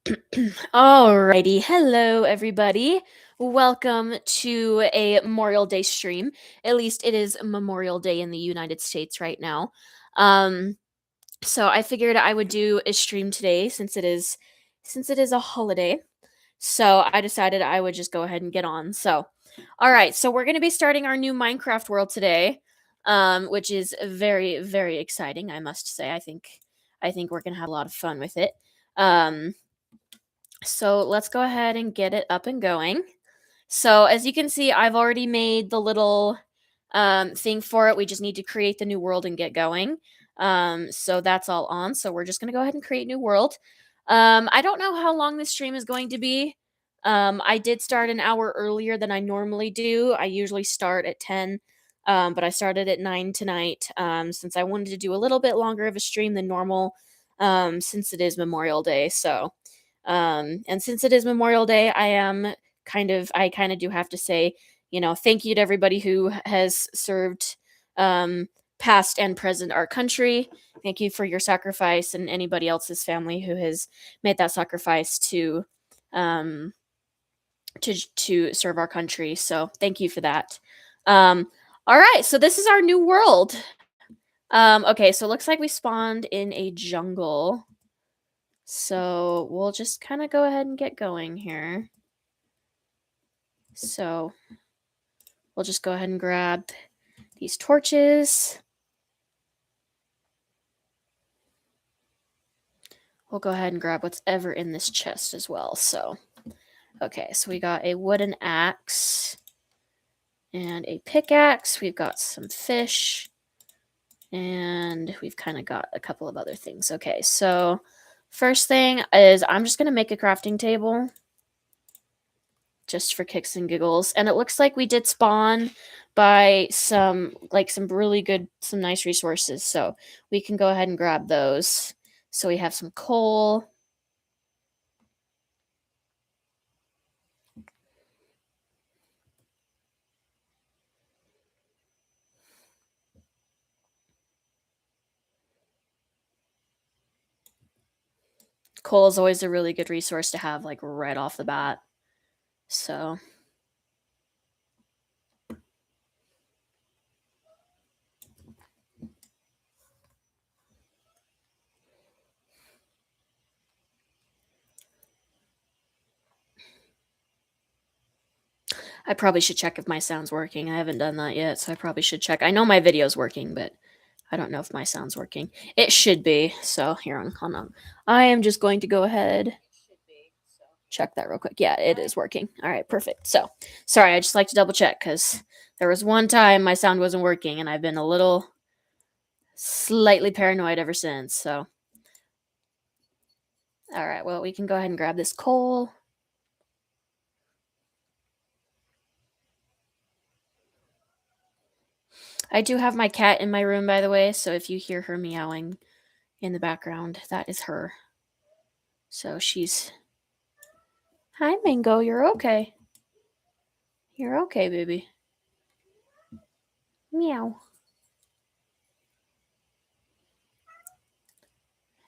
Alrighty, hello everybody. Welcome to a Memorial Day stream. At least it is Memorial Day in the United States right now. Um, so I figured I would do a stream today since it is a holiday. So I decided I would just go ahead and get on. So, all right, so we're gonna be starting our new Minecraft world today, which is very very exciting. I must say, I think we're gonna have a lot of fun with it. Um, so let's go ahead and get it up and going. So as you can see, I've already made the little thing for it. We just need to create the new world and get going. So that's all on. So we're just going to go ahead and create new world. I don't know how long this stream is going to be. I did start an hour earlier than I normally do. I usually start at 10, but I started at 9 tonight since I wanted to do a little bit longer of a stream than normal since it is Memorial Day. So and since it is Memorial Day, I kind of do have to say, thank you to everybody who has served um, past and present our country. Thank you for your sacrifice and anybody else's family who has made that sacrifice um, to serve our country. So thank you for that. Um, all right, so this is our new world. Okay, so it looks like we spawned in a jungle. So we'll just kind of go ahead and get going here. So we'll just go ahead and grab these torches. We'll go ahead and grab what's ever in this chest as well. So, okay, so we got a wooden axe and a pickaxe. We've got some fish and we've kind of got a couple of other things. Okay, so first thing is I'm just going to make a crafting table just for kicks and giggles. And it looks like we did spawn by some nice resources. So we can go ahead and grab those. So we have some coal. Coal is always a really good resource to have like right off the bat. So I probably should check if my sound's working. I haven't done that yet, so I probably should check. I know my video's working, but I don't know if my sound's working. It should be. So here on. I am just going to go ahead check that real quick. Yeah, it is working. All right, perfect. So, sorry, I just like to double check because there was one time my sound wasn't working, and I've been a little slightly paranoid ever since. So, all right, well, we can go ahead and grab this coal. I do have my cat in my room, by the way, so if you hear her meowing in the background, that is her. So she's. Hi, Mango, you're okay. You're okay, baby. Meow.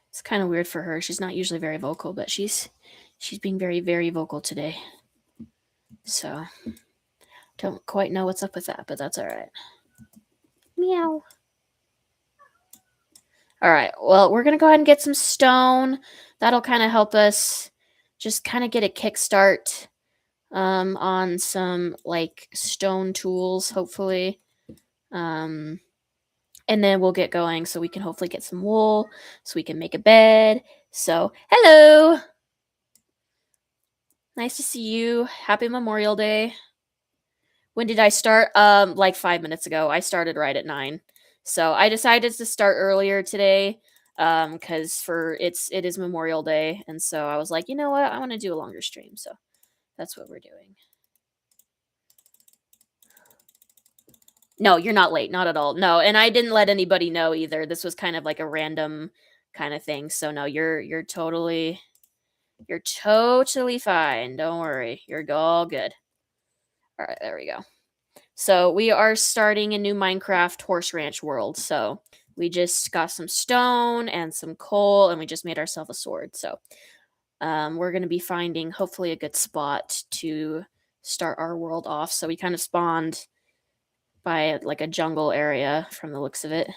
It's kind of weird for her. She's not usually very vocal, but she's being very, very vocal today. So, don't quite know what's up with that, but that's all right. Meow. All right. Well, we're going to go ahead and get some stone. That'll kind of help us just kind of get a kickstart on some like stone tools, hopefully. And then we'll get going so we can hopefully get some wool so we can make a bed. So, hello. Nice to see you. Happy Memorial Day. When did I start? Like 5 minutes ago. I started right at 9. So I decided to start earlier today, because it is Memorial Day, and so I was like, you know what, I want to do a longer stream, so that's what we're doing. No, you're not late, not at all. No, and I didn't let anybody know either. This was kind of like a random kind of thing. So no, you're totally fine. Don't worry, you're all good. All right, there we go. So we are starting a new Minecraft horse ranch world. So we just got some stone and some coal, and we just made ourselves a sword. So we're going to be finding hopefully a good spot to start our world off. So we kind of spawned by like a jungle area from the looks of it.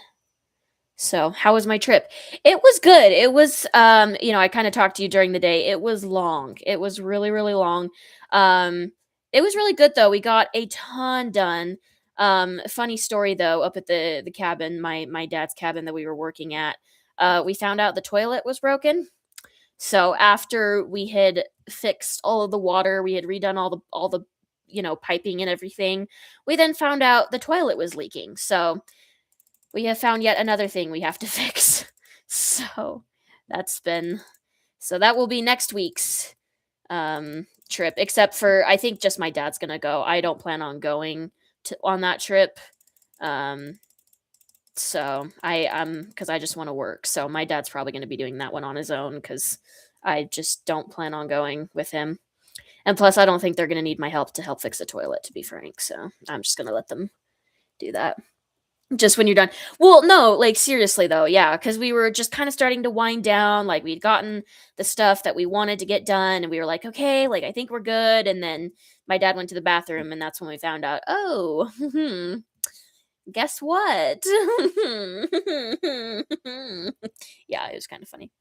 So, how was my trip? It was good. It was, I kind of talked to you during the day. It was long. It was really, really long. Um, it was really good though. We got a ton done. Funny story though, up at the cabin, my dad's cabin that we were working at, we found out the toilet was broken. So after we had fixed all of the water, we had redone all the piping and everything. We then found out the toilet was leaking. So we have found yet another thing we have to fix. So that's been so that will be next week's trip, except for I think just my dad's gonna go. I don't plan on going on that trip. Um so I'm because I just want to work. So my dad's probably gonna be doing that one on his own because I just don't plan on going with him. And plus I don't think they're gonna need my help to help fix a toilet, to be frank. So I'm just gonna let them do that. Just when you're done. Well, no, like, seriously, though, yeah, because we were just kinda starting to wind down, like, we'd gotten the stuff that we wanted to get done, and we were like, "Okay, like, I think we're good," and then my dad went to the bathroom, and that's when we found out, "Oh, guess what?" Yeah, it was kinda funny.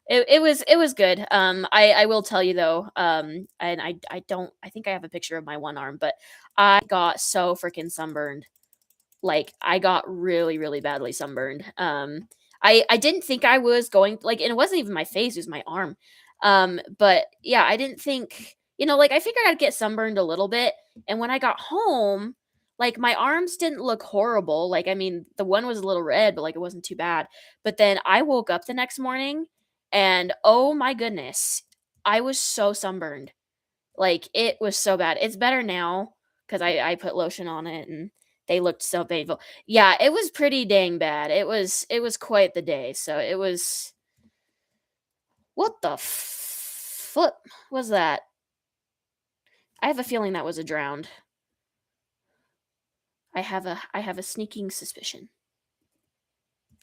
It was good. I will tell you, though, and I don't I think I have a picture of my one arm, but I got so freaking sunburned. Like, I got really, really badly sunburned. I didn't think I was going like, and it wasn't even my face, it was my arm. But yeah, I didn't think, like, I figured I'd get sunburned a little bit, and when I got home, like, my arms didn't look horrible. Like, I mean, the one was a little red, but, like, it wasn't too bad. But then I woke up the next morning, and oh my goodness, I was so sunburned. Like, it was so bad. It's better now because I put lotion on it and they looked so painful. Yeah, it was pretty dang bad. It was quite the day. So it was what the flip was that? I have a feeling that was a drowned. I have a sneaking suspicion.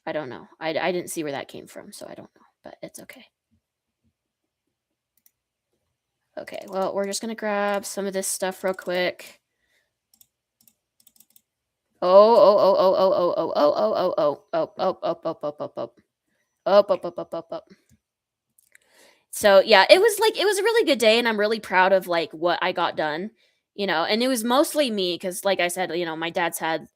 I don't know. I didn't see where that came from, so I don't know, but it's okay. Okay, well, we're just gonna grab some of this stuff real quick. Oh, oh, oh, oh, oh, oh, oh, oh, oh, oh, oh, oh, oh, oh, oh, oh, oh, oh. Up, up, up, up, up, up. So yeah, it was a really good day, and I'm really proud of like what I got done, and it was mostly me because, like I said, my dad's had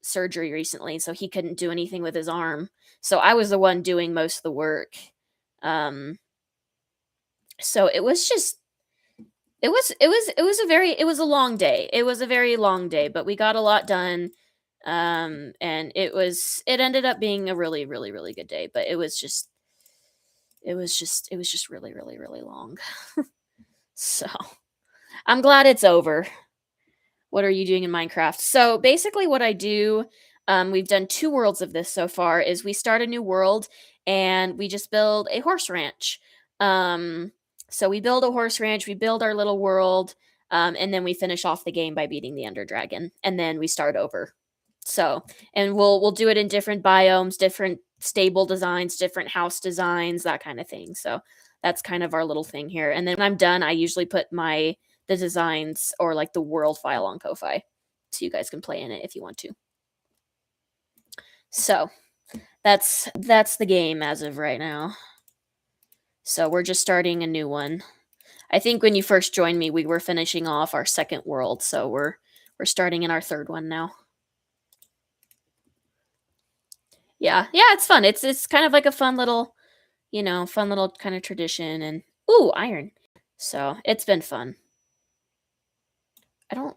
surgery recently, so he couldn't do anything with his arm. So I was the one doing most of the work. Um, so it was a long day. It was a very long day, but we got a lot done. And it ended up being a really, really, really good day, but it was just really, really, really long. So I'm glad it's over. What are you doing in Minecraft? So basically, what I do, we've done two worlds of this so far, is we start a new world and we just build a horse ranch. Um, so we build a horse ranch, we build our little world, and then we finish off the game by beating the Ender Dragon, and then we start over. So, and we'll do it in different biomes, different stable designs, different house designs, that kind of thing. So that's kind of our little thing here. And then when I'm done, I usually put the designs or like the world file on Ko-fi, so you guys can play in it if you want to. So that's the game as of right now. So we're just starting a new one. I think when you first joined me, we were finishing off our second world, so we're starting in our third one now. Yeah, yeah, it's fun. It's kind of like a fun little kind of tradition. And ooh, iron. So it's been fun. I don't.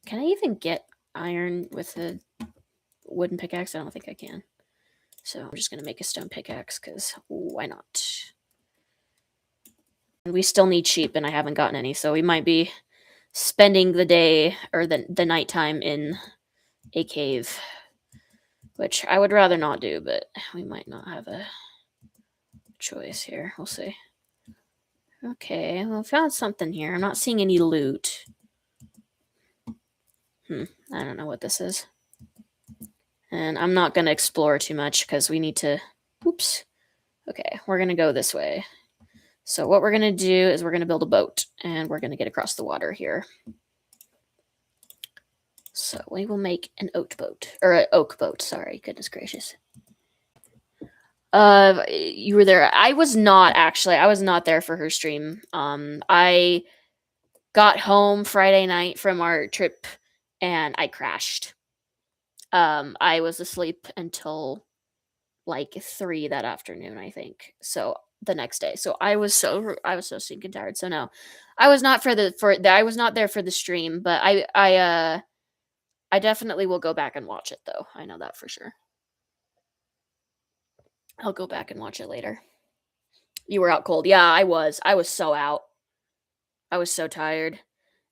Can I even get iron with a wooden pickaxe? I don't think I can. So I'm just gonna make a stone pickaxe because why not? We still need sheep, and I haven't gotten any, so we might be spending the day or the nighttime in a cave, which I would rather not do, but we might not have a choice here. We'll see. Okay, well, found something here. I'm not seeing any loot. I don't know what this is. And I'm not going to explore too much because we need to... Oops. Okay, we're going to go this way. So what we're going to do is we're going to build a boat, and we're going to get across the water here. So we will make an oat boat, or an oak boat. Sorry, goodness gracious. You were there. I was not actually. I was not there for her stream. I got home Friday night from our trip, and I crashed. I was asleep until like 3 that afternoon, I think. So the next day. So I was so stinking tired. So no. I was not I was not there for the stream, but I definitely will go back and watch it though. I know that for sure. I'll go back and watch it later. You were out cold. Yeah, I was. I was so out. I was so tired.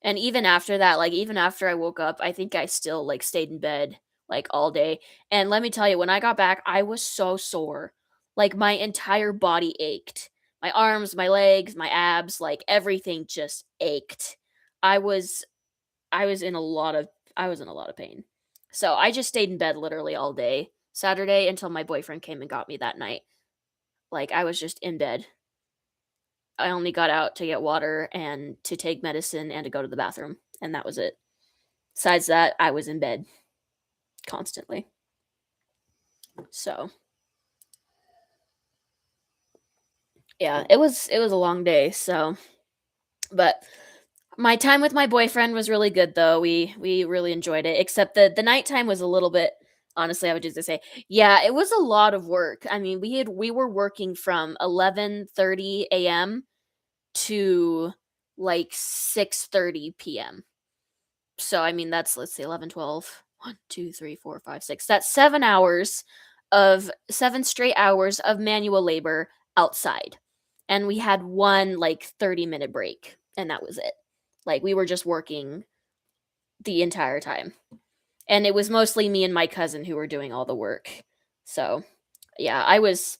And even after that, like even after I woke up, I think I still like stayed in bed like all day. And let me tell you, when I got back, I was so sore. Like my entire body ached. My arms, my legs, my abs, like everything just ached. I was I was in a lot of I was in a lot of pain. So I just stayed in bed literally all day Saturday until my boyfriend came and got me that night. Like I was just in bed. I only got out to get water and to take medicine and to go to the bathroom, and that was it. Besides that, I was in bed constantly. So, yeah, it was a long day, so but my time with my boyfriend was really good though. We really enjoyed it, except the nighttime was a little bit honestly, I would just say, yeah, it was a lot of work. I mean, we were working from 11:30 a.m. to like 6:30 p.m. So I mean that's let's see 11, 12, 1, 2, 3, 4, 5, 6. That's 7 hours of 7 straight hours of manual labor outside. And we had one like 30-minute break and that was it. Like we were just working the entire time. And it was mostly me and my cousin who were doing all the work. So, yeah, I was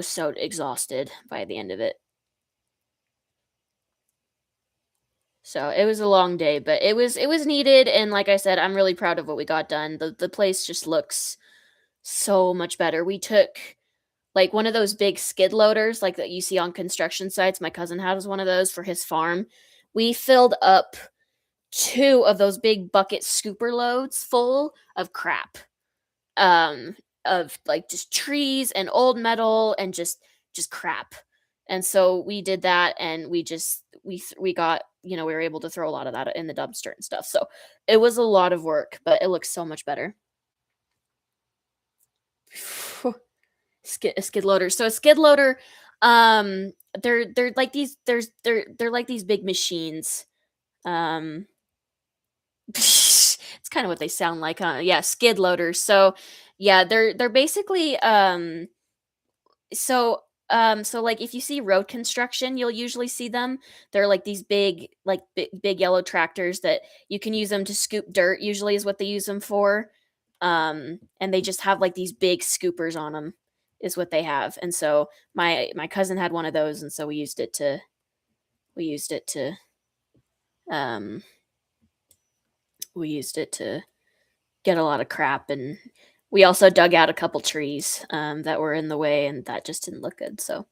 so exhausted by the end of it. So, it was a long day, but it was needed and like I said, I'm really proud of what we got done. The place just looks so much better. We took like one of those big skid loaders like that you see on construction sites. My cousin has one of those for his farm. We filled up 2 of those big bucket scooper loads full of crap. Um of like just trees and old metal and just crap. And so we did that and we got, we were able to throw a lot of that in the dumpster and stuff. So it was a lot of work, but it looks so much better. A skid loader. So a skid loader, they're like these. They're like these big machines. Um, it's kind of what they sound like, huh? Yeah, skid loaders. So yeah, they're basically so so like if you see road construction, you'll usually see them. They're like these big yellow tractors that you can use them to scoop dirt. Usually is what they use them for. And they just have like these big scoopers on them is what they have. And so my cousin had one of those, and so we used it to um we used it to get a lot of crap, and we also dug out a couple trees that were in the way, and that just didn't look good. So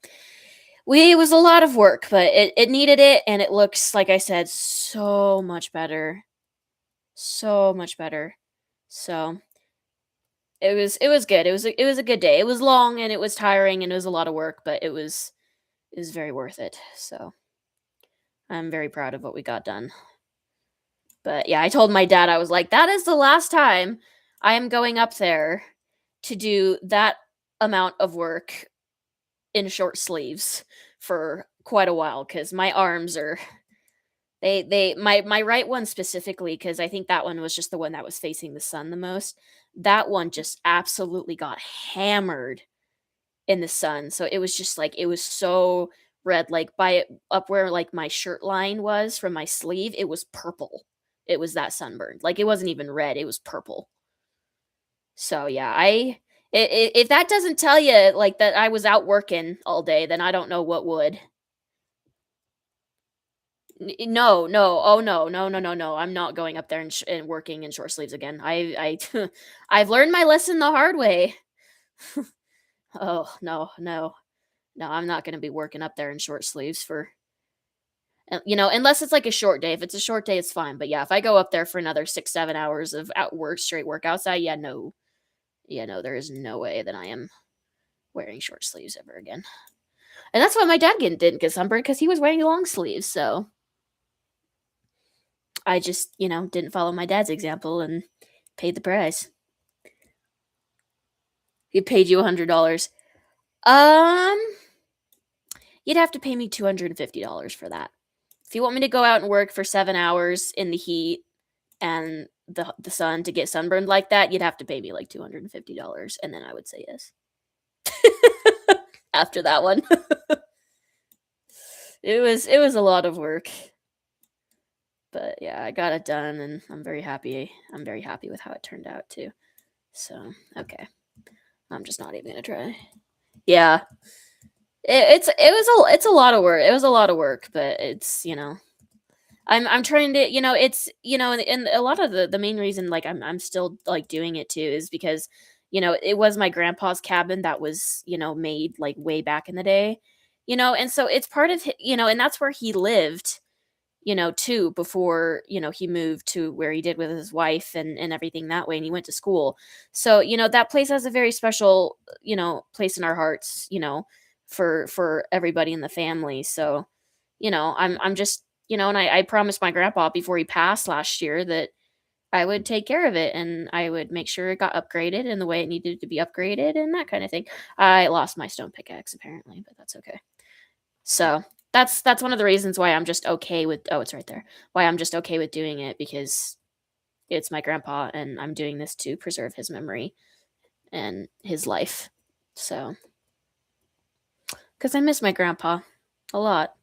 it was a lot of work, but it needed it, and it looks like I said so much better, so much better. So it was good. It was a good day. It was long and it was tiring and it was a lot of work, but it was very worth it. So I'm very proud of what we got done. But yeah, I told my dad, I was like, that is the last time I am going up there to do that amount of work in short sleeves for quite a while because my arms are my right one specifically because I think that one was just the one that was facing the sun the most. That one just absolutely got hammered in the sun. So it was just like it was so red, like by up where like my shirt line was from my sleeve, it was purple. It was that sunburned. Like it wasn't even red, it was purple. So yeah, if that doesn't tell you like that I was out working all day, then I don't know what would. No, no, oh no, no, no, no, no. I'm not going up there and working in short sleeves again. I've learned my lesson the hard way. Oh no, no. No, I'm not gonna be working up there in short sleeves for unless it's like a short day. If it's a short day, it's fine. But yeah, if I go up there for another 6, 7 hours of straight work outside, yeah, no. Yeah, no, there is no way that I am wearing short sleeves ever again. And that's why my dad didn't get sunburned because he was wearing long sleeves. So I just, didn't follow my dad's example and paid the price. He paid you $100. Um, you'd have to pay me $250 for that. If you want me to go out and work for 7 hours in the heat and the sun to get sunburned like that, you'd have to pay me like $250, and then I would say yes. After that one, it was a lot of work, but yeah, I got it done, and I'm very happy. I'm very happy with how it turned out too. So okay, I'm just not even gonna try. Yeah, it's a lot of work. It was a lot of work, but it's I'm trying to it's and a lot of the main reason like I'm still like doing it too is because it was my grandpa's cabin that was made like way back in the day, and so it's part of and that's where he lived too before he moved to where he did with his wife and everything that way, and he went to school. So that place has a very special place in our hearts, for everybody in the family. So I'm just and I promised my grandpa before he passed last year that I would take care of it and I would make sure it got upgraded in the way it needed to be upgraded and that kind of thing. I lost my stone pickaxe apparently, but that's okay. So that's one of the reasons why I'm just okay with it's right there. Why I'm just okay with doing it, because it's my grandpa and I'm doing this to preserve his memory and his life. So cuz I miss my grandpa a lot,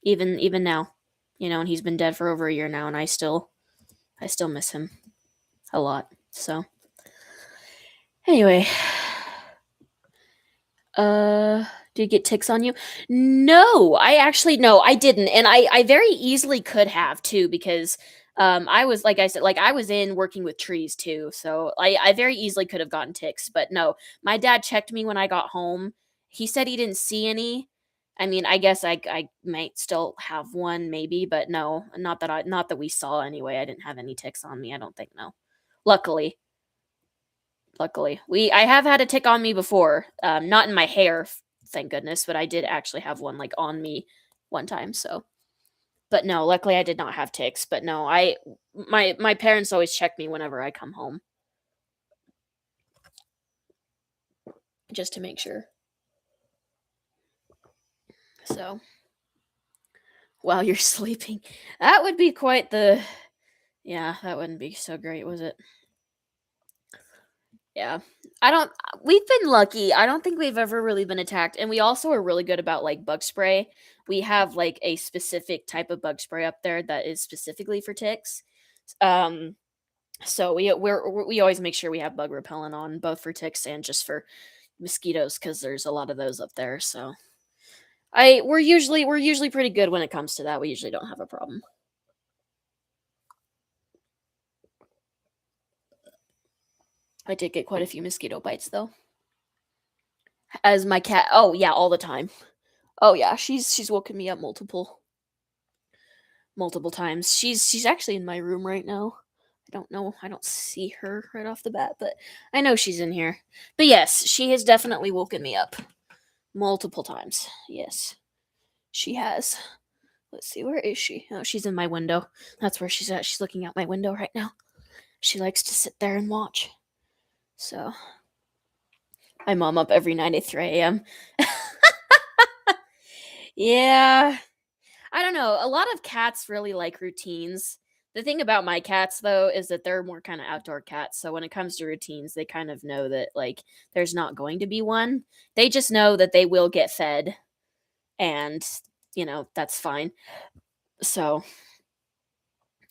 even now. And he's been dead for over a year now, and I still miss him a lot. So anyway, did you get ticks on you? No, I actually no, I didn't, and I very easily could have too, because I was like I said, like I was in working with trees too, so I very easily could have gotten ticks, but no, my dad checked me when I got home. He said he didn't see any. I mean, I guess I might still have one maybe, but no, not that we saw anyway. I didn't have any ticks on me. I don't think, no. Luckily. Luckily. I have had a tick on me before. Not in my hair, thank goodness, but I did actually have one like on me one time, so but no, luckily I did not have ticks. But no, my parents always check me whenever I come home just to make sure. So, while you're sleeping, that would be quite the yeah, that wouldn't be so great, was it? Yeah. I don't we've been lucky. I don't think we've ever really been attacked, and we also are really good about, like, bug spray. We have, like, a specific type of bug spray up there that is specifically for ticks. Um, so we always make sure we have bug repellent on, both for ticks and just for mosquitoes, because there's a lot of those up there, so we're usually pretty good when it comes to that. We usually don't have a problem. I did get quite a few mosquito bites, though. As my cat oh, yeah, all the time. Oh yeah, she's woken me up multiple times. She's actually in my room right now. I don't know. I don't see her right off the bat, but I know she's in here. But yes, she has definitely woken me up multiple times. Yes, she has. Let's see, where is she? Oh, she's in my window. That's where she's at. She's looking out my window right now. She likes to sit there and watch. So, my mom up every night at 3 a.m. Yeah, I don't know. A lot of cats really like routines. The thing about my cats though is that they're more kind of outdoor cats. So when it comes to routines, they kind of know that like there's not going to be one. They just know that they will get fed, and that's fine. So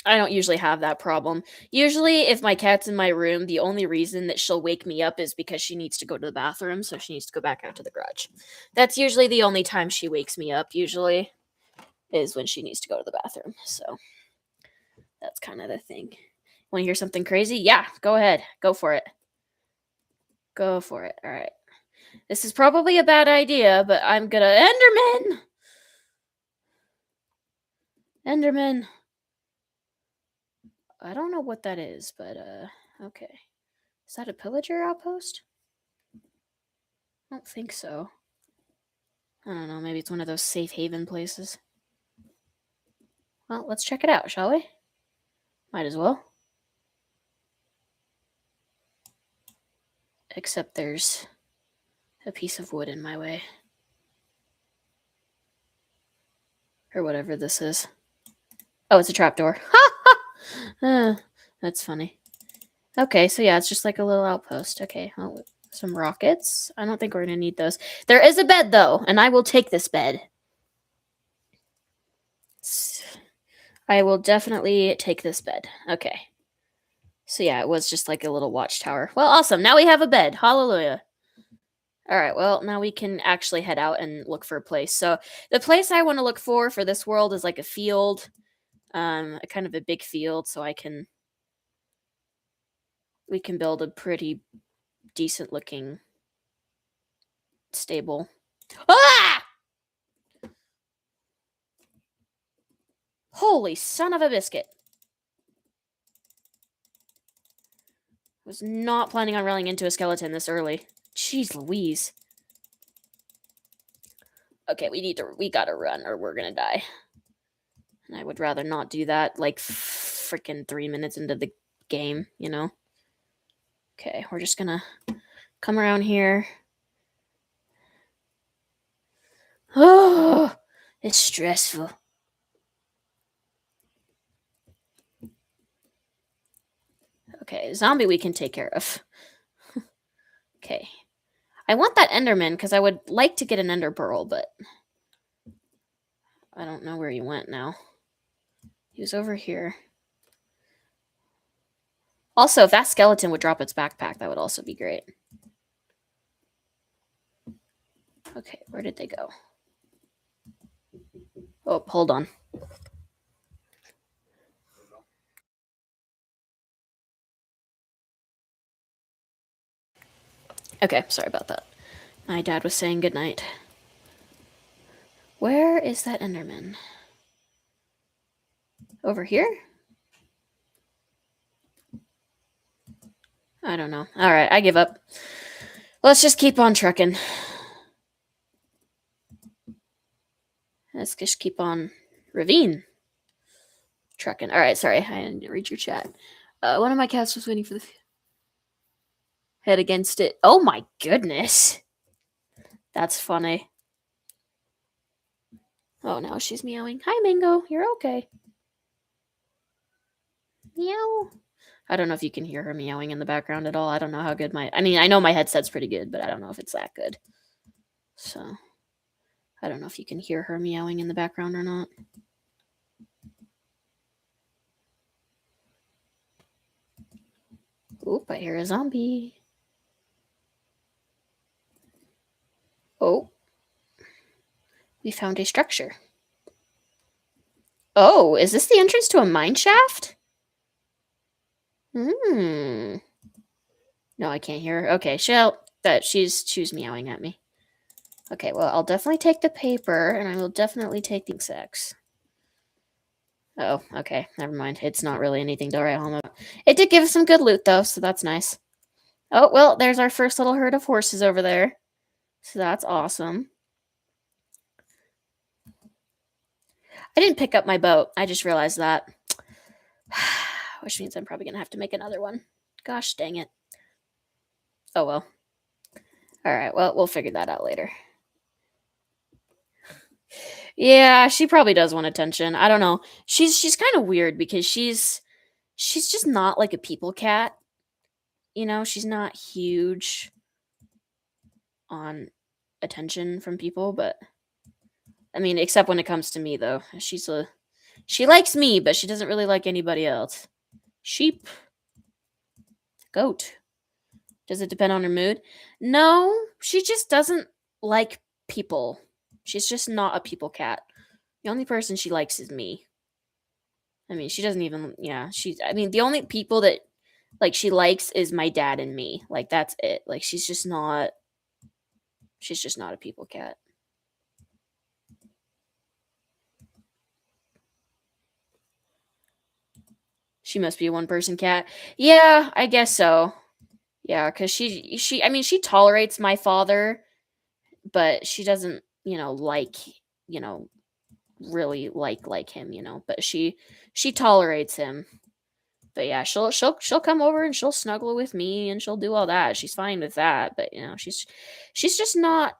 I don't usually have that problem. Usually if my cat's in my room, the only reason that she'll wake me up is because she needs to go to the bathroom, so she needs to go back out to the garage. That's usually the only time she wakes me up usually, is when she needs to go to the bathroom. So that's kind of the thing. Want to hear something crazy? Yeah, go ahead. Go for it. Go for it. All right. This is probably a bad idea, but I'm gonna Enderman! Enderman. I don't know what that is, but okay. Is that a pillager outpost? I don't think so. I don't know, maybe it's one of those safe haven places. Well, let's check it out, shall we? Might as well. Except there's a piece of wood in my way. Or whatever this is. Oh, it's a trapdoor. That's funny. Okay, so yeah, it's just like a little outpost. Okay, well, some rockets. I don't think we're gonna need those. There is a bed, though, and I will take this bed. I will definitely take this bed. Okay. So yeah, it was just like a little watchtower. Well, awesome. Now we have a bed. Hallelujah. All right, well, now we can actually head out and look for a place. So the place I want to look for this world is like a field, a kind of a big field, so we can build a pretty decent looking stable. Ah! Holy son of a biscuit. Was not planning on running into a skeleton this early. Jeez Louise. Okay, we gotta run or we're gonna die. And I would rather not do that like freaking 3 minutes into the game, you know? Okay, we're just gonna come around here. Oh, it's stressful. Okay, zombie we can take care of. Okay. I want that Enderman because I would like to get an Ender Pearl, but I don't know where he went now. He was over here. Also, if that skeleton would drop its backpack, that would also be great. Okay, where did they go? Oh, hold on. Okay, sorry about that. My dad was saying goodnight. Where is that Enderman? Over here? I don't know. Alright, I give up. Let's just keep on trucking. Let's just keep on ravine trucking. Alright, sorry. I didn't read your chat. One of my cats was waiting for the head against it. Oh my goodness. That's funny. Oh, now she's meowing. Hi, Mango. You're okay. Meow. I don't know if you can hear her meowing in the background at all. I don't know how good I mean, I know my headset's pretty good, but I don't know if it's that good. So, I don't know if you can hear her meowing in the background or not. Oop, I hear a zombie. Oh. We found a structure. Oh, is this the entrance to a mine shaft? Hmm. No, I can't hear her. Okay, she's meowing at me. Okay, well, I'll definitely take the paper, and I will definitely take the insects. Oh, okay, never mind. It's not really anything to write home about. It did give us some good loot, though, so that's nice. Oh, well, there's our first little herd of horses over there. So that's awesome. I didn't pick up my boat. I just realized that. Which means I'm probably going to have to make another one. Gosh dang it. Oh, well. Alright, well, we'll figure that out later. Yeah, she probably does want attention. I don't know. She's kind of weird because she's just not like a people cat. You know, she's not huge on attention from people, but I mean, except when it comes to me though. She likes me, but she doesn't really like anybody else. Sheep. Goat. Does it depend on her mood? No, she just doesn't like people. She's just not a people cat. The only person she likes is me. I mean, she doesn't even, yeah, I mean, the only people that, like, she likes is my dad and me. Like, that's it. Like, she's just not, She's just not a people cat. She must be a one-person cat. Yeah, I guess so. Yeah, because I mean, she tolerates my father, but she doesn't, like, you know, really like him, but she tolerates him. But yeah, she'll come over and she'll snuggle with me and she'll do all that. She's fine with that, but she's just not.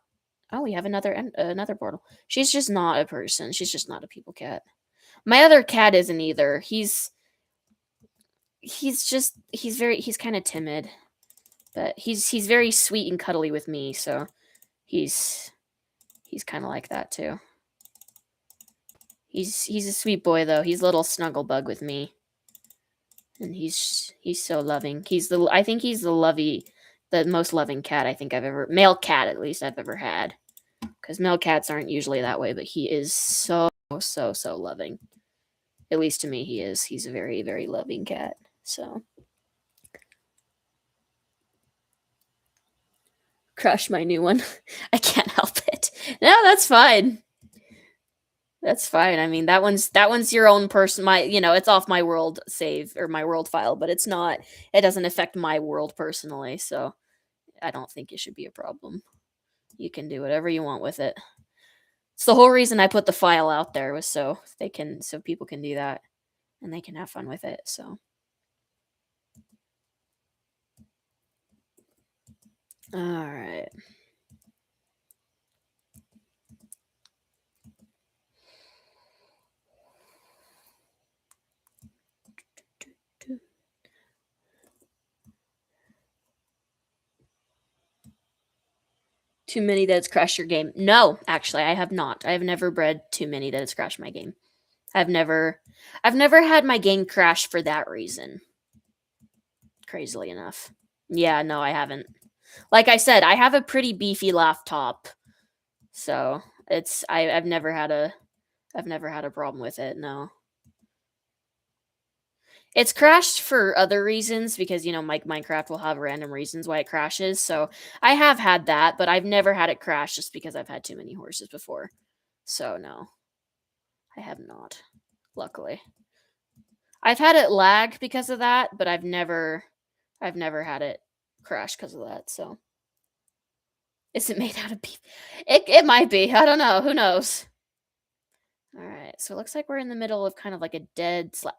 Oh, we have another portal. She's just not a person. She's just not a people cat. My other cat isn't either. He's kind of timid, but he's very sweet and cuddly with me, so he's he's kind of like that too. He's a sweet boy though. He's a little snuggle bug with me, and he's so loving. I think he's the most loving cat I think I've ever male cat at least I've ever had. Because male cats aren't usually that way, but he is so loving. At least to me, he is. He's a very very loving cat. So crush my new one. I can't help it. No, that's fine. That's fine. I mean, that one's your own person. It's off my world save or my world file, but it's not. It doesn't affect my world personally, so I don't think it should be a problem. You can do whatever you want with it. It's the whole reason I put the file out there was so people can do that and they can have fun with it. So, all right. Too many that it's crashed your game. No, actually, I have not. I have never bred too many that it's crashed my game. I've never had my game crash for that reason. Crazily enough. Yeah, no, I haven't. Like I said, I have a pretty beefy laptop. So, I've never had a problem with it. No. It's crashed for other reasons because Minecraft will have random reasons why it crashes. So, I have had that, but I've never had it crash just because I've had too many horses before. So, no. I have not. Luckily. I've had it lag because of that, but I've never had it crash because of that. So, is it made out of beef? It might be. I don't know. Who knows? All right. So it looks like we're in the middle of kind of like a dead slap.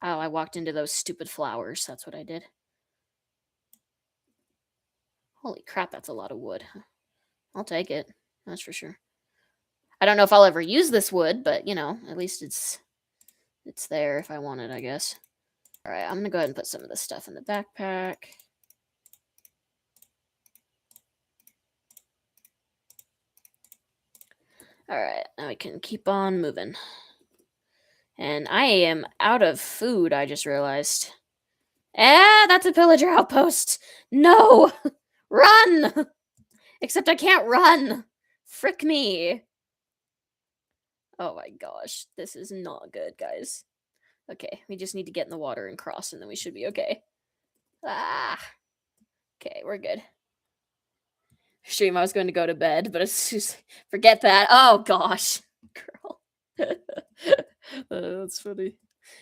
Oh, I walked into those stupid flowers. That's what I did. Holy crap, that's a lot of wood. I'll take it. That's for sure. I don't know if I'll ever use this wood, but at least it's there if I want it, I guess. All right, I'm going to go ahead and put some of this stuff in the backpack. All right, now we can keep on moving. And I am out of food, I just realized. That's a pillager outpost. No! Run! Except I can't run. Frick me. Oh my gosh, this is not good, guys. Okay, we just need to get in the water and cross, and then we should be okay. Ah! Okay, we're good. Stream, I was going to go to bed, but it's just... Forget that. Oh gosh. Girl. That's funny.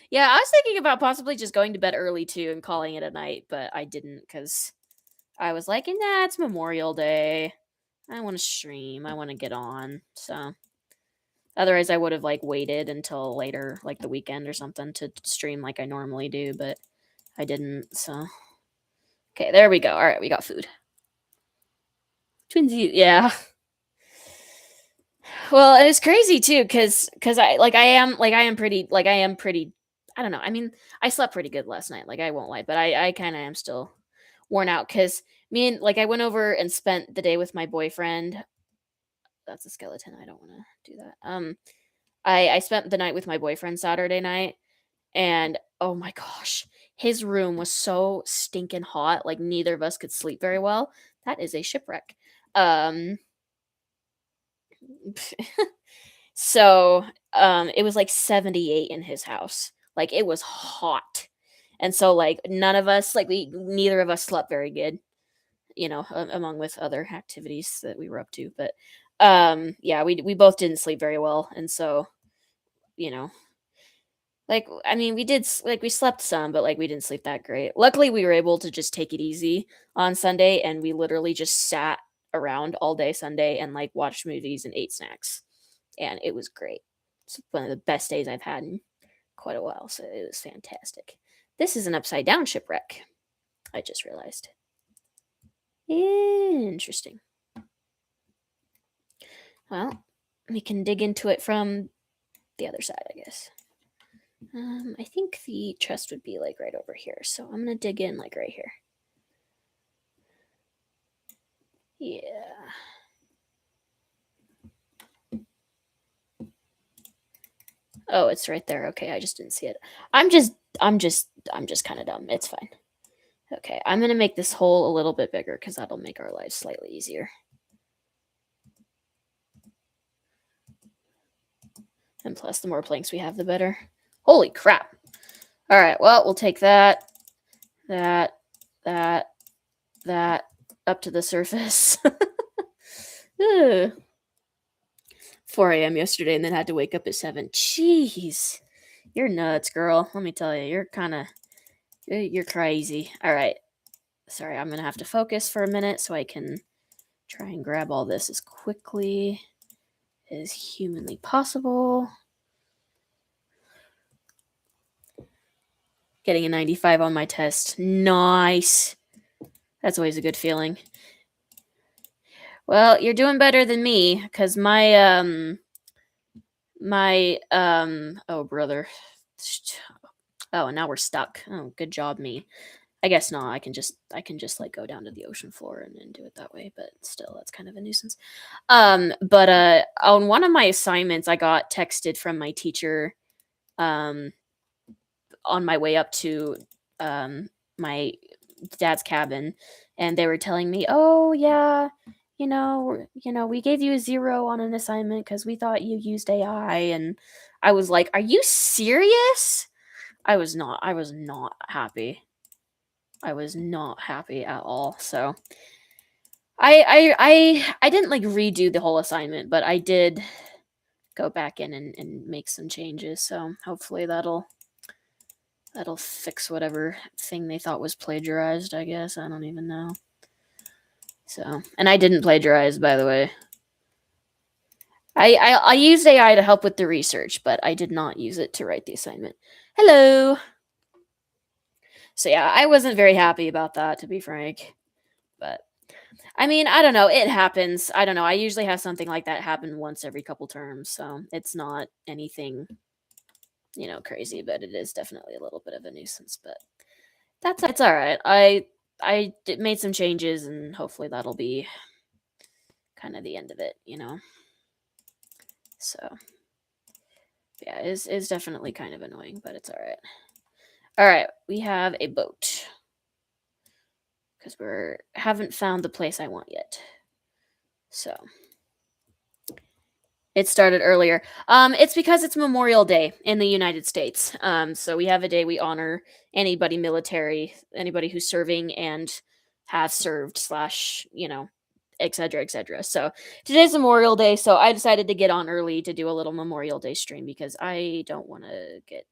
Yeah, I was thinking about possibly just going to bed early too and calling it a night, but I didn't because I was like, nah, it's Memorial Day. I want to stream. I want to get on. So otherwise, I would have waited until later, like the weekend or something, to stream like I normally do, but I didn't. So okay, there we go. All right, we got food. Twinsies, yeah. Well, and it's crazy too, because I am pretty. I don't know. I mean, I slept pretty good last night. Like I won't lie, but I kind of am still worn out because I went over and spent the day with my boyfriend. That's a skeleton. I don't want to do that. I spent the night with my boyfriend Saturday night, and oh my gosh, his room was so stinking hot. Like neither of us could sleep very well. That is a shipwreck. Um. So, it was like 78 in his house. Like it was hot. And so none of us neither of us slept very good. among with other activities that we were up to. But yeah, we both didn't sleep very well, and so you know, like I mean, we slept some, but like we didn't sleep that great. Luckily, we were able to just take it easy on Sunday, and we literally just sat around all day Sunday and like watched movies and ate snacks, and it was great. It's one of the best days I've had in quite a while, so it was fantastic. This is an upside down shipwreck. I just realized. Interesting. Well, we can dig into it from the other side, I guess. I think the chest would be like right over here, so I'm gonna dig in like right here. Yeah. Oh, it's right there. Okay, I just didn't see it. I'm just kind of dumb. It's fine. Okay, I'm gonna make this hole a little bit bigger because that'll make our lives slightly easier. And plus, the more planks we have, the better. Holy crap! All right, well, we'll take that, that, that, up to the surface. Ugh. 4 a.m. yesterday and then had to wake up at 7. Jeez. You're nuts, girl. Let me tell you, you're crazy. All right. Sorry, I'm going to have to focus for a minute so I can try and grab all this as quickly as humanly possible. Getting a 95 on my test. Nice. That's always a good feeling. Well, you're doing better than me because oh brother. Oh, and now we're stuck. Oh, good job, me. I guess not. I can just like go down to the ocean floor and do it that way, but still that's kind of a nuisance. But on one of my assignments I got texted from my teacher um on my way up to my dad's cabin, and they were telling me, "Oh yeah, we gave you a 0 on an assignment cuz we thought you used AI." And I was like, "Are you serious?" I was not happy. I was not happy at all. So I didn't like redo the whole assignment, but I did go back in and make some changes. So hopefully that'll fix whatever thing they thought was plagiarized, I guess. I don't even know. So, and I didn't plagiarize, by the way. I used AI to help with the research, but I did not use it to write the assignment. Hello. So yeah, I wasn't very happy about that, to be frank. But I mean, I don't know. It happens. I don't know. I usually have something like that happen once every couple terms, so it's not anything, crazy, but it is definitely a little bit of a nuisance. But it's all right. Made some changes, and hopefully that'll be kind of the end of it. So yeah, is definitely kind of annoying, but it's all right. All right, we have a boat because we haven't found the place I want yet. So it started earlier. It's because it's Memorial Day in the United States. So we have a day we honor anybody military, anybody who's serving and has served slash, et cetera, et cetera. So today's Memorial Day, so I decided to get on early to do a little Memorial Day stream because I don't want to get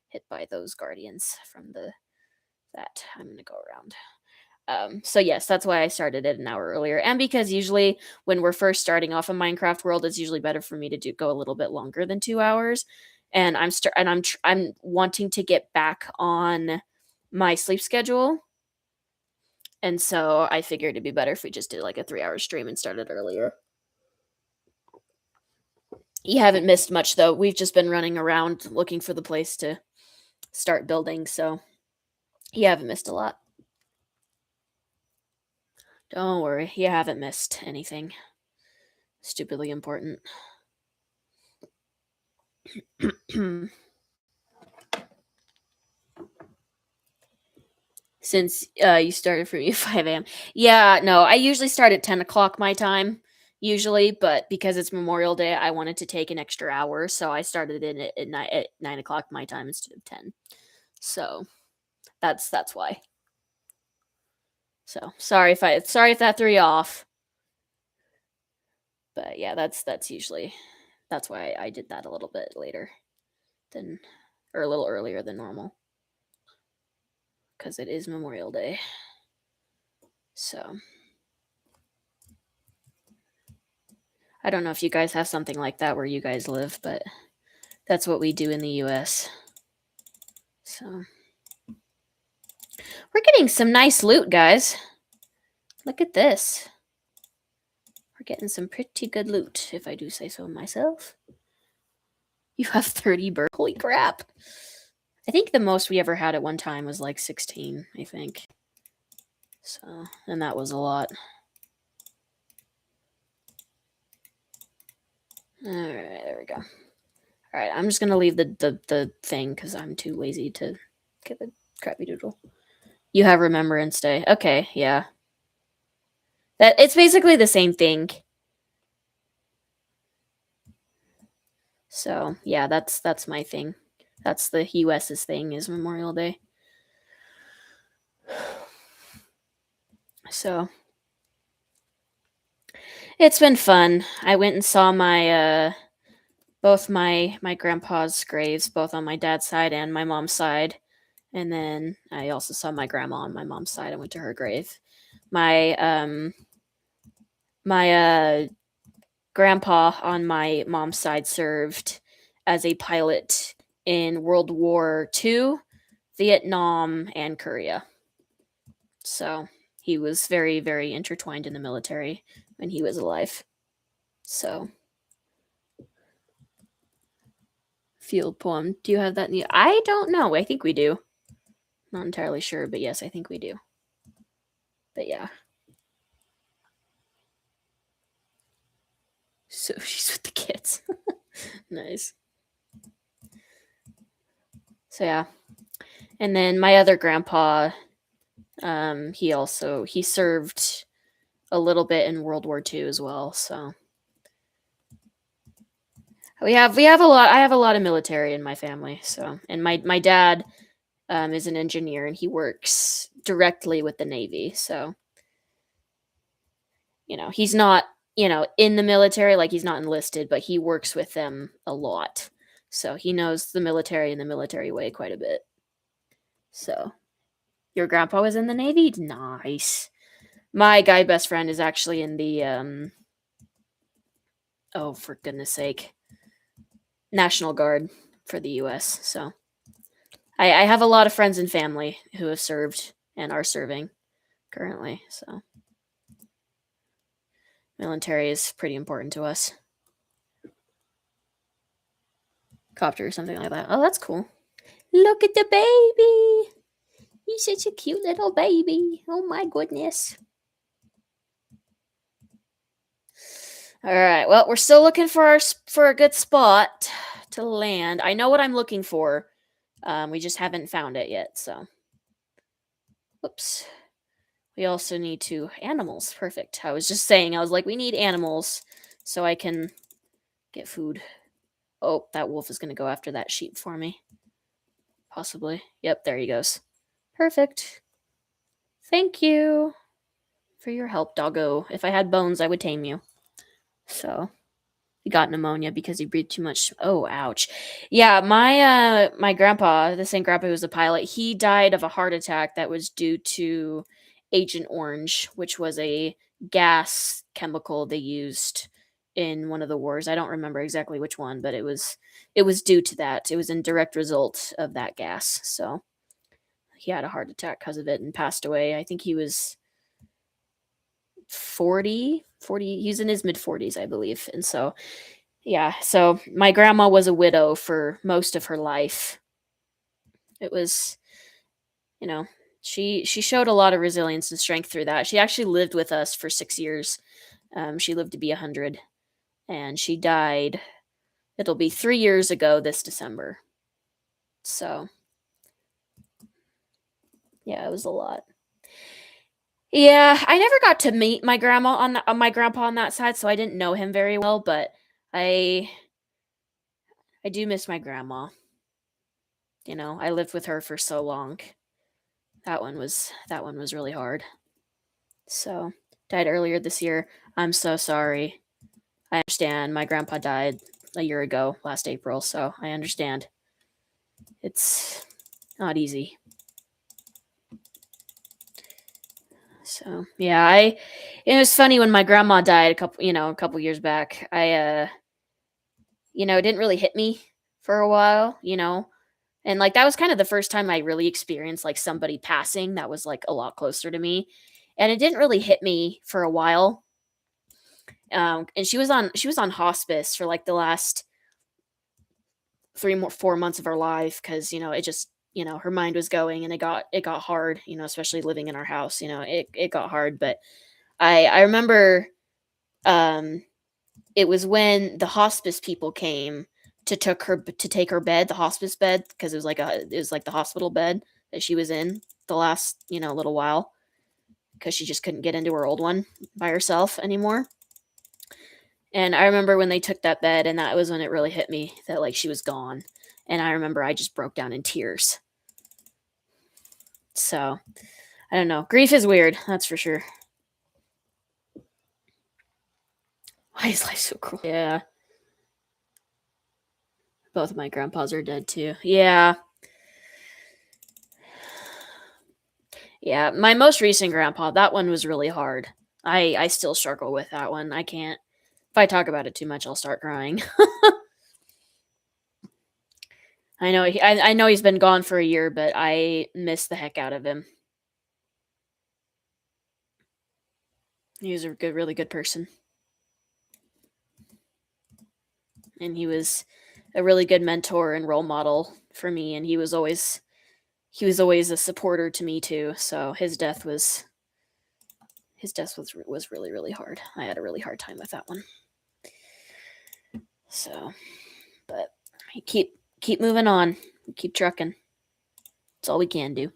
hit by those guardians from that. I'm gonna go around. So yes, that's why I started it an hour earlier, and because usually when we're first starting off a Minecraft world, it's usually better for me to go a little bit longer than 2 hours. And I'm wanting to get back on my sleep schedule, and so I figured it'd be better if we just did like a 3 hour stream and started earlier. You haven't missed much though. We've just been running around looking for the place to start building, so you haven't missed a lot. Don't worry, you haven't missed anything stupidly important. Since you started for me at 5 a.m. Yeah, no, I usually start at 10 o'clock my time, usually, but because it's Memorial Day, I wanted to take an extra hour, so I started in at 9 o'clock my time instead of 10. So that's why. So sorry if that threw you off. But yeah, that's usually that's why I did that a little bit later than or a little earlier than normal because it is Memorial Day. So I don't know if you guys have something like that where you guys live, but that's what we do in the US. So we're getting some nice loot, guys. Look at this. We're getting some pretty good loot, if I do say so myself. You have 30 birds. Holy crap. I think the most we ever had at one time was like 16, I think. So, and that was a lot. Alright, there we go. Alright, I'm just gonna leave the thing because I'm too lazy to get the crappy doodle. You have Remembrance Day. Okay, yeah. That it's basically the same thing. So yeah, that's my thing. That's the US's thing is Memorial Day. So it's been fun. I went and saw my both my grandpa's graves, both on my dad's side and my mom's side. And then I also saw my grandma on my mom's side. I went to her grave. My grandpa on my mom's side served as a pilot in World War II, Vietnam, and Korea. So he was very, very intertwined in the military when he was alive. So, field poem. Do you have that? I don't know. I think we do. Not entirely sure, but yes, I think we do. But yeah. So she's with the kids. Nice. So yeah. And then my other grandpa, he served a little bit in World War II as well. So we have a lot. I have a lot of military in my family. So and my dad is an engineer and he works directly with the Navy. So he's not in the military, like he's not enlisted, but he works with them a lot. So he knows the military and the military way quite a bit. So your grandpa was in the Navy? Nice. My guy best friend is actually in the oh, for goodness sake, National Guard for the US. So I have a lot of friends and family who have served and are serving currently. So military is pretty important to us. Copter or something like that. Oh, that's cool. Look at the baby. He's such a cute little baby. Oh my goodness. All right. Well, we're still looking for a good spot to land. I know what I'm looking for. We just haven't found it yet. So, whoops. We also need animals. Perfect. I was just saying. I was like, we need animals so I can get food. Oh, that wolf is gonna go after that sheep for me. Possibly. Yep. There he goes. Perfect. Thank you for your help, doggo. If I had bones, I would tame you. So he got pneumonia because he breathed too much. Oh, ouch. Yeah, my grandpa, the same grandpa who was a pilot, he died of a heart attack that was due to Agent Orange, which was a gas chemical they used in one of the wars. I don't remember exactly which one, but it was due to that. It was in direct result of that gas. So he had a heart attack because of it and passed away. I think he was 40, he's in his mid 40s, I believe. And so yeah, so my grandma was a widow for most of her life. It was, you know, she showed a lot of resilience and strength through that. She actually lived with us for 6 years. She lived to be 100, and she died. It'll be 3 years ago this December. So yeah, it was a lot. Yeah, I never got to meet my grandma on my grandpa on that side, so I didn't know him very well. But I do miss my grandma. I lived with her for so long. That one was really hard. So, died earlier this year. I'm so sorry. I understand. My grandpa died a year ago, last April, so I understand. It's not easy. So, yeah, it was funny when my grandma died a couple years back. It didn't really hit me for a while. And like that was kind of the first time I really experienced like somebody passing that was like a lot closer to me. And it didn't really hit me for a while. And she was on hospice for like the last 4 months of her life because it just her mind was going and it got hard, especially living in our house. It got hard. But I remember um it was when the hospice people came to take her bed, the hospice bed, because it was like the hospital bed that she was in the last little while, because she just couldn't get into her old one by herself anymore. And I remember when they took that bed, and that was when it really hit me that like she was gone. And I remember I just broke down in tears. So I don't know. Grief is weird, that's for sure. Why is life so cruel? Yeah. Both of my grandpas are dead too. Yeah. Yeah. My most recent grandpa, that one was really hard. I still struggle with that one. I can't. If I talk about it too much, I'll start crying. I know he's been gone for a year, but I miss the heck out of him. He was a really good person, and he was a really good mentor and role model for me. And he was always a supporter to me too. So his death was really really hard. I had a really hard time with that one. So, but keep moving on, keep trucking. That's all we can do.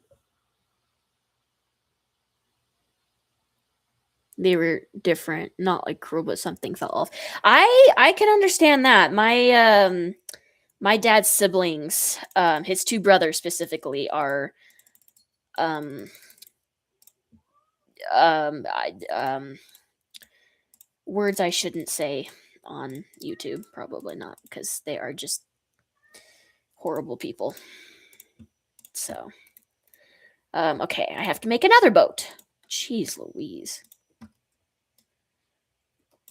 They were different, not like cruel, but something fell off. I can understand that. My dad's siblings, his two brothers specifically, are um I, words I shouldn't say on YouTube. Probably not, because they are just horrible people. So, okay, I have to make another boat. Jeez Louise.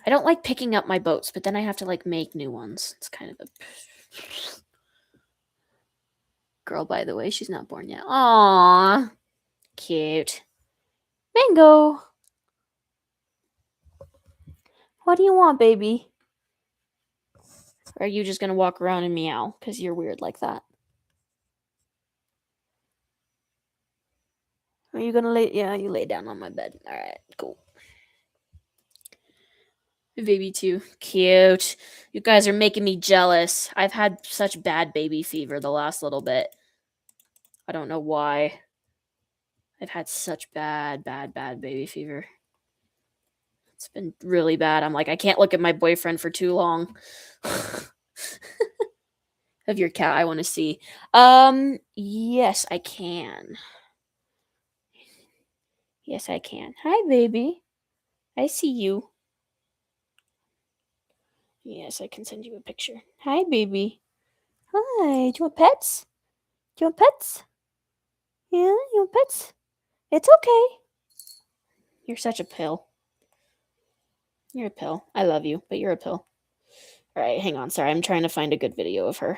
I don't like picking up my boats, but then I have to like make new ones. It's kind of a girl, by the way. She's not born yet. Aww. Cute. Mango. What do you want, baby? Or are you just gonna walk around and meow? Because you're weird like that. Are you gonna lay? Yeah, you lay down on my bed. Alright, cool. Baby too. Cute. You guys are making me jealous. I've had such bad baby fever the last little bit. I don't know why. I've had such bad, bad, bad baby fever. It's been really bad. I'm like, I can't look at my boyfriend for too long. Of your cat, I want to see. Yes, I can. Yes, I can. Hi, baby. I see you. Yes, I can send you a picture. Hi, baby. Hi. Do you want pets? Do you want pets? Yeah, you want pets? It's okay. You're such a pill. You're a pill. I love you, but you're a pill. All right, hang on. Sorry, I'm trying to find a good video of her.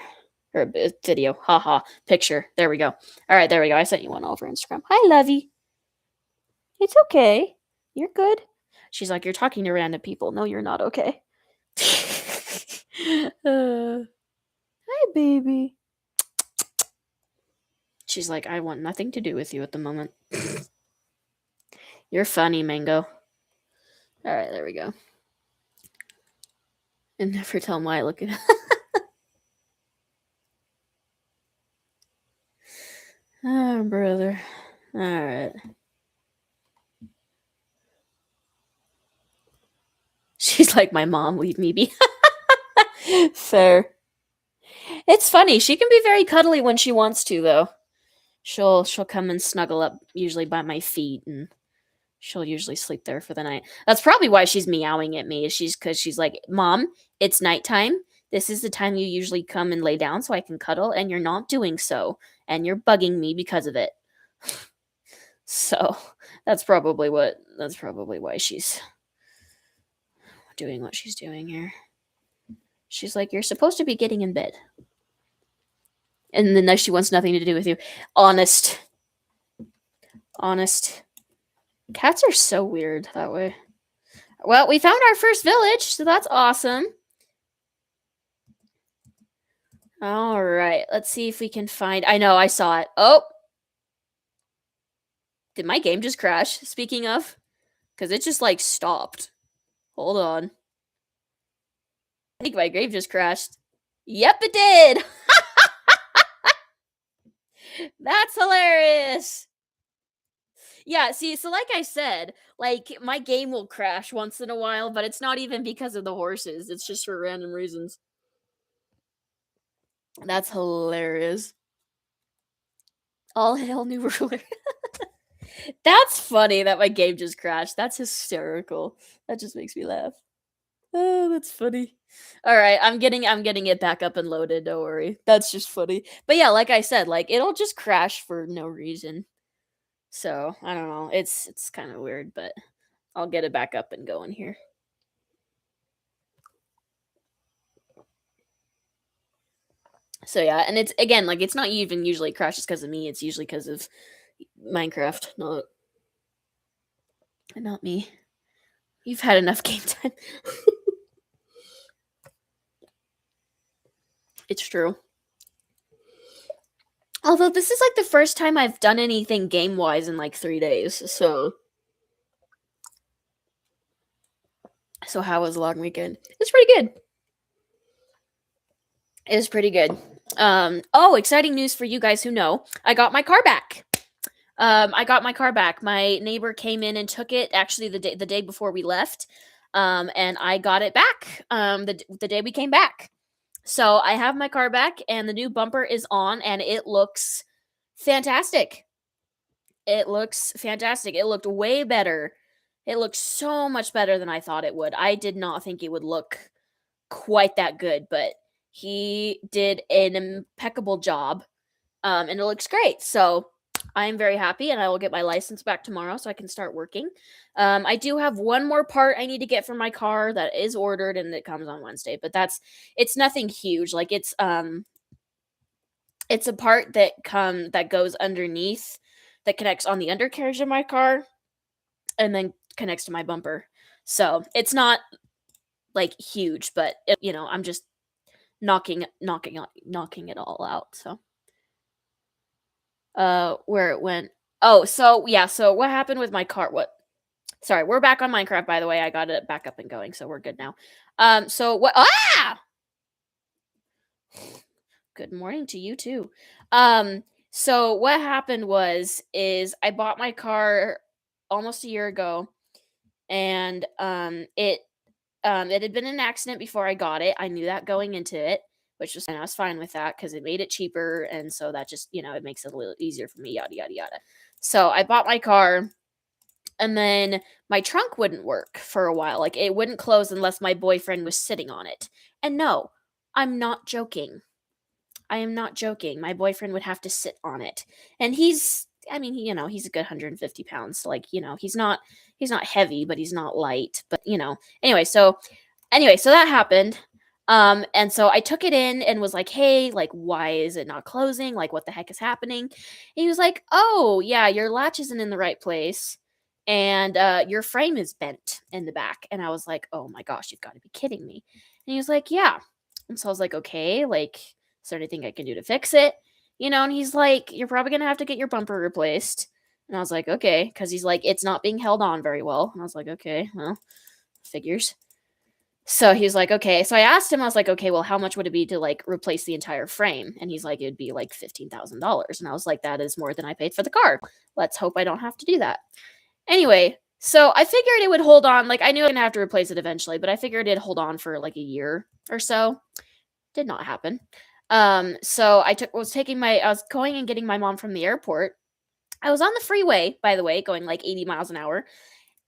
Or a video. Haha. Picture. There we go. All right, there we go. I sent you one over Instagram. Hi, Lovey. It's okay. You're good. She's like, you're talking to random people. No, you're not okay. Hi, baby. She's like, I want nothing to do with you at the moment. You're funny, Mango. All right, there we go. And never tell him why I look at. Oh, brother. All right. She's like, my mom, leave me be. Fair. It's funny. She can be very cuddly when she wants to, though. She'll come and snuggle up, usually by my feet, and She'll usually sleep there for the night. That's probably why she's meowing at me. Is she's because she's like, "Mom, it's nighttime. This is the time you usually come and lay down so I can cuddle, and you're not doing so, and you're bugging me because of it." So that's probably why she's doing what she's doing here. She's like, "You're supposed to be getting in bed." And then she wants nothing to do with you. Honest. Honest. Cats are so weird that way. Well, we found our first village, so that's awesome. All right, let's see if we can find. I know, I saw it. Oh, did my game just crash? Speaking of, because it just like stopped. Hold on. I think my game just crashed. Yep, it did. That's hilarious. Yeah, see, so like I said, like my game will crash once in a while, but it's not even because of the horses. It's just for random reasons. That's hilarious. All hail new ruler. That's funny that my game just crashed. That's hysterical. That just makes me laugh. Oh, that's funny. All right, I'm getting it back up and loaded. Don't worry. That's just funny. But yeah, like I said, like it'll just crash for no reason. So I don't know. It's kind of weird, but I'll get it back up and going here. So yeah, and it's again like it's not even usually crashes because of me. It's usually because of Minecraft, not me. You've had enough game time. It's true. Although this is like the first time I've done anything game wise in like 3 days. So how was long weekend? It's pretty good. It was pretty good. Oh, exciting news for you guys who know. I got my car back. I got my car back. My neighbor came in and took it actually the day before we left. And I got it back the day we came back. So I have my car back and the new bumper is on and it looks fantastic. It looks fantastic. It looked way better. It looked so much better than I thought it would. I did not think it would look quite that good, but he did an impeccable job. And it looks great. So I am very happy, and I will get my license back tomorrow so I can start working. I do have one more part I need to get for my car that is ordered, and it comes on Wednesday. But it's nothing huge. Like it's a part that goes underneath that connects on the undercarriage of my car, and then connects to my bumper. So it's not like huge, but I'm just knocking it all out. So where it went. Oh, so yeah, so what happened with my car? Sorry, we're back on Minecraft, by the way. I got it back up and going, so we're good now. So what Good morning to you too. So what happened is I bought my car almost a year ago, and it had been an accident before I got it. I knew that going into it, and I was fine with that because it made it cheaper, and so that just it makes it a little easier for me. Yada yada yada. So I bought my car, and then my trunk wouldn't work for a while. Like it wouldn't close unless my boyfriend was sitting on it. And no, I'm not joking. I am not joking. My boyfriend would have to sit on it, and he's a good 150 pounds. So like he's not heavy, but he's not light. But so that happened. And so I took it in and was like, hey, like, why is it not closing? Like, what the heck is happening? And he was like, oh, yeah, your latch isn't in the right place. And your frame is bent in the back. And I was like, oh my gosh, you've got to be kidding me. And he was like, yeah. And so I was like, okay, like, is there anything I can do to fix it? And he's like, you're probably going to have to get your bumper replaced. And I was like, okay. Because he's like, it's not being held on very well. And I was like, okay, well, figures. So he's like, okay. So I asked him, I was like, okay, well, how much would it be to like replace the entire frame? And he's like, it'd be like $15,000. And I was like, that is more than I paid for the car. Let's hope I don't have to do that. Anyway, so I figured it would hold on. Like I knew I was gonna have to replace it eventually, but I figured it'd hold on for like a year or so. Did not happen. So I was going and getting my mom from the airport. I was on the freeway, by the way, going like 80 miles an hour.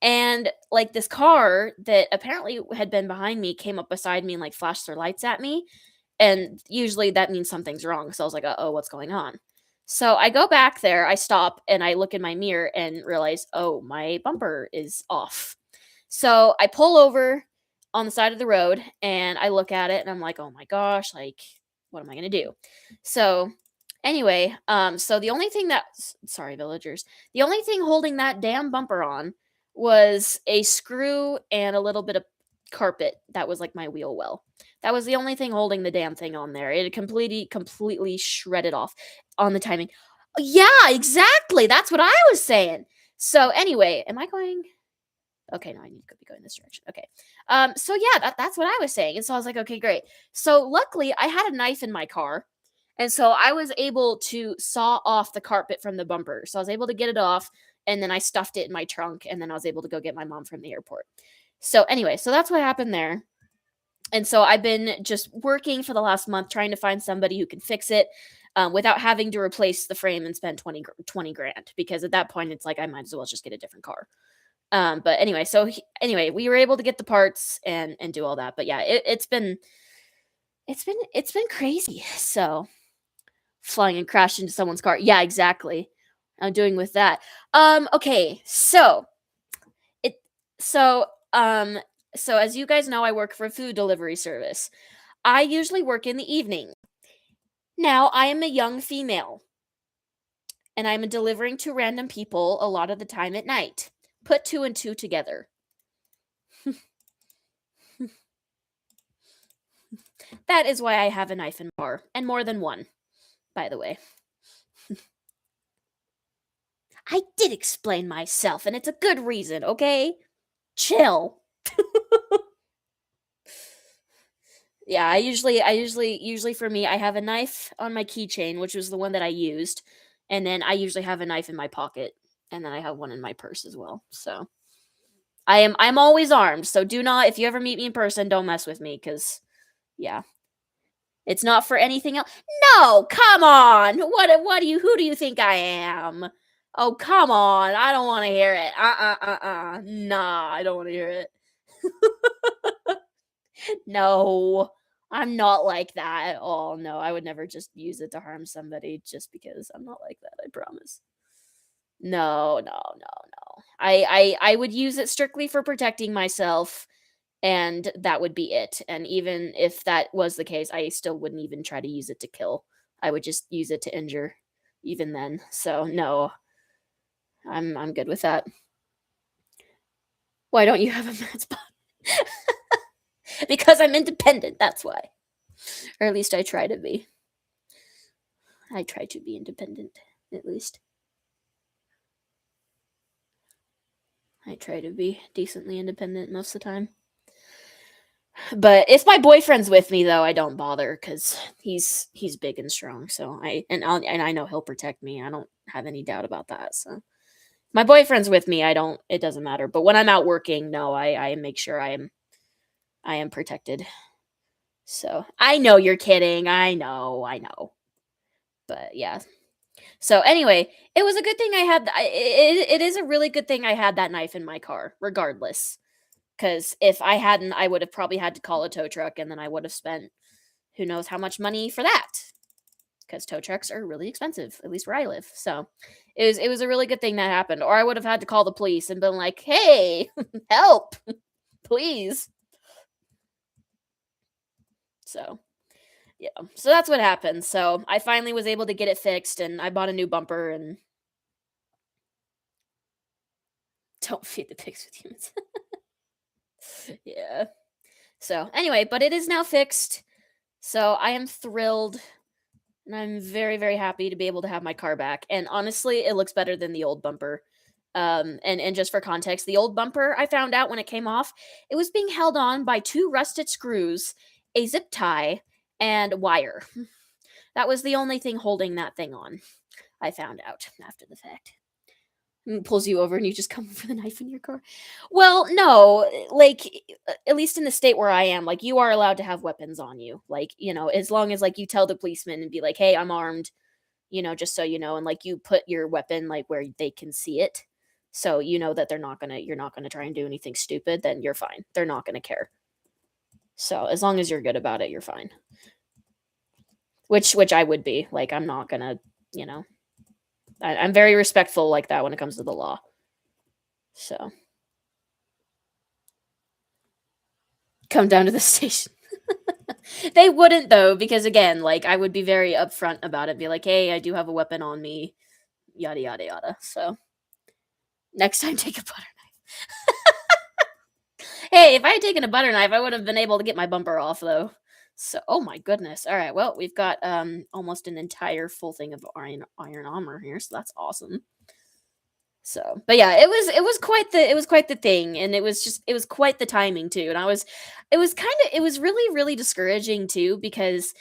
And like this car that apparently had been behind me came up beside me and like flashed their lights at me. And usually that means something's wrong. So I was like, oh, what's going on? So I go back there, I stop, and I look in my mirror and realize, oh, my bumper is off. So I pull over on the side of the road and I look at it and I'm like, oh my gosh, like, what am I gonna do? So anyway, so the only thing that sorry, villagers, the only thing holding that damn bumper on was a screw and a little bit of carpet that was like my wheel well. That was the only thing holding the damn thing on there. It had completely shredded off on the timing. Yeah, exactly. That's what I was saying. So anyway, am I going? Okay, no, I need to be going this direction. Okay. So yeah, that's what I was saying. And so I was like, okay, great. So luckily I had a knife in my car. And so I was able to saw off the carpet from the bumper. So I was able to get it off and then I stuffed it in my trunk and then I was able to go get my mom from the airport. So anyway, so that's what happened there. And so I've been just working for the last month trying to find somebody who can fix it without having to replace the frame and spend 20 grand because at that point it's like I might as well just get a different car. But anyway, so anyway, we were able to get the parts and do all that. But yeah, it's been crazy. So flying and crashed into someone's car. Yeah, exactly. I'm doing with that. Okay, it so um so as you guys know, I work for a food delivery service. I usually work in the evening. Now, I am a young female, and I'm delivering to random people a lot of the time at night. Put two and two together. That is why I have a knife and bar, and more than one, by the way. I did explain myself, and it's a good reason, okay? Chill. Yeah, usually for me, I have a knife on my keychain, which was the one that I used, and then I usually have a knife in my pocket, and then I have one in my purse as well. So I'm always armed. So do not, if you ever meet me in person, don't mess with me, because yeah, it's not for anything else. No, come on. What do you who do you think I am? Oh, come on. I don't want to hear it. Nah, I don't want to hear it. No. I'm not like that at all. No, I would never just use it to harm somebody just because I'm not like that, I promise. No, no, no, no. I would use it strictly for protecting myself and that would be it. And even if that was the case, I still wouldn't even try to use it to kill. I would just use it to injure even then. So no, I'm good with that. Why don't you have a mad spot? Because I'm independent, that's why. Or at least I try to be. I try to be independent, at least. I try to be decently independent most of the time. But if my boyfriend's with me though, I don't bother because he's big and strong. So I know he'll protect me. I don't have any doubt about that. So my boyfriend's with me. I don't. It doesn't matter. But when I'm out working, no, I make sure I am protected. So I know you're kidding. I know. But yeah. So anyway, it was a good thing I had. It is a really good thing I had that knife in my car, regardless. Because if I hadn't, I would have probably had to call a tow truck, and then I would have spent who knows how much money for that. Because tow trucks are really expensive, at least where I live. So it was a really good thing that happened. Or I would have had to call the police and been like, "Hey, help, please." So yeah, so that's what happened. So I finally was able to get it fixed, and I bought a new bumper. And don't feed the pigs with humans. Yeah. So anyway, but it is now fixed. So I am thrilled and I'm very, very happy to be able to have my car back. And honestly, it looks better than the old bumper. And just for context, the old bumper I found out when it came off, it was being held on by two rusted screws, a zip tie, and wire. That was the only thing holding that thing on. I found out after the fact. And pulls you over and you just come for the knife in your car. Well, no, like at least in the state where I am, like you are allowed to have weapons on you. Like, as long as like you tell the policeman and be like, "Hey, I'm armed," just so you know, and like you put your weapon like where they can see it. So you know that you're not gonna try and do anything stupid, then you're fine. They're not gonna care. So as long as you're good about it, you're fine. Which I would be. Like I'm not gonna, you know, I'm very respectful like that when it comes to the law. So come down to the station. They wouldn't though, because again, like I would be very upfront about it, be like, hey, I do have a weapon on me, yada yada yada. So next time take a butter knife. Hey, if I had taken a butter knife, I would have been able to get my bumper off though. So oh my goodness. All right, well, we've got almost an entire full thing of iron armor here, so that's awesome. So, but yeah, it was quite the thing, and it was quite the timing too. And it was really discouraging too because,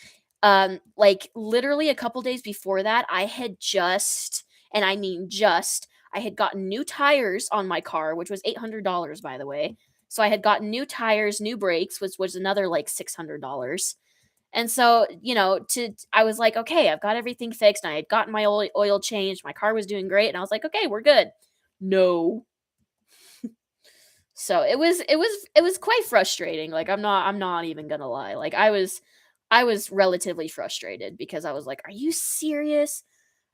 like literally a couple days before that, I had just, and I mean just, I had gotten new tires on my car, which was $800 by the way. So I had gotten new tires, new brakes, which was another like $600. And so, you know, I was like, okay, I've got everything fixed. And I had gotten my oil changed. My car was doing great. And I was like, okay, we're good. No. So it was quite frustrating. Like I'm not even gonna lie. Like I was relatively frustrated because I was like, are you serious?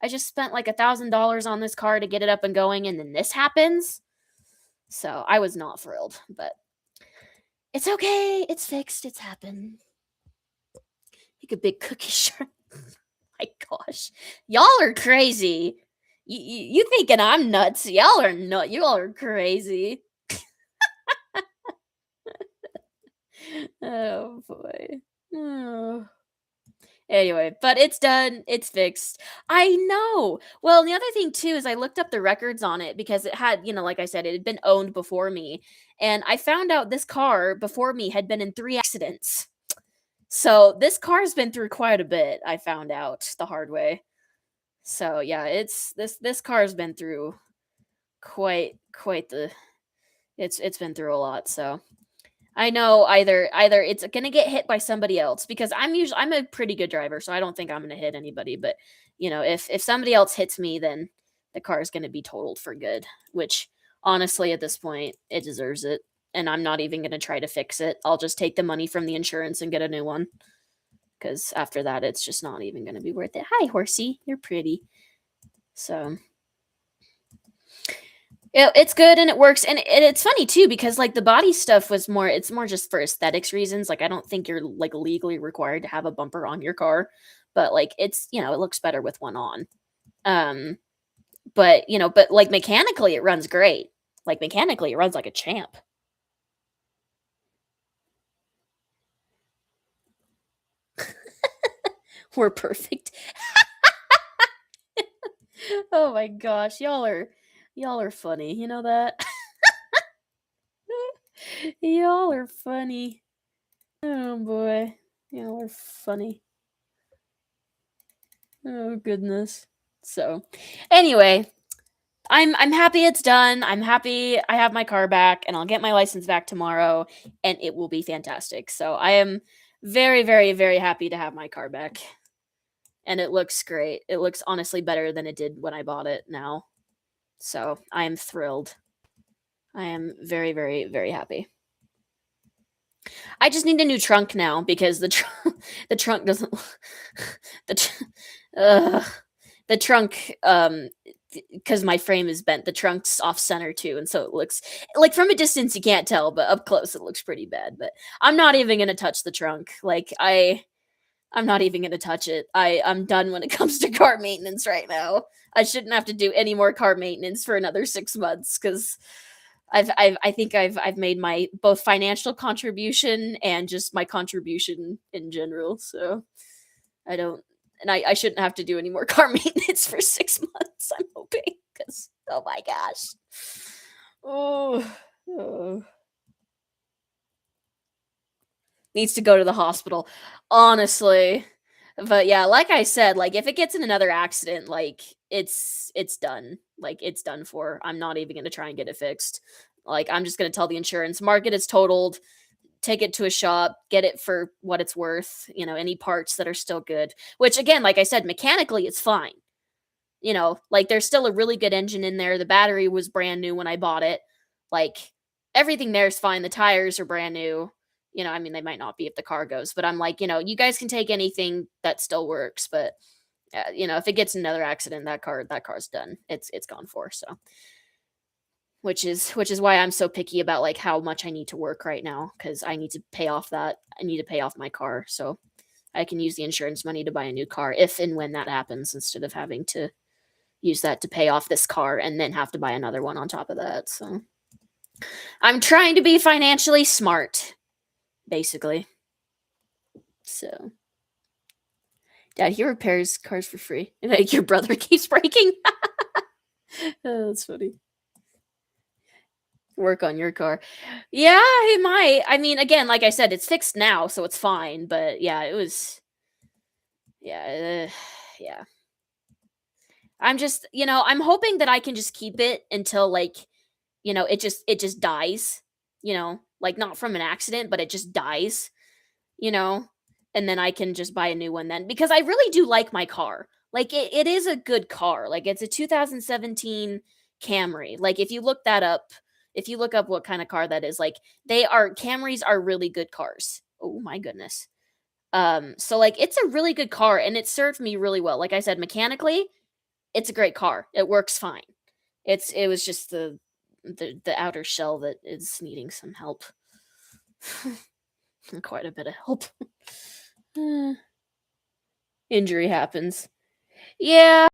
I just spent like $1,000 on this car to get it up and going, and then this happens. So I was not thrilled, but it's okay. It's fixed. It's happened. Like a big cookie jar. My gosh, y'all are crazy. You thinking I'm nuts? Y'all are nut. You all are crazy. Oh boy. Oh. Anyway, but it's done. It's fixed. I know. Well, the other thing too is I looked up the records on it because it had, you know, like I said, it had been owned before me, and I found out this car before me had been in 3 accidents. So this car's been through quite a bit. I found out the hard way. So yeah, it's this car's been through quite the it's been through a lot. So I know either it's gonna get hit by somebody else because I'm a pretty good driver, so I don't think I'm gonna hit anybody. But you know, if somebody else hits me, then the car is gonna be totaled for good. Which honestly, at this point, it deserves it, and I'm not even gonna try to fix it. I'll just take the money from the insurance and get a new one. Because after that, it's just not even gonna be worth it. Hi, horsey, you're pretty. So it's good and it works, and it's funny too because like the body stuff was more it's more just for aesthetics reasons. Like I don't think you're like legally required to have a bumper on your car, but like it's, you know, it looks better with one on. Um but you know, but like mechanically it runs great. Like mechanically it runs like a champ. We're perfect. Oh my gosh, y'all are funny. You know that? Y'all are funny. Oh boy. Y'all are funny. Oh goodness. So, anyway, I'm happy it's done. I'm happy I have my car back and I'll get my license back tomorrow and it will be fantastic. So, I am very happy to have my car back. And it looks great. It looks honestly better than it did when I bought it now. So, I am thrilled. I am very happy. I just need a new trunk now because the trunk doesn't the tr- ugh, the trunk because my frame is bent, the trunk's off center too, and so it looks like from a distance you can't tell, but up close it looks pretty bad. But I'm not even gonna touch the trunk. Like I'm not even gonna touch it. I'm done when it comes to car maintenance right now. I shouldn't have to do any more car maintenance for another 6 months because I think I've made my both financial contribution and just my contribution in general. So I don't, and I shouldn't have to do any more car maintenance for 6 months. I'm hoping because oh my gosh, oh, oh, needs to go to the hospital, honestly. But yeah, like I said, like if it gets in another accident, like it's done. Like it's done for. I'm not even gonna try and get it fixed. Like I'm just gonna tell the insurance, market is totaled, take it to a shop, get it for what it's worth, you know, any parts that are still good. Which again, like I said, mechanically it's fine. like there's still a really good engine in there. The battery was brand new when I bought it. Like everything there is fine. The tires are brand new. I mean, they might not be if the car goes, but I'm like, you guys can take anything that still works, but if it gets another accident, that car's done. It's gone for. So, which is why I'm so picky about like how much I need to work right now because I need to pay off that. I need to pay off my car so I can use the insurance money to buy a new car if and when that happens instead of having to use that to pay off this car and then have to buy another one on top of that. So I'm trying to be financially smart, basically. So, Dad, he repairs cars for free. Like your brother keeps breaking. Oh, that's funny. Work on your car. Yeah, he might. I mean, again, like I said, it's fixed now, so it's fine. But yeah, it was. Yeah, yeah. I'm hoping that I can just keep it until like, it just dies. Like not from an accident, but it just dies. You know, and then I can just buy a new one then because I really do like my car. Like it is a good car. Like it's a 2017 Camry. Like if you look up what kind of car that is, like Camrys are really good cars. Oh my goodness. So like it's a really good car and it served me really well. Like I said, mechanically, it's a great car. It works fine. It was just the outer shell that is needing some help. Quite a bit of help. Injury happens. Yeah,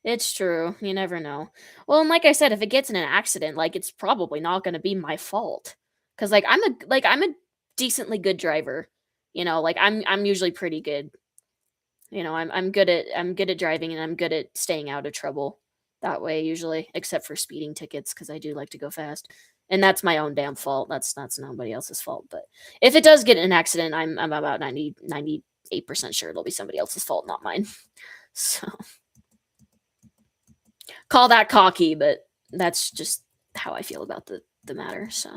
it's true. You never know. Well, and like I said, if it gets in an accident, like it's probably not going to be my fault cuz I'm a decently good driver. Like I'm usually pretty good. I'm good at driving and I'm good at staying out of trouble that way usually, except for speeding tickets cuz I do like to go fast. And that's my own damn fault. That's nobody else's fault, but if it does get in an accident, I'm about 98% sure it'll be somebody else's fault, not mine. So, call that cocky, but that's just how I feel about the matter, so.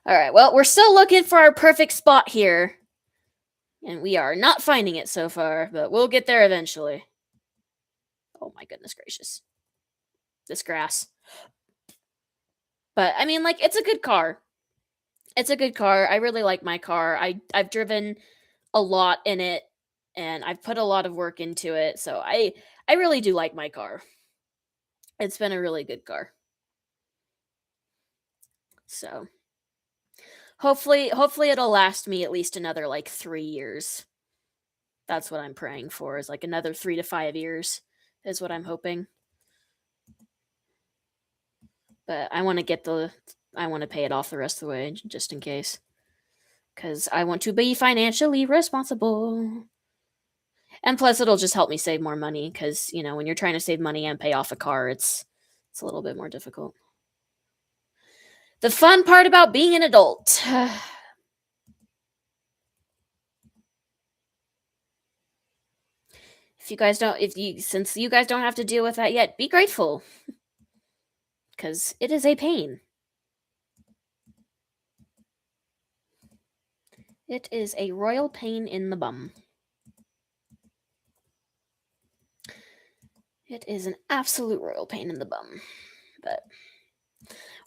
All right, well, we're still looking for our perfect spot here, and we are not finding it so far, but we'll get there eventually. Oh my goodness gracious. This grass. But I mean, like, it's a good car. It's a good car. I really like my car. I've driven a lot in it and I've put a lot of work into it. So I really do like my car. It's been a really good car. So hopefully it'll last me at least another like 3 years. That's what I'm praying for is like another 3 to 5 years is what I'm hoping. But I want to pay it off the rest of the way just in case cuz I want to be financially responsible. And plus it'll just help me save more money cuz, when you're trying to save money and pay off a car, it's a little bit more difficult. The fun part about being an adult. Since you guys don't have to deal with that yet, be grateful cuz it is a pain. It is a royal pain in the bum. It is an absolute royal pain in the bum. But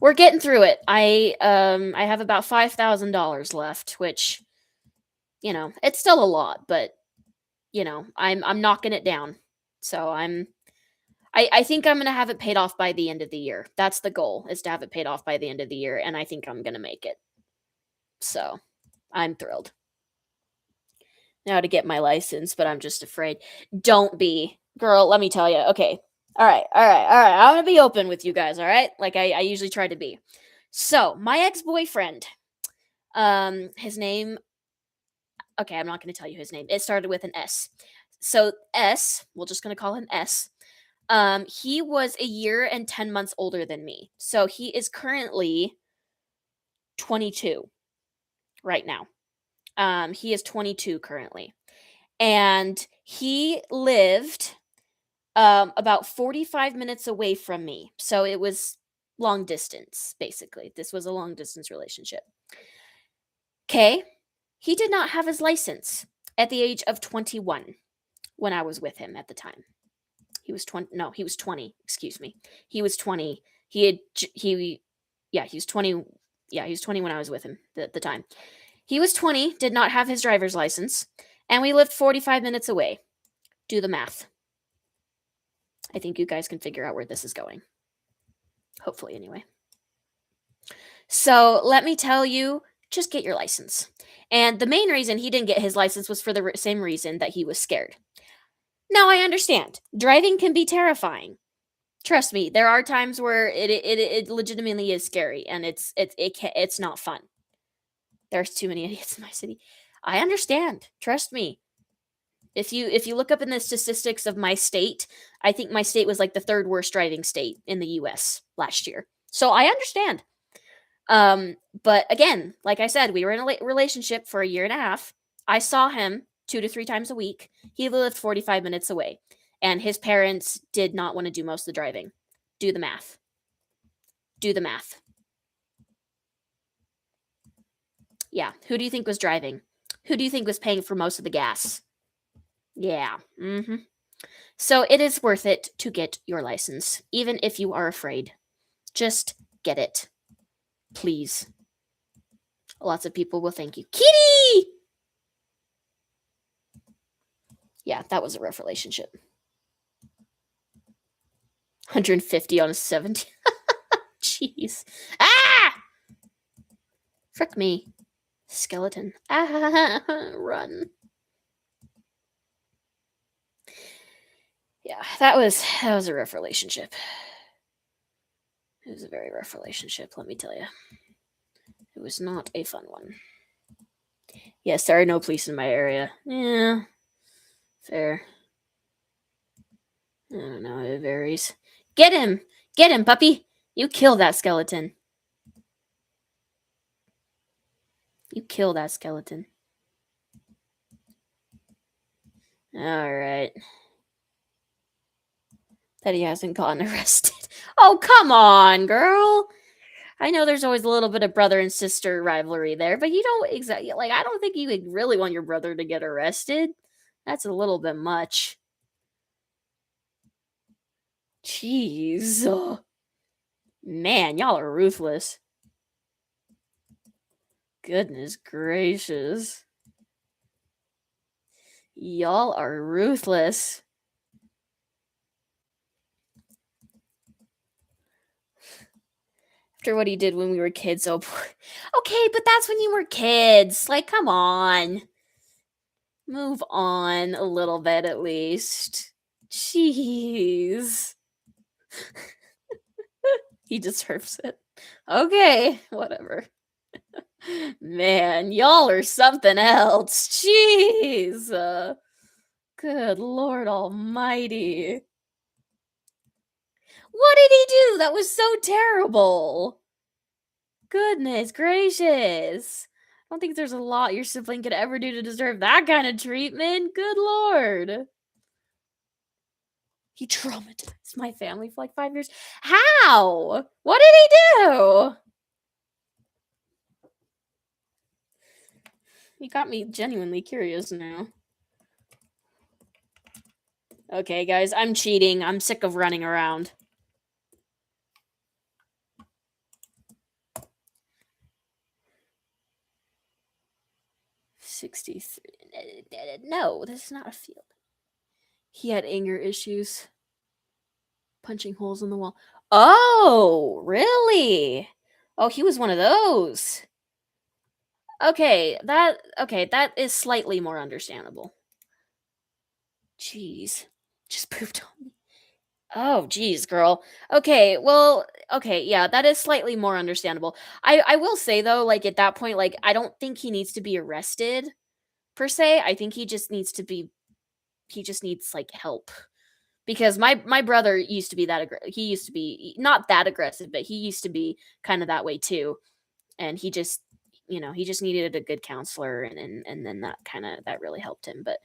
we're getting through it. I have about $5,000 left, which it's still a lot, but I'm knocking it down. So I think I'm gonna have it paid off by the end of the year. That's the goal, is to have it paid off by the end of the year, and I think I'm gonna make it. So I'm thrilled. Now to get my license, but I'm just afraid. Don't be. Girl, let me tell you. Okay. All right. I'm gonna be open with you guys, all right? Like I usually try to be. So my ex-boyfriend, his name, okay, I'm not gonna tell you his name. It started with an S. So S, we're just gonna call him S. He was a year and 10 months older than me. So he is currently 22 right now. He is 22 currently. And he lived about 45 minutes away from me. So it was long distance, basically. This was a long distance relationship. Okay. He did not have his license at the age of 21 when I was with him at the time. He was 20. No, he was 20. Excuse me. He was 20. He had yeah, he was 20. Yeah, he was 20 when I was with him at the time. He was 20, did not have his driver's license, and we lived 45 minutes away. Do the math. I think you guys can figure out where this is going. Hopefully, anyway. So let me tell you, just get your license. And the main reason he didn't get his license was for the same reason that he was scared. Now I understand. Driving can be terrifying. Trust me, there are times where it legitimately is scary, and it's not fun. There's too many idiots in my city. I understand. Trust me. If you look up in the statistics of my state, I think my state was like the third worst driving state in the U.S. last year. So I understand. But again, like I said, we were in a relationship for a year and a half. I saw him 2 to 3 times a week. He lived 45 minutes away, and his parents did not want to do most of the driving. Do the math. Do the math. Yeah, who do you think was driving? Who do you think was paying for most of the gas? Yeah. So it is worth it to get your license, even if you are afraid. Just get it. Please. Lots of people will thank you. Kitty! Yeah, that was a rough relationship. 150 on a 70. Jeez. Ah! Frick me. Skeleton. Ah, run. Yeah, that was a rough relationship. It was a very rough relationship, let me tell you. It was not a fun one. Yes, there are no police in my area. Yeah, fair. I don't know, it varies. Get him! Get him, puppy! You kill that skeleton. You kill that skeleton. Alright. That he hasn't gotten arrested. Oh, come on, girl! I know there's always a little bit of brother and sister rivalry there, but you don't exactly like. I don't think you would really want your brother to get arrested. That's a little bit much. Jeez, man, y'all are ruthless. Goodness gracious, y'all are ruthless. After what he did when we were kids, oh boy. Okay, but that's when you were kids. Like, come on. Move on a little bit at least. Jeez. He deserves it. Okay, whatever. Man, y'all are something else. Jeez. Good Lord Almighty. What did he do? That was so terrible. Goodness gracious. I don't think there's a lot your sibling could ever do to deserve that kind of treatment. Good Lord. He traumatized my family for like 5 years. How? What did he do? You got me genuinely curious now. Okay, guys, I'm cheating. I'm sick of running around. No, this is not a field. He had anger issues. Punching holes in the wall. Oh, really? Oh, he was one of those. Okay, that is slightly more understandable. Jeez. Just pooped on me. Oh, geez, girl. Okay, well, okay, yeah, that is slightly more understandable. I will say though, like at that point, like I don't think he needs to be arrested per se. I think he just needs like help. Because my brother used to be he used to be not that aggressive, but he used to be kind of that way too. And he just he just needed a good counselor, and then that really helped him. But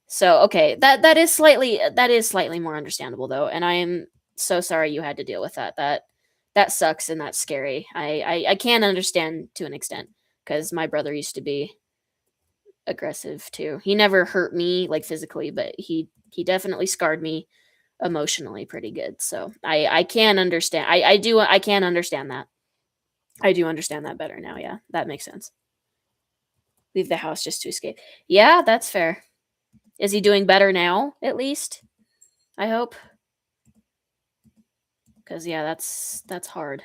so okay, that is slightly more understandable though, and I am so sorry you had to deal with that. That sucks and that's scary. I can understand to an extent because my brother used to be aggressive too. He never hurt me like physically, but he definitely scarred me emotionally pretty good. So I can understand. I can understand that. I do understand that better now. Yeah, that makes sense. Leave the house just to escape. Yeah, that's fair. Is he doing better now? At least I hope. Because yeah, that's hard.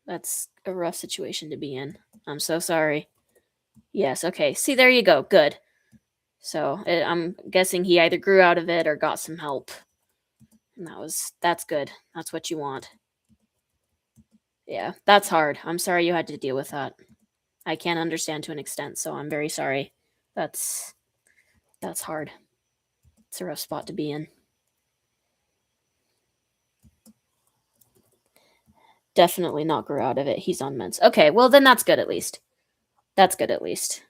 That's a rough situation to be in. I'm so sorry. Yes. Okay. See, there you go. Good. So I'm guessing he either grew out of it or got some help. And that's good. That's what you want. Yeah, that's hard. I'm sorry you had to deal with that. I can understand to an extent, so I'm very sorry. That's that's hard. It's a rough spot to be in. Definitely not grew out of it. He's on meds. Okay, well then that's good at least. That's good at least.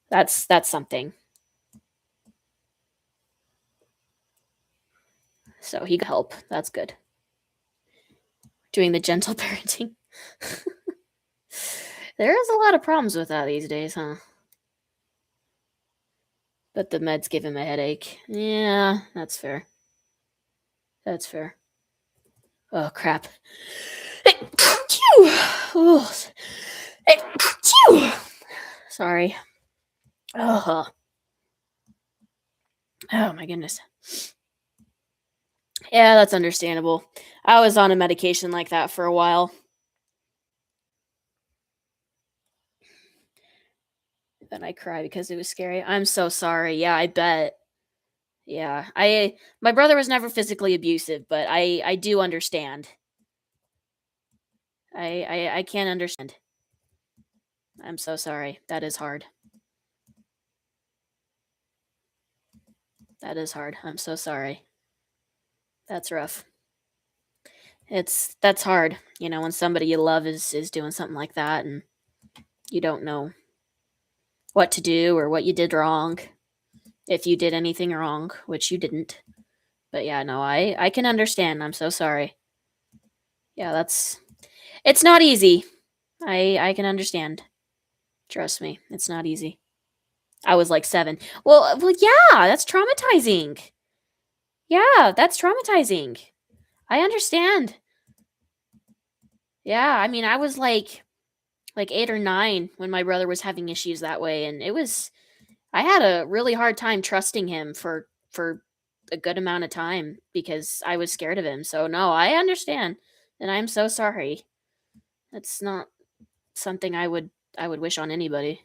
That's something. So he got help. That's good. Doing the gentle parenting. There is a lot of problems with that these days, huh? But the meds give him a headache. Yeah, that's fair. That's fair. Oh crap. Sorry. Oh, oh my goodness. Yeah, that's understandable. I was on a medication like that for a while. Then I cry because it was scary. I'm so sorry. Yeah, I bet. Yeah. My brother was never physically abusive, but I do understand. I can't understand. I'm so sorry. That is hard. That is hard. I'm so sorry. That's rough. That's hard, when somebody you love is doing something like that and you don't know what to do or what you did wrong. If you did anything wrong, which you didn't. But yeah, no, I can understand. I'm so sorry. Yeah, it's not easy. I can understand. Trust me, it's not easy. I was like 7. Well, yeah, that's traumatizing. Yeah, that's traumatizing. I understand. Yeah, I mean, I was like 8 or 9 when my brother was having issues that way, and I had a really hard time trusting him for a good amount of time because I was scared of him. So no, I understand, and I'm so sorry. That's not something I would wish on anybody.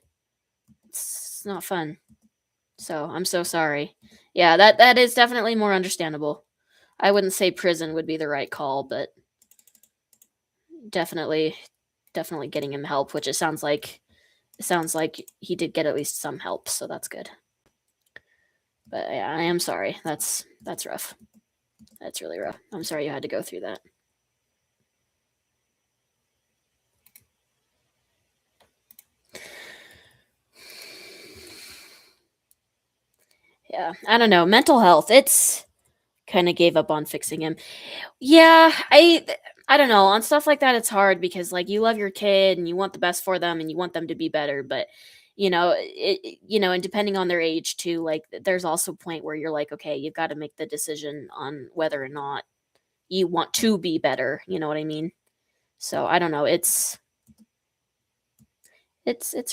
It's not fun. So I'm so sorry. Yeah, that is definitely more understandable. I wouldn't say prison would be the right call, but definitely getting him help, which it sounds like he did get at least some help, so that's good. But yeah, I am sorry. That's rough. That's really rough. I'm sorry you had to go through that. Yeah, I don't know. Mental health. It's kind of gave up on fixing him. Yeah, I don't know. On stuff like that it's hard because like you love your kid and you want the best for them and you want them to be better, but and depending on their age too, like there's also a point where you're like, okay, you've got to make the decision on whether or not you want to be better, you know what I mean? So, I don't know. It's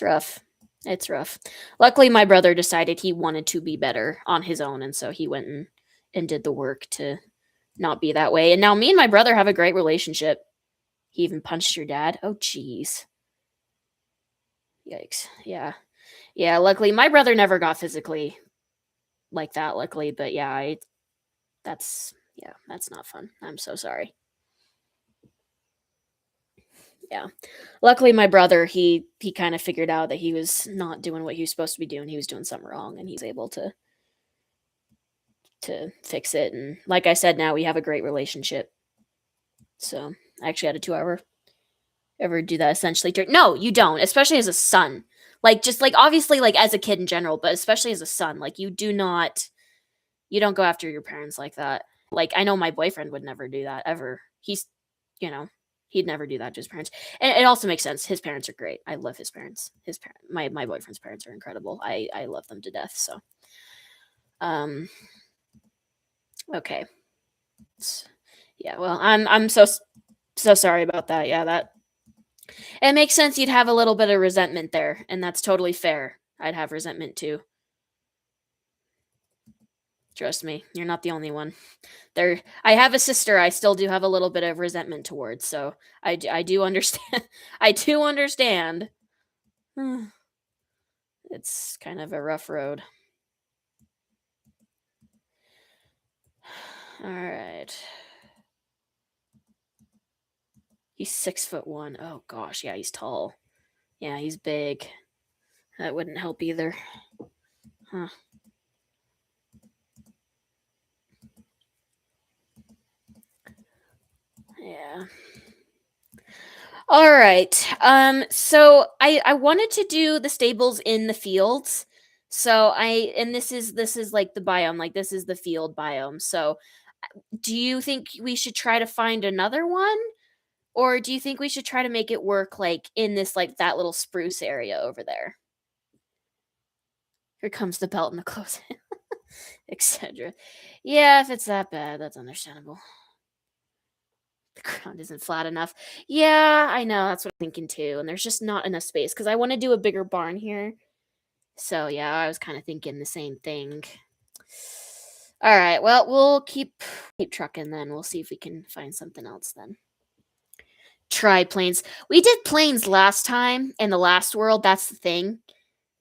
rough. It's rough. Luckily, my brother decided he wanted to be better on his own, and so he went and did the work to not be that way. And now me and my brother have a great relationship. He even punched your dad. Oh, jeez. Yikes. Yeah. Yeah. Luckily, my brother never got physically like that. Luckily, but yeah, that's not fun. I'm so sorry. Yeah. Luckily, my brother he kind of figured out that he was not doing what he was supposed to be doing. He was doing something wrong, and he's able to fix it. And like I said, now we have a great relationship. So I actually had a 2 hour ever do that essentially. No, you don't, especially as a son. Like just like obviously like as a kid in general, but especially as a son, like you don't go after your parents like that. Like I know my boyfriend would never do that ever. You know, he'd never do that to his parents. And it also makes sense. His parents are great. I love his parents. My boyfriend's parents are incredible. I love them to death. So, um, Okay. S- Yeah, well, I'm so sorry about that. Yeah, that it makes sense you'd have a little bit of resentment there, and that's totally fair. I'd have resentment too. Trust me, you're not the only one. There I have a sister I still do have a little bit of resentment towards, so I do understand. I do understand. It's kind of a rough road. All right. He's 6'1". Oh gosh, yeah, he's tall. Yeah, he's big. That wouldn't help either. Huh. Yeah. All right. So I wanted to do the stables in the fields. So I and this is like the biome, like this is the field biome. So do you think we should try to find another one? Or do you think we should try to make it work like in this like that little spruce area over there? Here comes the belt and the clothes, etc. Yeah, if it's that bad, that's understandable. The ground isn't flat enough. Yeah, I know. That's what I'm thinking too. And there's just not enough space because I want to do a bigger barn here. So yeah, I was kind of thinking the same thing. All right. Well, we'll keep trucking then. We'll see if we can find something else then. Try planes. We did planes last time in the last world. That's the thing.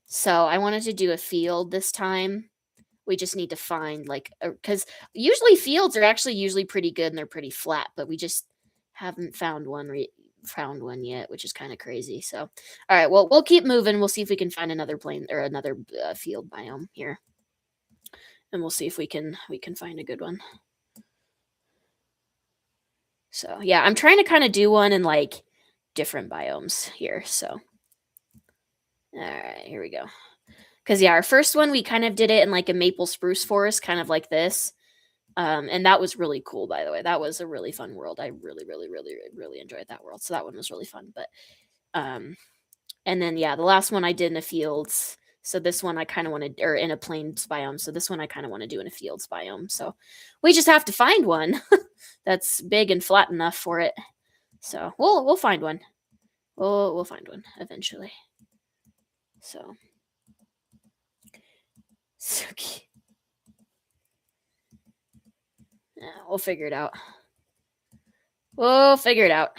So I wanted to do a field this time. We just need to find like because usually fields are actually usually pretty good and they're pretty flat, but we just haven't found one yet, which is kind of crazy. So, all right, well, we'll keep moving. We'll see if we can find another plane or another field biome here, and we'll see if we can find a good one. So yeah, I'm trying to kind of do one in like different biomes here. So all right, here we go. Because yeah, our first one we kind of did it in like a maple spruce forest, kind of like this. And that was really cool, by the way. That was a really fun world. I really, really, really, really enjoyed that world. So that one was really fun. But um, and then yeah, the last one I did in the fields. So this one I kind of want to, or in a plains biome. So this one I kind of want to do in a fields biome. So we just have to find one that's big and flat enough for it. So we'll find one. We'll find one eventually. So so yeah, we'll figure it out. We'll figure it out.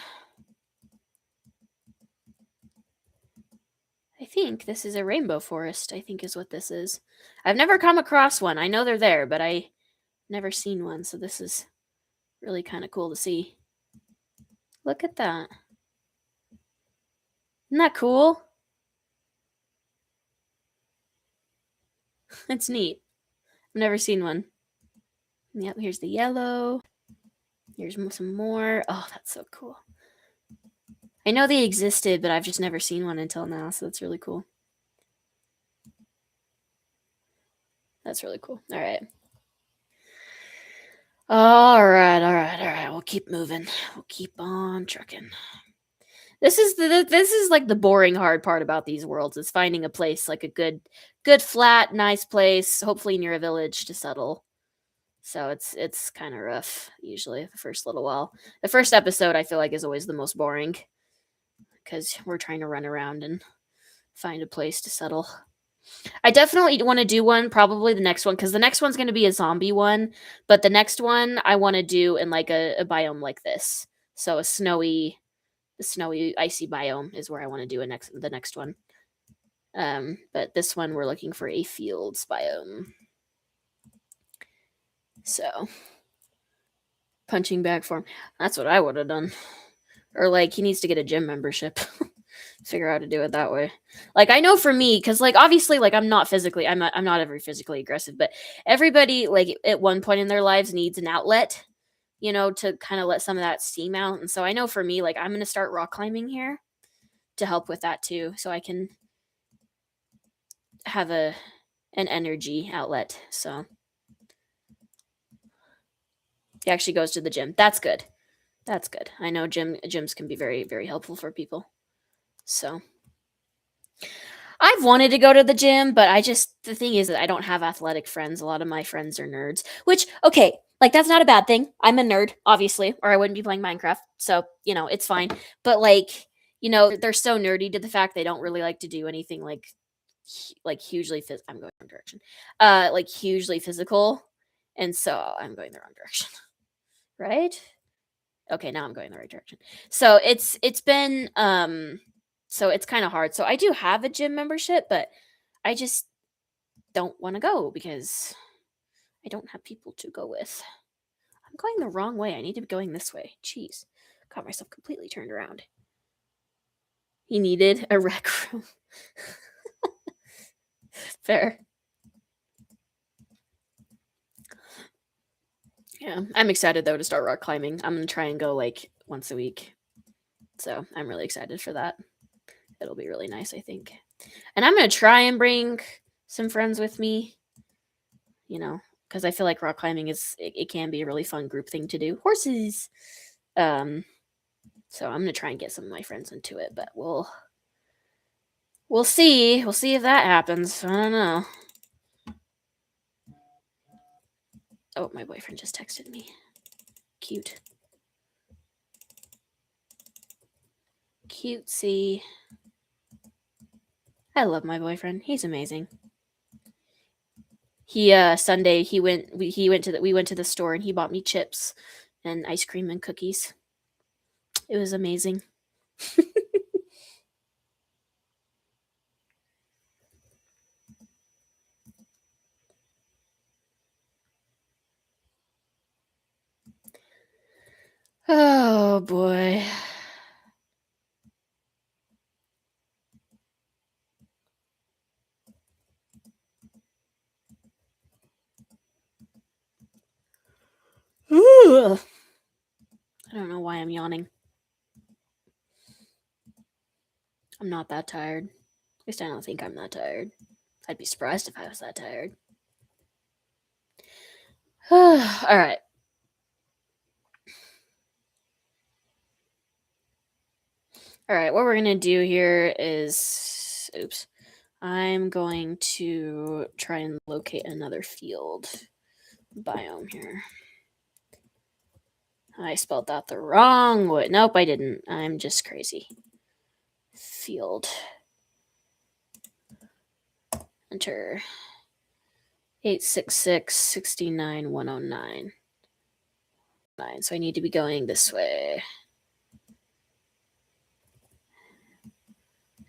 I think this is a rainbow forest, I think is what this is. I've never come across one. I know they're there, but I never seen one, so this is really kind of cool to see. Look at that. Isn't that cool? It's neat. I've never seen one. Yep, here's the yellow. Here's some more. Oh, that's so cool. I know they existed, but I've just never seen one until now, so that's really cool. That's really cool. All right. All right, all right, all right. We'll keep moving. We'll keep on trucking. This is like the boring hard part about these worlds is finding a place like a good flat nice place, hopefully near a village to settle. So it's kind of rough usually the first little while. The first episode I feel like is always the most boring because we're trying to run around and find a place to settle. I definitely want to do one, probably the next one, because the next one's going to be a zombie one. But the next one I want to do in like a biome like this. So the snowy, icy biome is where I want to do the next one. But this one we're looking for a fields biome. So punching bag form. That's what I would have done. Or like he needs to get a gym membership. Figure out how to do it that way. Like I know for me, because like obviously, like I'm not ever physically aggressive, but everybody like at one point in their lives needs an outlet, to kind of let some of that steam out. And so I know for me, like I'm gonna start rock climbing here to help with that too, so I can have an energy outlet. So he actually goes to the gym. That's good. That's good. I know gyms can be very very helpful for people. So I've wanted to go to the thing is that I don't have athletic friends. A lot of my friends are nerds. Which, okay, Like, that's not a bad thing. I'm a nerd, obviously, or I wouldn't be playing Minecraft. So, it's fine. But like, they're so nerdy to the fact they don't really like to do anything like hugely I'm going the wrong direction. Like hugely physical. And so I'm going the wrong direction. Right? Okay, now I'm going the right direction. So it's been so it's kind of hard. So I do have a gym membership, but I just don't want to go because I don't have people to go with. I'm going the wrong way. I need to be going this way. Jeez. Got myself completely turned around. He needed a rec room. Fair. Yeah, I'm excited though to start rock climbing. I'm gonna try and go like once a week. So I'm really excited for that. It'll be really nice, I think. And I'm gonna try and bring some friends with me, because I feel like rock climbing it can be a really fun group thing to do. Horses. So I'm gonna try and get some of my friends into it, but we'll see. We'll see if that happens. I don't know. Oh, my boyfriend just texted me. Cute. Cutesy. I love my boyfriend. He's amazing. He Sunday we went to the store and he bought me chips and ice cream and cookies. It was amazing. Oh boy. Ugh. I don't know why I'm yawning. I'm not that tired. At least I don't think I'm that tired. I'd be surprised if I was that tired. All right. All right, what we're going to do here is oops. I'm going to try and locate another field biome here. I spelled that the wrong way. Nope, I didn't. I'm just crazy. Field. Enter 866-69-109. So I need to be going this way.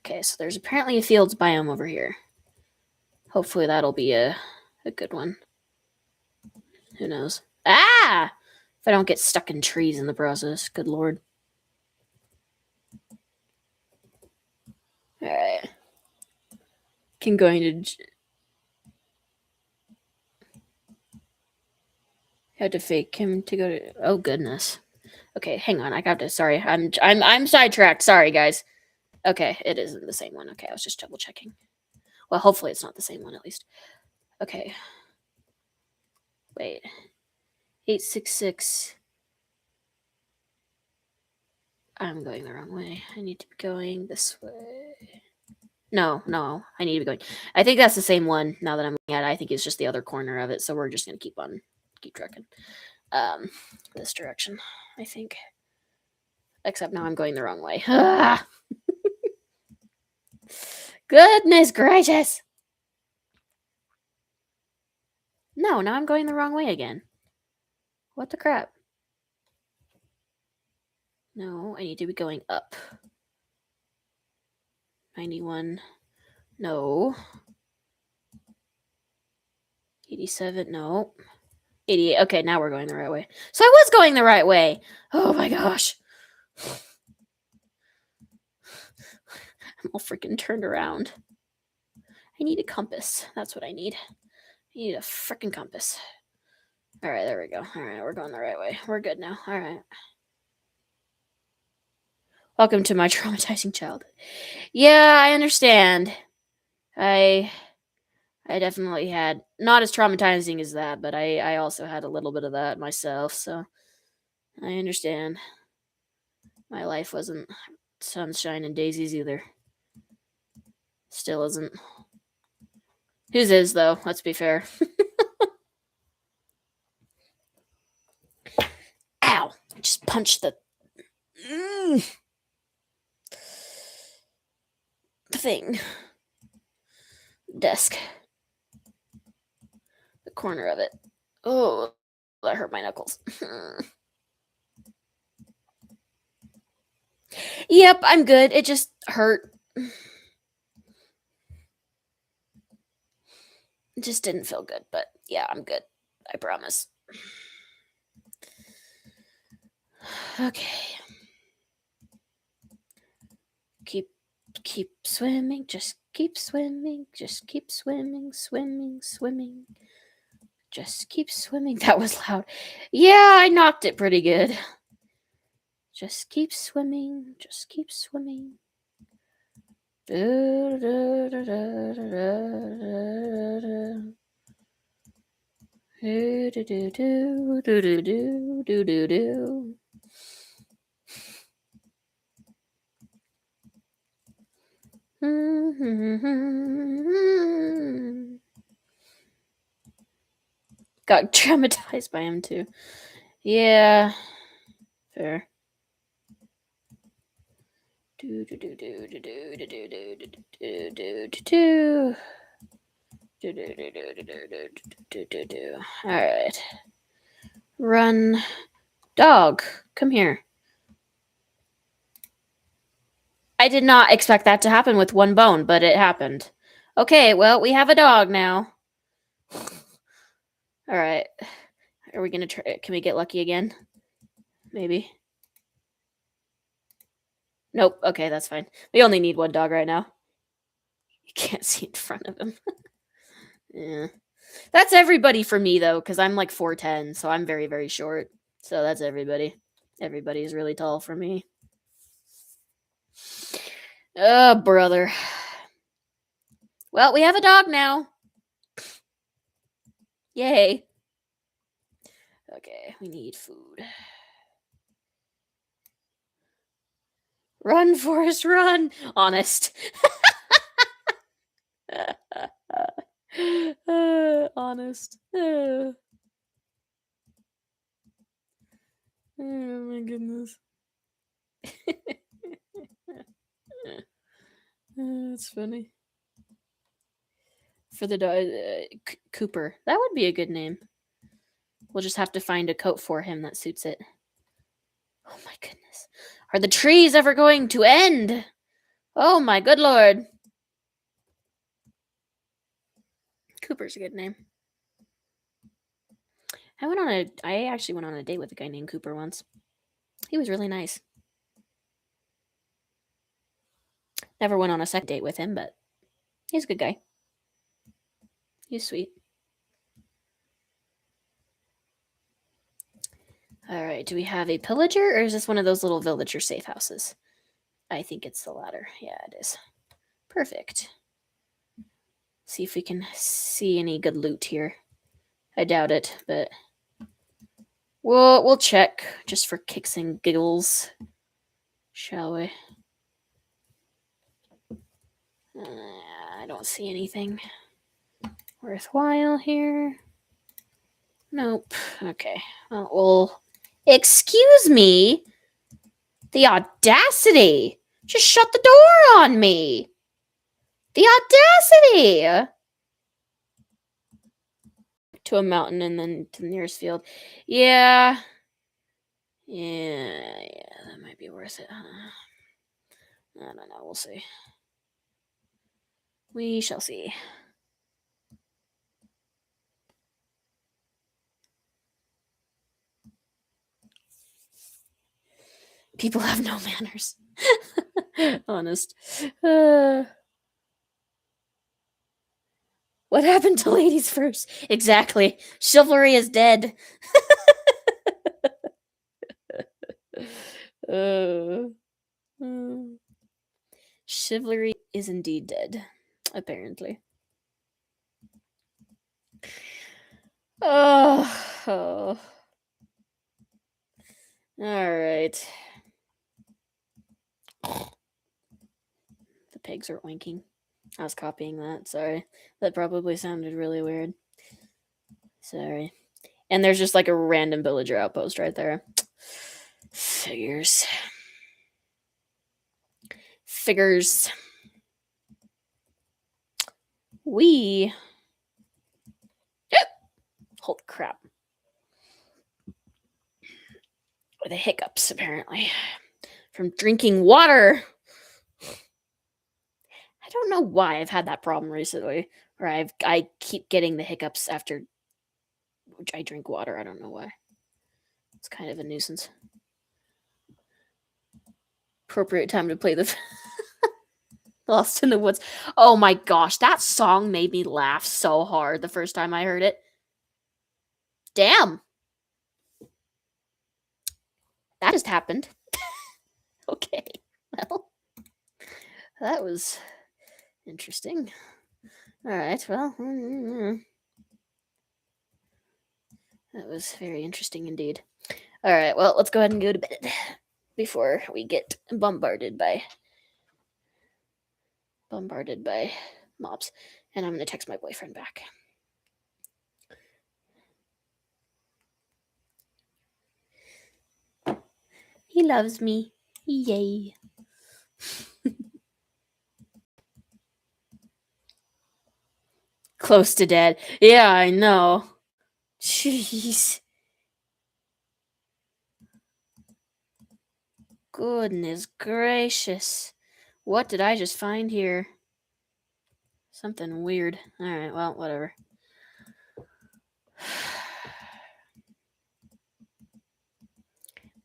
Okay, so there's apparently a fields biome over here. Hopefully that'll be a good one. Who knows? Ah! If I don't get stuck in trees in the process. Good lord. Alright. Can going to... Had to fake him to go to... Oh, goodness. Okay, hang on. I got to... Sorry. I'm sidetracked. Sorry, guys. Okay, it isn't the same one. Okay, I was just double checking. Well, hopefully it's not the same one, at least. Okay. Wait. 866. I'm going the wrong way. I need to be going this way. No, I need to be going. I think that's the same one now that I'm looking at it. I think it's just the other corner of it, so we're just gonna keep trucking. This direction, I think. Except now I'm going the wrong way. Goodness gracious! No, now I'm going the wrong way again. What the crap? No, I need to be going up. 91. No. 87. No. 88. Okay, now we're going the right way. So I was going the right way. Oh my gosh. I'm all freaking turned around. I need a compass. That's what I need. I need a freaking compass. All right, there we go. All right, we're going the right way. We're good now. All right. Welcome to my traumatizing childhood. Yeah, I understand. I definitely had not as traumatizing as that, but I also had a little bit of that myself, so I understand. My life wasn't sunshine and daisies either. Still isn't. Whose is though? Let's be fair. punch the thing. Desk. The corner of it. Oh, that hurt my knuckles. Yep, I'm good. It just hurt. It just didn't feel good, but yeah, I'm good. I promise. Okay. Keep swimming, just keep swimming, just keep swimming, swimming. Just keep swimming. That was loud. Yeah, I knocked it pretty good. Just keep swimming, just keep swimming. Do, do, do, do, do, do, do, do, do, do, do, do, do, do. Got traumatized by him too. Yeah, fair. Do do do do do do do do do do do do do. Do, do, do, do, do, do, do, do, do. All right. Run. Dog, come here. I did not expect that to happen with one bone, but it happened. Okay, well, we have a dog now. All right. Are we going to try? Can we get lucky again? Maybe. Nope. Okay, that's fine. We only need one dog right now. You can't see in front of him. Yeah. That's everybody for me, though, because I'm like 4'10", so I'm very, very short. So that's everybody. Everybody's really tall for me. Oh, brother. Well, we have a dog now. Yay. Okay, we need food. Run, Forrest, run! Honest. Honest. Oh my goodness. That's funny. For the dog, Cooper. That would be a good name. We'll just have to find a coat for him that suits it. Oh my goodness. Are the trees ever going to end? Oh my good lord. Cooper's a good name. I actually went on a date with a guy named Cooper once. He was really nice. Never went on a second date with him, but he's a good guy. He's sweet. All right, do we have a pillager, or is this one of those little villager safe houses? I think it's the latter. Yeah, it is. Perfect. See if we can see any good loot here. I doubt it, but we'll check just for kicks and giggles, shall we? I don't see anything worthwhile here. Nope. Okay. Well, excuse me. The audacity! Just shut the door on me. The audacity! To a mountain and then to the nearest field. Yeah. Yeah, that might be worth it, huh? I don't know. We'll see. We shall see. People have no manners. Honest. What happened to ladies first? Exactly. Chivalry is dead. Chivalry is indeed dead, apparently. Oh. All right. The pigs are oinking. I was copying that. Sorry. That probably sounded really weird. Sorry. And there's just like a random villager outpost right there. Figures. Figures. We. Holy crap. The hiccups, apparently. From drinking water. I don't know why I've had that problem recently. Or I keep getting the hiccups after I drink water. I don't know why. It's kind of a nuisance. Appropriate time to play the Lost in the Woods. Oh my gosh, that song made me laugh so hard the first time I heard it. Damn. That just happened. Okay. Well, that was interesting. All right. Well, that was very interesting indeed. All right. Well, let's go ahead and go to bed before we get bombarded by mobs. And I'm going to text my boyfriend back. He loves me. Yay. Close to dead. Yeah, I know. Jeez. Goodness gracious. What did I just find here? Something weird. Alright, well, whatever.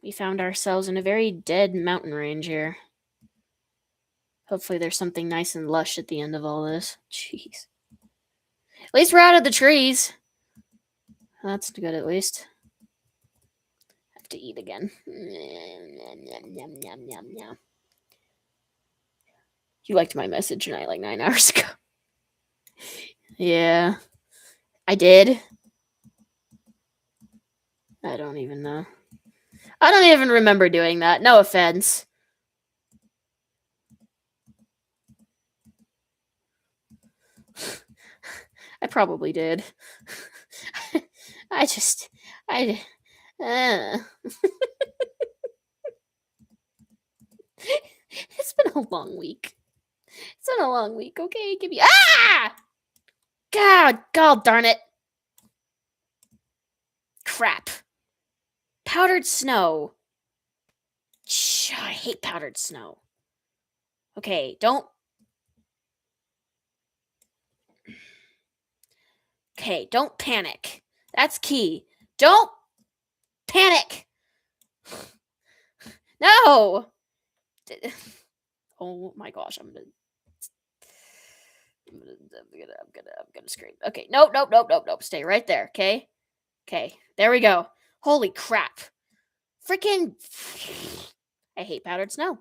We found ourselves in a very dead mountain range here. Hopefully there's something nice and lush at the end of all this. Jeez. At least we're out of the trees. That's good, at least. Have to eat again. You liked my message tonight like 9 hours ago. Yeah. I did. I don't even know. I don't even remember doing that. No offense. I probably did. It's been a long week. It's been a long week, okay? Give me. Ah! God darn it. Crap. Powdered snow. I hate powdered snow. Okay, don't. Okay, don't panic. That's key. Don't panic. No. Oh my gosh, I'm gonna scream. Okay, nope. Stay right there, okay? Okay, there we go. Holy crap. Freaking. I hate powdered snow.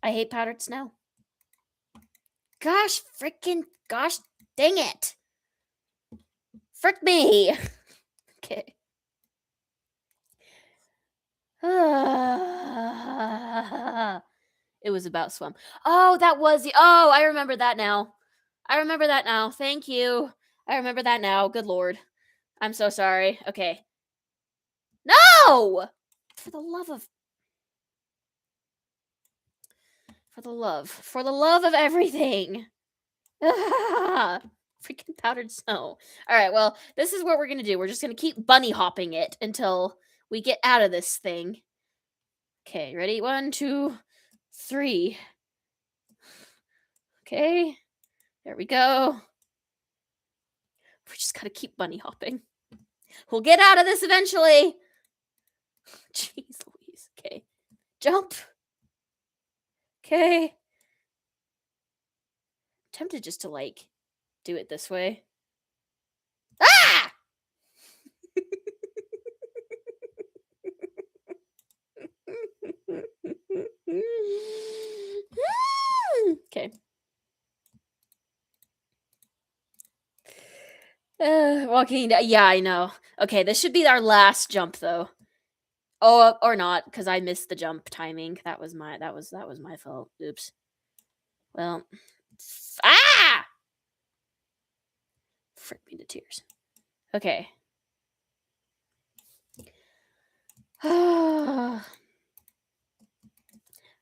I hate powdered snow. Gosh dang it. Frick me. Okay. It was about swim. Oh, that was the. Oh, I remember that now. Thank you. I remember that now. Good lord. I'm so sorry. Okay. No! For the love of everything. Freaking powdered snow. All right, well, this is what we're going to do. We're just going to keep bunny hopping it until we get out of this thing. Okay, ready? 1, 2, 3. Okay. There we go. We just got to keep bunny hopping. We'll get out of this eventually. Jeez Louise. Okay. Jump. Okay. Tempted just to do it this way. Ah! Okay. Walking. Yeah, I know. Okay, this should be our last jump though. Oh, or not, because I missed the jump timing. That was my fault. Oops. Well. Ah! Frick me to tears. Okay.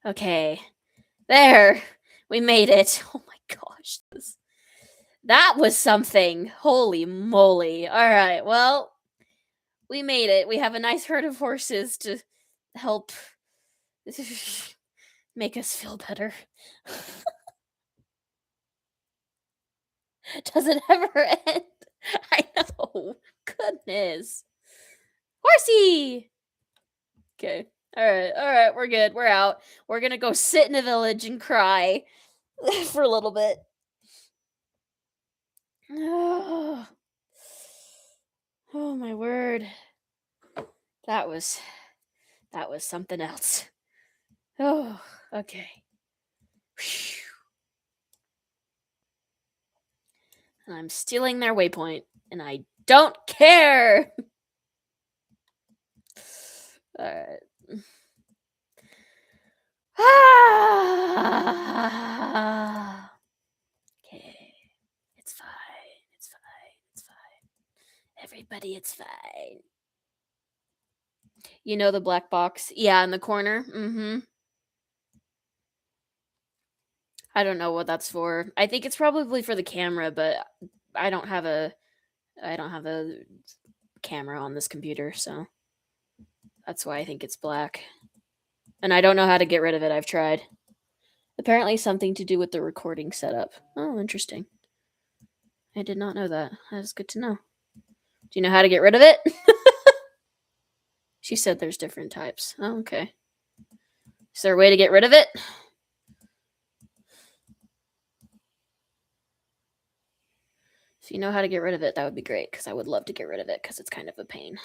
Okay. There. We made it. Oh my gosh. That was something. Holy moly. All right. Well, we made it. We have a nice herd of horses to help make us feel better. Does it ever end? I know. Goodness. Horsey! Okay. Alright, we're good. We're out. We're gonna go sit in a village and cry for a little bit. Oh, oh my word. That was something else. Oh, okay. Phew. And I'm stealing their waypoint, and I don't care. All right. Okay. It's fine. It's fine. It's fine. Everybody, it's fine. You know the black box? Yeah, in the corner. Mm-hmm. I don't know what that's for. I think it's probably for the camera, but I don't have a camera on this computer, so that's why I think it's black. And I don't know how to get rid of it. I've tried. Apparently something to do with the recording setup. Oh, interesting. I did not know that. That's good to know. Do you know how to get rid of it? She said there's different types. Oh, okay. Is there a way to get rid of it? If you know how to get rid of it, that would be great, because I would love to get rid of it, because it's kind of a pain.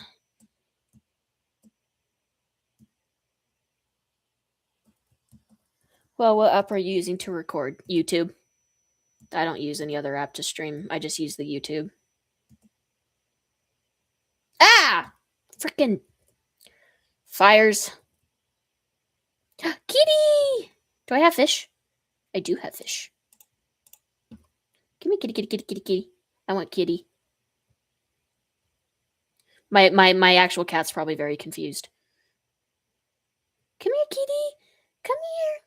Well, what app are you using to record? YouTube. I don't use any other app to stream. I just use the YouTube. Ah! Freaking fires. Kitty! Do I have fish? I do have fish. Give me kitty, kitty, kitty, kitty, kitty. I want kitty. My actual cat's probably very confused. Come here, kitty. Come here.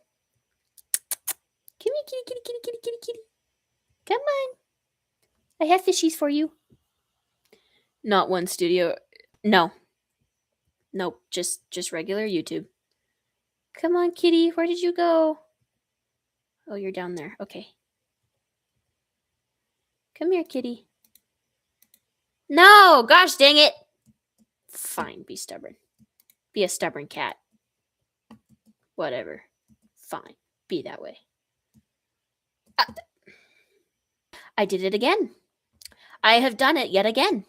Come here, kitty, kitty, kitty, kitty, kitty, kitty. Come on. I have fishies for you. Not one studio. No. Nope. Just regular YouTube. Come on, kitty. Where did you go? Oh, you're down there. Okay. Come here, kitty. No! Gosh dang it! Fine, be stubborn. Be a stubborn cat. Whatever. Fine. Be that way. I did it again. I have done it yet again.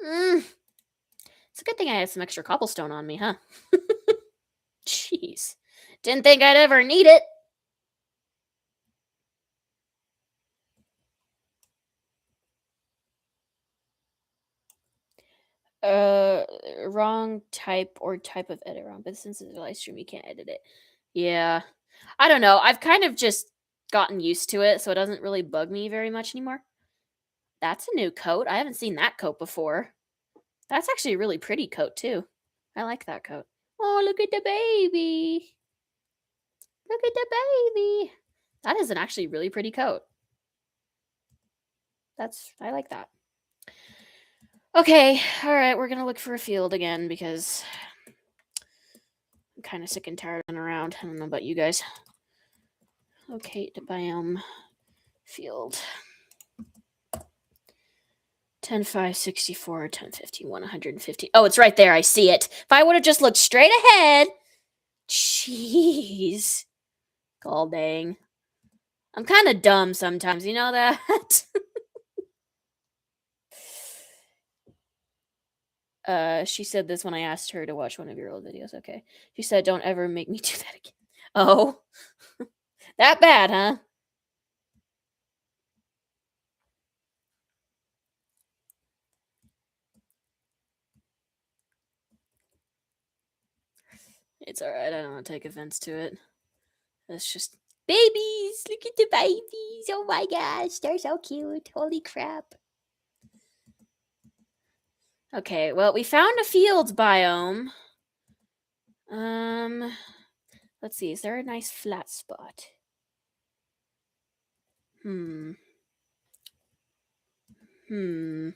It's a good thing I had some extra cobblestone on me, huh? Jeez. Didn't think I'd ever need it. Wrong type or type of edit wrong, but since it's a live stream, you can't edit it. Yeah. I don't know. I've kind of just gotten used to it, so it doesn't really bug me very much anymore. That's a new coat. I haven't seen that coat before. That's actually a really pretty coat, too. I like that coat. Oh, look at the baby. Look at the baby. That is an actually really pretty coat. I like that. Okay, all right, we're gonna look for a field again because I'm kind of sick and tired of running around. I don't know about you guys. Locate biome field. 10, 5, 64, 10, 51, 150. Oh, it's right there. I see it. If I would have just looked straight ahead. Jeez. Gall dang. I'm kind of dumb sometimes, you know that? She said this when I asked her to watch one of your old videos. Okay. She said, don't ever make me do that again. Oh. That bad, huh? It's alright. I don't want to take offense to it. It's just babies. Look at the babies. Oh my gosh. They're so cute. Holy crap. Okay, well, we found a field biome. Let's see. Is there a nice flat spot? Hmm. Hmm.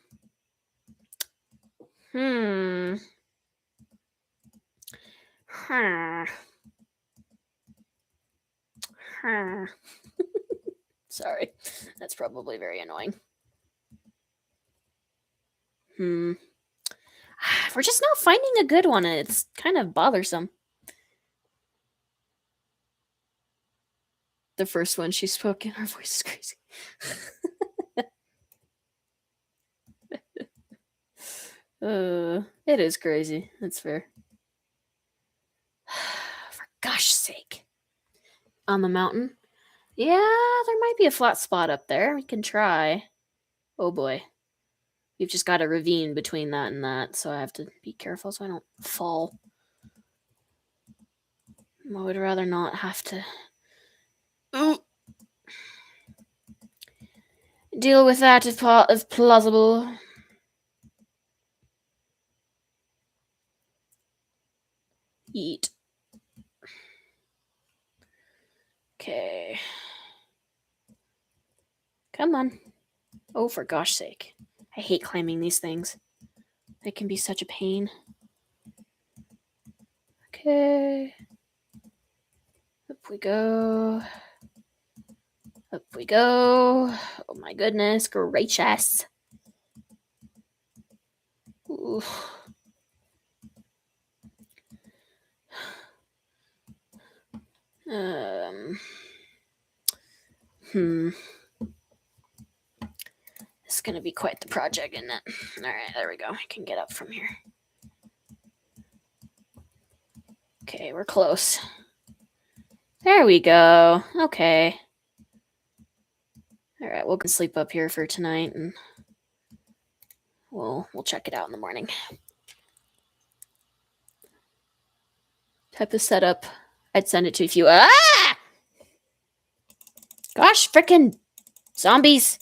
Hmm. Huh. Huh. Sorry. That's probably very annoying. Hmm. We're just not finding a good one. And it's kind of bothersome. The first one she spoke in, her voice is crazy. It is crazy. That's fair. For gosh sake. On the mountain? Yeah, there might be a flat spot up there. We can try. Oh boy. We've just got a ravine between that and that, so I have to be careful so I don't fall. I would rather not have to deal with that if plausible. Eat. Okay. Come on. Oh, for gosh sake. I hate climbing these things. They can be such a pain. Okay. Up we go. Up we go. Oh my goodness gracious. Ooh. This is gonna be quite the project, isn't it? Alright, there we go. I can get up from here. Okay, we're close. There we go. Okay. Alright, we'll sleep up here for tonight and we'll check it out in the morning. Type of setup. I'd send it to if you gosh frickin' zombies.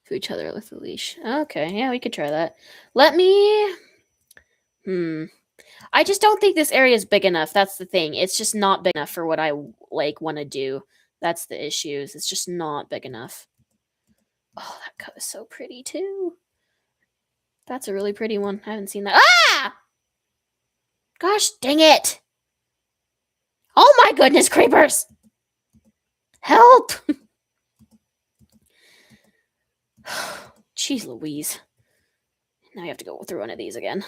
To each other with a leash. Okay, yeah, we could try that. Let me I just don't think this area is big enough. That's the thing. It's just not big enough for what I want to do. That's the issue. It's just not big enough. Oh, that cup is so pretty too. That's a really pretty one. I haven't seen that. Gosh dang it! Oh my goodness, creepers! Help! Jeez Louise. Now you have to go through one of these again.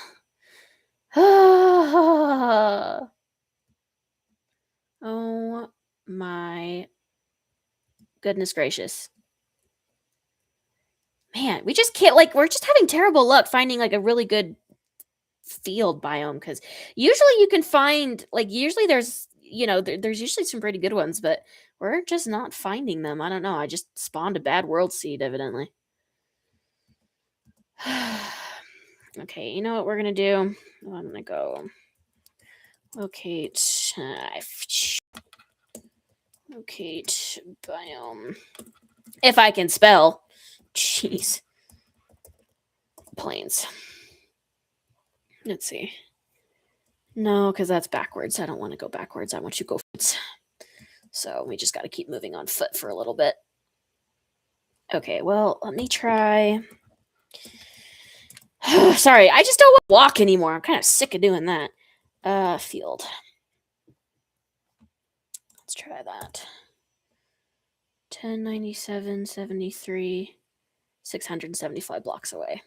Oh my goodness gracious. Man, we just can't, we're just having terrible luck finding, a really good field biome, because usually you can find, usually there's, there's usually some pretty good ones, but we're just not finding them. I don't know. I just spawned a bad world seed, evidently. Okay, you know what we're gonna do? I'm gonna go locate biome. If I can spell. Jeez. Plains. Let's see. No, because that's backwards. I don't want to go backwards. I want you to go forwards. So we just got to keep moving on foot for a little bit. Okay, well, let me try. Sorry, I just don't want to walk anymore. I'm kind of sick of doing that. Field. Let's try that. 1097, 73, 675 blocks away.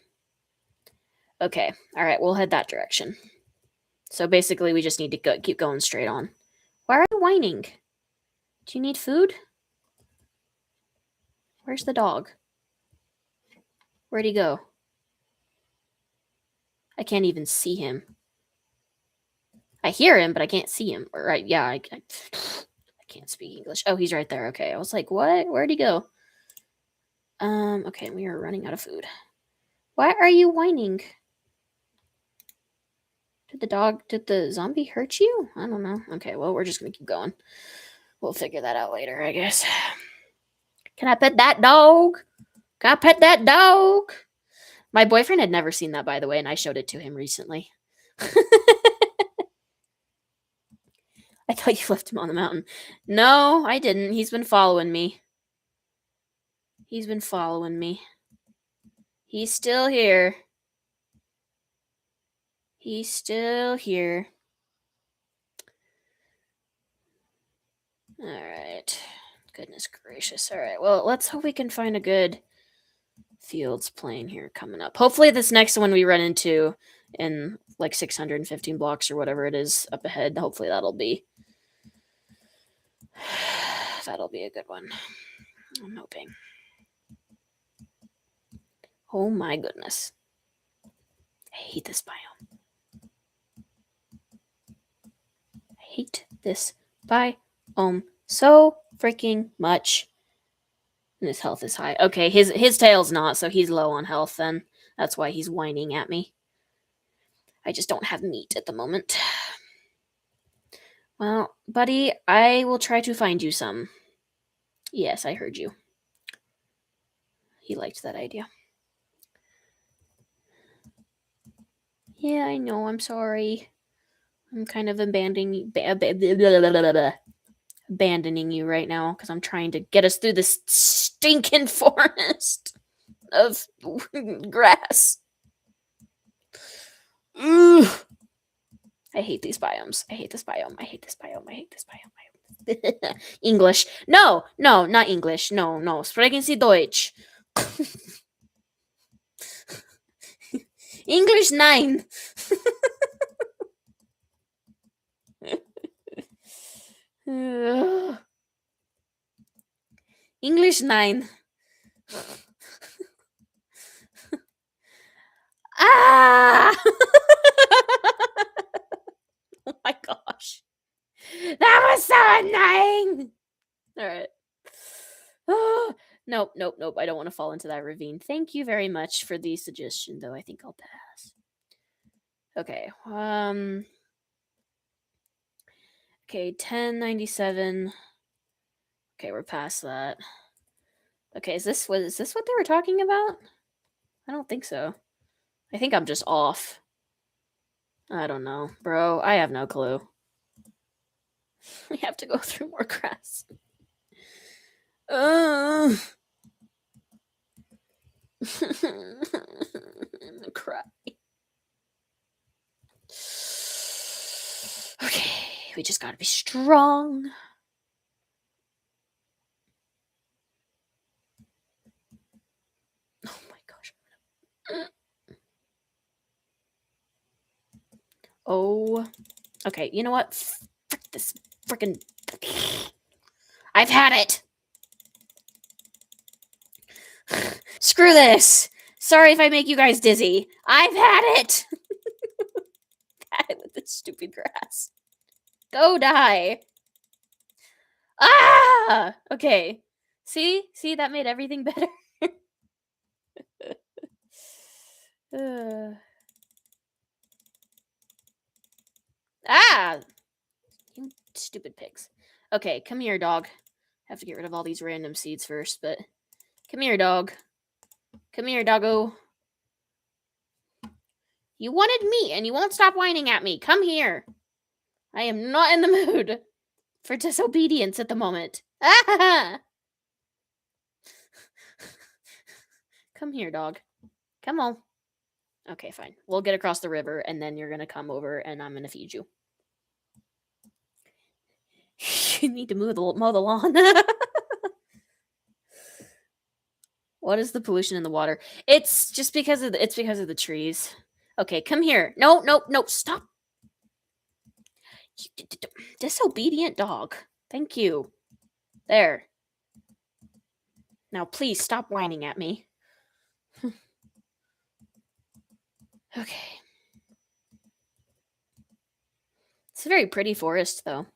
Okay, all right, we'll head that direction. So basically, we just need to keep going straight on. Why are you whining? Do you need food? Where's the dog? Where'd he go? I can't even see him. I hear him, but I can't see him. Right, yeah, I can't speak English. Oh, he's right there. Okay, I was like, what? Where'd he go? Okay, we are running out of food. Why are you whining? Did the zombie hurt you? I don't know. Okay, well, we're just gonna keep going. We'll figure that out later, I guess. Can I pet that dog? Can I pet that dog? My boyfriend had never seen that, by the way, and I showed it to him recently. I thought you left him on the mountain. No, I didn't. He's been following me. He's been following me. He's still here. He's still here. Alright. Goodness gracious. Alright, well, let's hope we can find a good fields plane here coming up. Hopefully this next one we run into in like 615 blocks or whatever it is up ahead, hopefully that'll be a good one. I'm hoping. Oh my goodness. I hate this biome. I hate this biome so freaking much. And his health is high. Okay, his tail's not, so he's low on health then. That's why he's whining at me. I just don't have meat at the moment. Well, buddy, I will try to find you some. Yes, I heard you. He liked that idea. Yeah, I know, I'm sorry. I'm kind of abandoning you right now because I'm trying to get us through this stinking forest of grass. Ugh. I hate these biomes. I hate this biome. I hate this biome. I hate this biome. English. No, not English. No. Sprechen Sie Deutsch. English 9. English 9. Ah! Oh my gosh. That was so annoying. All right. Oh, nope. I don't want to fall into that ravine. Thank you very much for the suggestion, though. I think I'll pass. Okay. Okay, 1097. Okay, we're past that. Okay, is this what they were talking about? I don't think so. I think I'm just off. I don't know, bro. I have no clue. We have to go through more grass. I'm gonna cry. Okay, we just gotta be strong. Oh my gosh. Oh. Okay, you know what? Frick this frickin'. I've had it! Screw this! Sorry if I make you guys dizzy. I've had it! Had it with this stupid grass. Go die! Ah! Okay. See, that made everything better. Ah! You stupid pigs. Okay, come here, dog. Have to get rid of all these random seeds first, but come here, dog. Come here, doggo. You wanted meat and you won't stop whining at me. Come here. I am not in the mood for disobedience at the moment. Ah! Come here, dog. Come on. Okay, fine. We'll get across the river and then you're gonna come over and I'm gonna feed you. You need to mow the lawn. What is the pollution in the water? It's just because of the trees. Okay, come here. No, stop. Disobedient dog. Thank you. There. Now please stop whining at me. Okay. It's a very pretty forest though.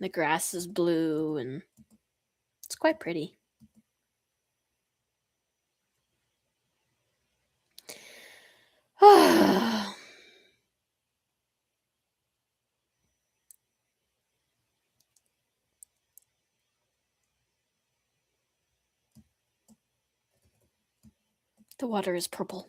The grass is blue and it's quite pretty. The water is purple.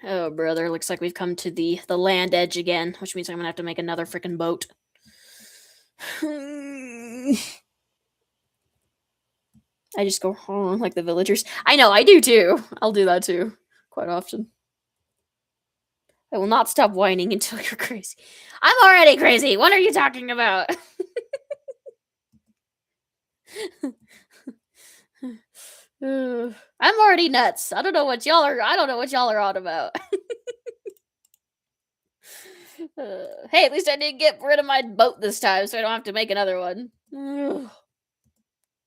Oh, brother, looks like we've come to the land edge again, which means I'm gonna have to make another freaking boat. I just go like the villagers. I know, I do too. I'll do that too, quite often. I will not stop whining until you're crazy. I'm already crazy. What are you talking about? I'm already nuts. I don't know what y'all are. I don't know what y'all are on about. Hey, at least I didn't get rid of my boat this time, so I don't have to make another one. Ugh.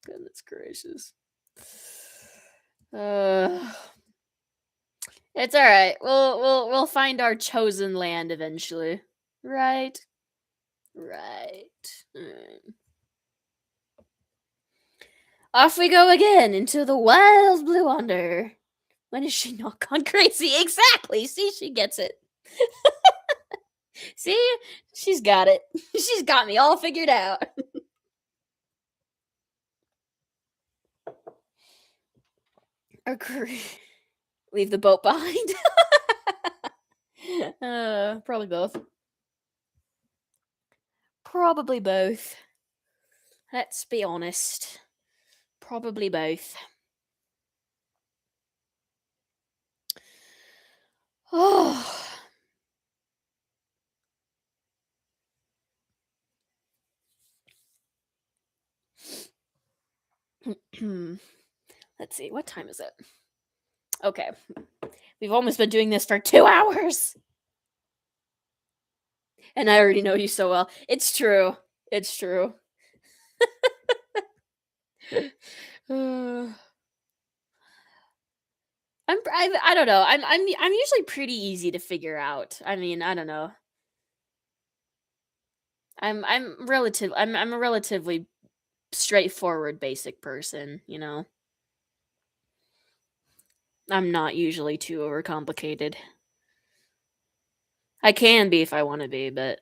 Goodness gracious. It's all right. We'll find our chosen land eventually. Right. Off we go again into the wild blue wonder. When is she not gone crazy? Exactly. See, she gets it. See, she's got it. She's got me all figured out. Agree. Leave the boat behind. Probably both. Probably both. Let's be honest. Probably both. Oh. Let's see, what time is it? Okay. We've almost been doing this for 2 hours. And I already know you so well. It's true. It's true. I don't know. I'm usually pretty easy to figure out. I mean, I don't know. I'm a relatively straightforward basic person, you know. I'm not usually too overcomplicated. I can be if I want to be, but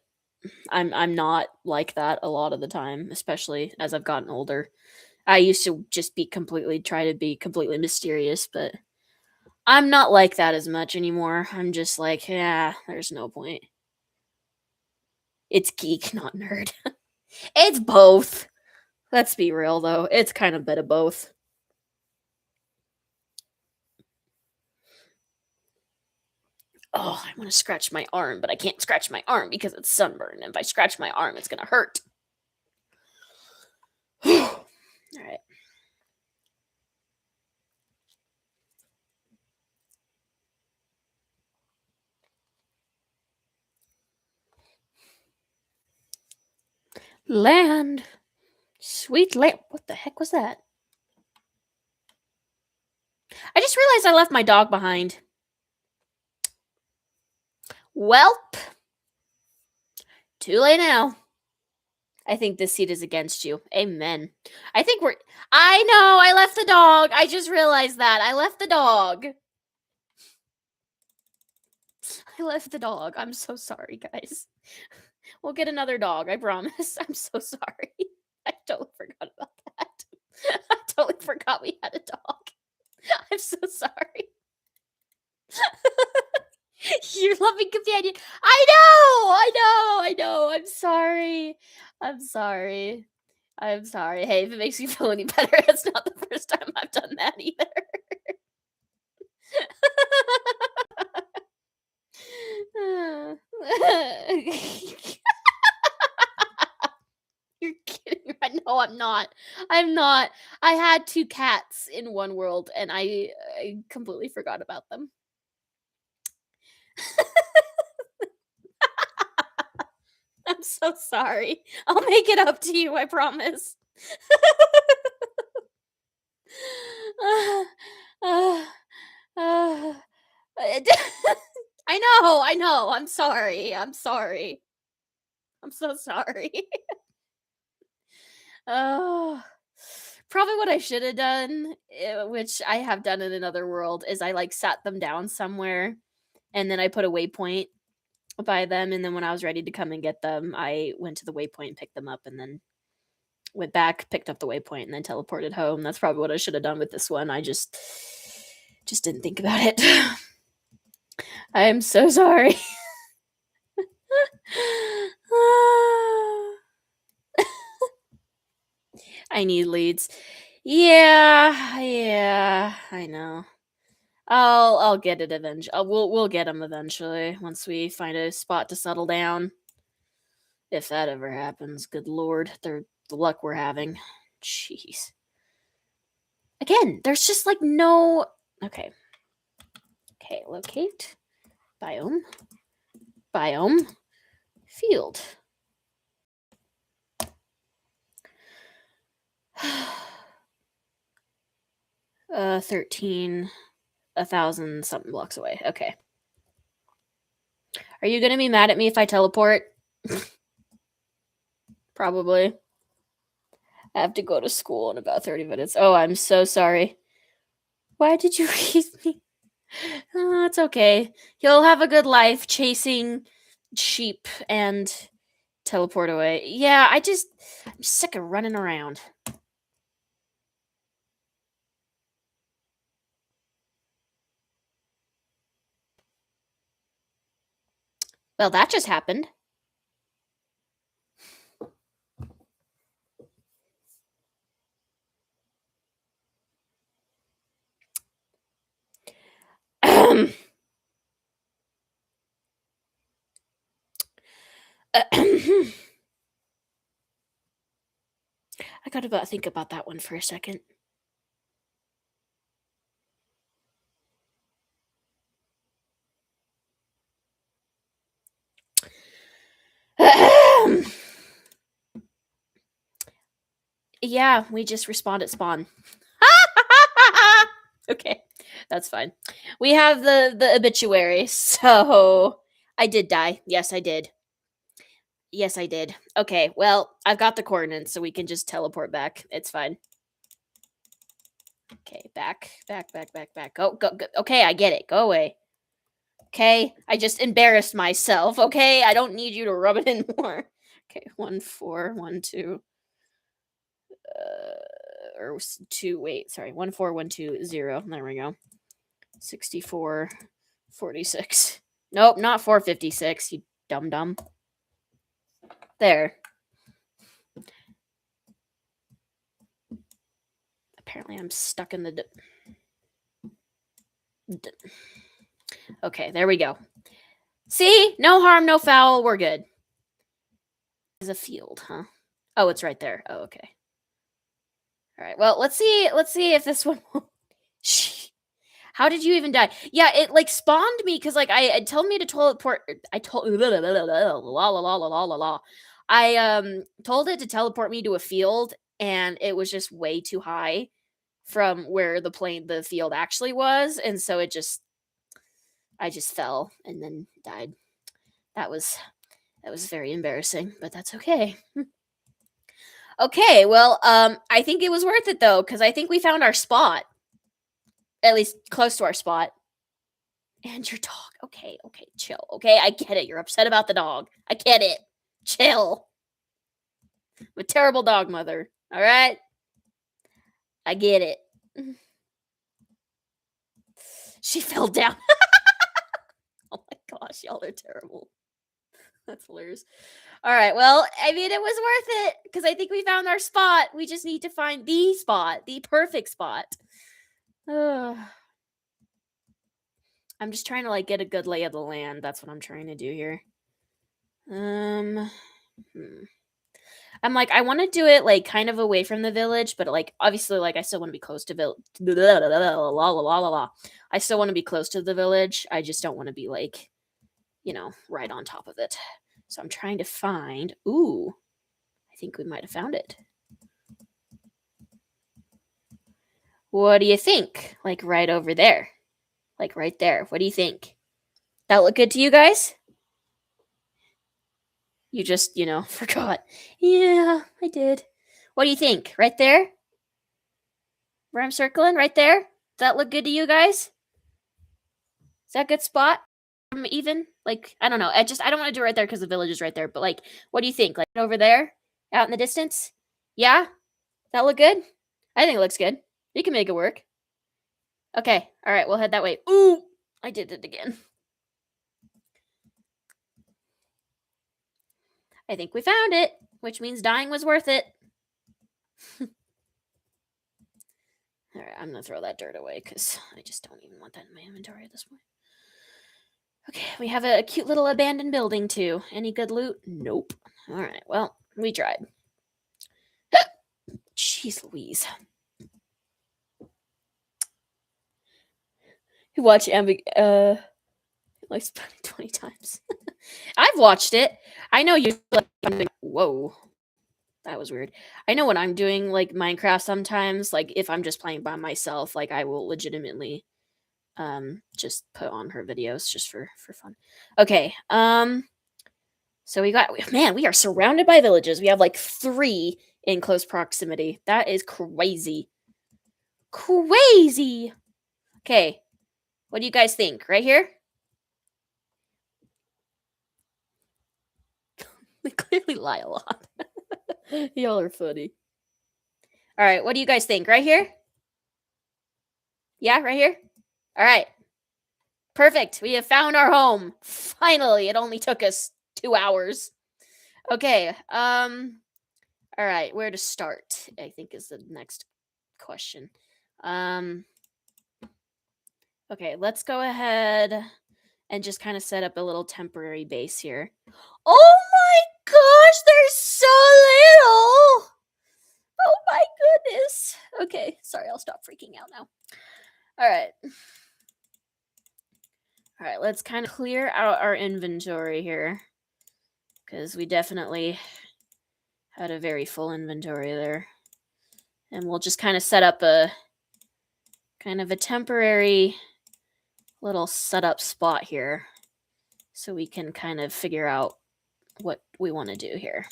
I'm not like that a lot of the time, especially as I've gotten older. I used to just try to be completely mysterious, but I'm not like that as much anymore. I'm just like, yeah, there's no point. It's geek, not nerd. It's both. Let's be real though. It's kind of a bit of both. Oh, I want to scratch my arm, but I can't scratch my arm because it's sunburned. And if I scratch my arm, it's gonna hurt. All right. Land. Sweet land. What the heck was that? I just realized I left my dog behind. Welp. Too late now. I think this seat is against you. Amen. I know, I left the dog. I just realized that. I left the dog. I left the dog. I'm so sorry, guys. We'll get another dog, I promise. I'm so sorry. I totally forgot about that. I totally forgot we had a dog. I'm so sorry. Your loving companion. I know. I'm sorry. Hey, if it makes you feel any better, it's not the first time I've done that either. You're kidding. No, I'm not. I had 2 cats in one world and I completely forgot about them. I'm so sorry. I'll make it up to you, I promise. I know. I'm sorry. I'm so sorry. Oh, probably what I should have done, which I have done in another world, is I like sat them down somewhere and then I put a waypoint by them, and then when I was ready to come and get them, I went to the waypoint and picked them up, and then went back, picked up the waypoint, and then teleported home. That's probably what I should have done with this one. I just didn't think about it. I am so sorry. I need leads. Yeah, I know. I'll get it eventually. We'll get them eventually once we find a spot to settle down. If that ever happens, good lord, the luck we're having. Jeez. Again, there's just like no. Okay. Okay, locate. Biome. Biome. Field. 13, 1,000 something blocks away. Okay. Are you gonna be mad at me if I teleport? Probably. I have to go to school in about 30 minutes. Oh, I'm so sorry. Why did you raise me? Oh, it's okay. You'll have a good life chasing sheep and teleport away. Yeah, I'm sick of running around. Well, that just happened. I gotta think about that one for a second. Yeah, we just respawned at spawn. Okay, that's fine. We have the obituary, so I did die. Yes, I did. Yes, I did. Okay, well, I've got the coordinates, so we can just teleport back. It's fine. Okay, back. Go. Okay, I get it. Go away. Okay, I just embarrassed myself. Okay, I don't need you to rub it in more. Okay, 1 4 1 2. Or 2. Wait, sorry. 1 4 1 2 0. There we go. 64 46. Nope, not 456. You dum. There. Apparently, I'm stuck in the. Okay, there we go. See? No harm, no foul. We're good. Is a field, huh? Oh, it's right there. Oh, okay. All right. Well, let's see if this one. How did you even die? Yeah, it like spawned me because like it told me to teleport. I told la la la la la la la la la. I told it to teleport me to a field, and it was just way too high from where the field actually was, and so I just fell and then died. That was very embarrassing, but that's okay. Okay, well, I think it was worth it though, because I think we found our spot. At least close to our spot. And your dog. Okay, chill. Okay, I get it. You're upset about the dog. I get it. Chill. I'm a terrible dog mother. All right? I get it. She fell down. Oh my gosh, y'all are terrible. That's hilarious. All right, well, I mean, it was worth it because I think we found our spot. We just need to find the spot, the perfect spot. Ugh. I'm just trying to like get a good lay of the land. That's what I'm trying to do here. I'm like, I want to do it like kind of away from the village, but like obviously, like I still want to be close to village. I still want to be close to the village. I just don't want to be like, right on top of it. So I'm trying to find. Ooh, I think we might have found it. What do you think? Like right over there, like right there. What do you think? That look good to you guys? You just, forgot. Yeah, I did. What do you think? Right there? Where I'm circling? Right there? Does that look good to you guys? Is that a good spot? Even? Like, I don't know. I don't want to do it right there because the village is right there. But like, what do you think? Like over there, out in the distance? Yeah, that look good. I think it looks good. We can make it work. Okay. All right. We'll head that way. Ooh, I did it again. I think we found it, which means dying was worth it. All right, I'm gonna throw that dirt away because I just don't even want that in my inventory at this point. Okay, we have a cute little abandoned building too. Any good loot? Nope. All right, well, we tried. Jeez Louise. You watch like spent it 20 times. I've watched it. I know you like whoa. That was weird. I know when I'm doing like Minecraft sometimes, like if I'm just playing by myself, like I will legitimately just put on her videos just for fun. Okay. So we are surrounded by villages. We have like 3 in close proximity. That is crazy. Crazy. Okay. What do you guys think? Right here? They clearly lie a lot. Y'all are funny. All right, what do you guys think? Right here? Yeah, right here? All right. Perfect. We have found our home. Finally. It only took us 2 hours. Okay. All right, where to start? I think is the next question. Okay, let's go ahead and just kind of set up a little temporary base here. Oh my gosh, there's so little. Oh my goodness. Okay, sorry, I'll stop freaking out now. All right. All right, let's kind of clear out our inventory here because we definitely had a very full inventory there. And we'll just kind of set up a temporary little setup spot here so we can kind of figure out what we want to do here.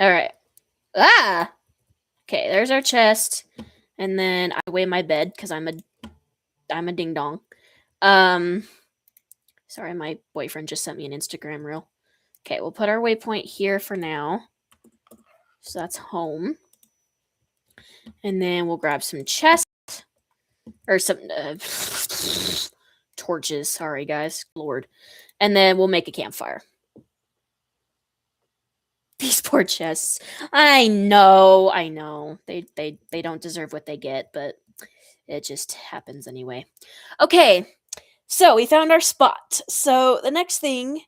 All right. Ah! Okay, there's our chest. And then I weigh my bed because I'm a ding dong. Sorry, my boyfriend just sent me an Instagram reel. Okay, we'll put our waypoint here for now. So that's home. And then we'll grab some chests. Or some torches. Sorry, guys. Lord. And then we'll make a campfire. These poor chests. I know. They don't deserve what they get, but it just happens anyway. Okay. So we found our spot. So the next thing,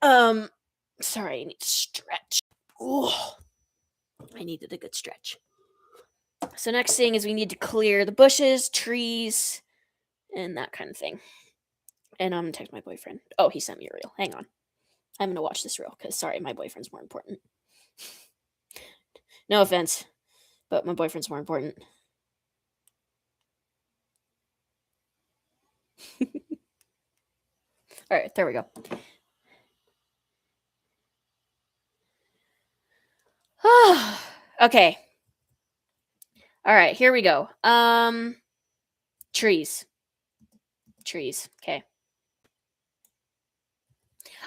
sorry, I need to stretch. Ooh, I needed a good stretch. So next thing is we need to clear the bushes, trees, and that kind of thing. And I'm gonna text my boyfriend. Oh, he sent me a reel. Hang on. I'm gonna watch this reel because sorry, my boyfriend's more important. No offense, but my boyfriend's more important. All right, there we go. Okay. All right, here we go. Trees. Okay.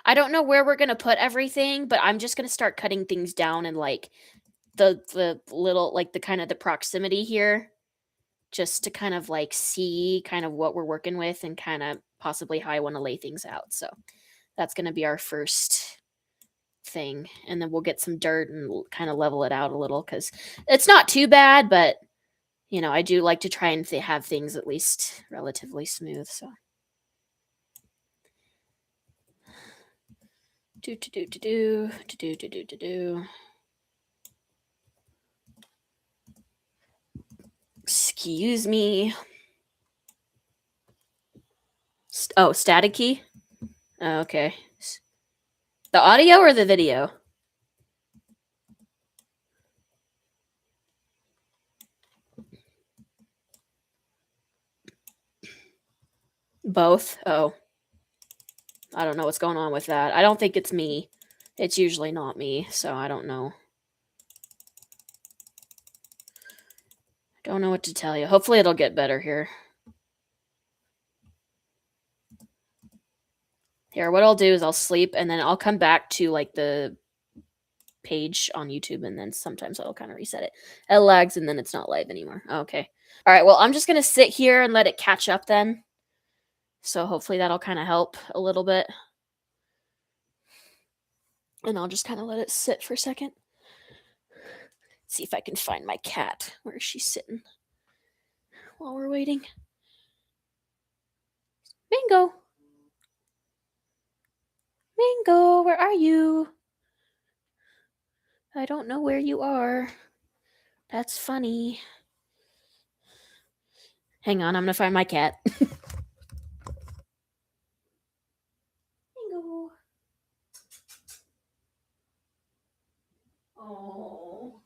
I don't know where we're gonna put everything, but I'm just gonna start cutting things down in like the little like the kind of the proximity here, just to kind of like see kind of what we're working with and kind of possibly how I want to lay things out. So that's gonna be our first thing, and then we'll get some dirt and kind of level it out a little because it's not too bad, but you know I do like to try and have things at least relatively smooth. So. Excuse me. Static key? Okay. The audio or the video? Both? Oh. I don't know what's going on with that. I don't think it's me. It's usually not me, so I don't know. Don't know what to tell you. Hopefully it'll get better here. Here, what I'll do is I'll sleep and then I'll come back to like the page on YouTube and then sometimes I'll kind of reset it. It lags and then it's not live anymore. Okay. All right. Well, I'm just going to sit here and let it catch up then. So hopefully that'll kind of help a little bit. And I'll just kind of let it sit for a second. See if I can find my cat. Where is she sitting while we're waiting? Mingo. Mingo, where are you? I don't know where you are. That's funny. Hang on, I'm gonna find my cat. Mingo. Oh,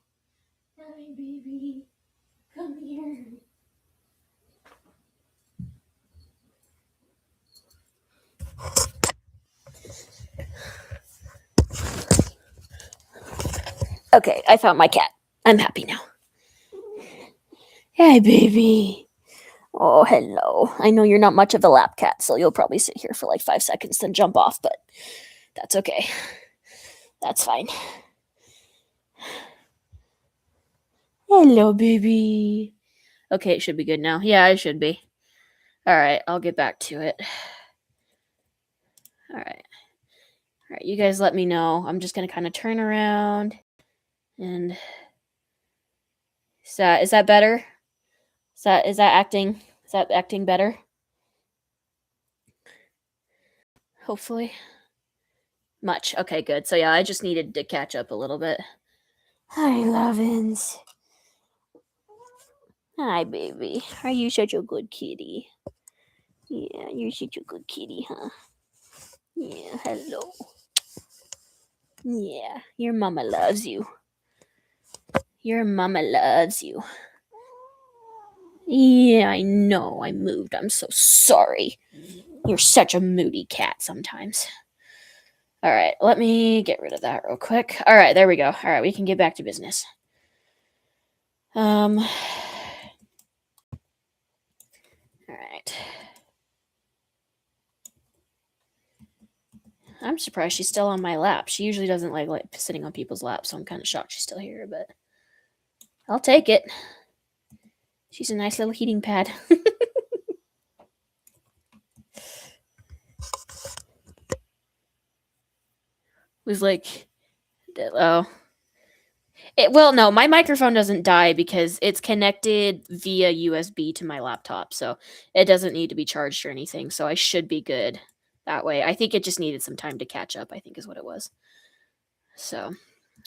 hi, baby. Come here. Okay, I found my cat. I'm happy now. Hey, baby. Oh, hello. I know you're not much of a lap cat, so you'll probably sit here for like 5 seconds, then jump off, but that's okay. That's fine. Hello, baby. Okay, it should be good now. Yeah, it should be. All right, I'll get back to it. All right. All right, you guys let me know. I'm just going to kind of turn around and is that better? Is that acting better? Hopefully. Much. Okay, good. So yeah, I just needed to catch up a little bit. Hi, Lovins. Hi, baby. Are you such a good kitty? Yeah, you're such a good kitty, huh? Yeah, hello. Yeah, your mama loves you. Your mama loves you. Yeah, I know. I moved. I'm so sorry. You're such a moody cat sometimes. All right, let me get rid of that real quick. All right, there we go. All right, we can get back to business. All right. I'm surprised she's still on my lap. She usually doesn't like sitting on people's laps, so I'm kind of shocked she's still here, but I'll take it. She's a nice little heating pad. Was like, oh. Well, no, my microphone doesn't die because it's connected via USB to my laptop, so it doesn't need to be charged or anything, so I should be good that way. I think it just needed some time to catch up, I think is what it was. So,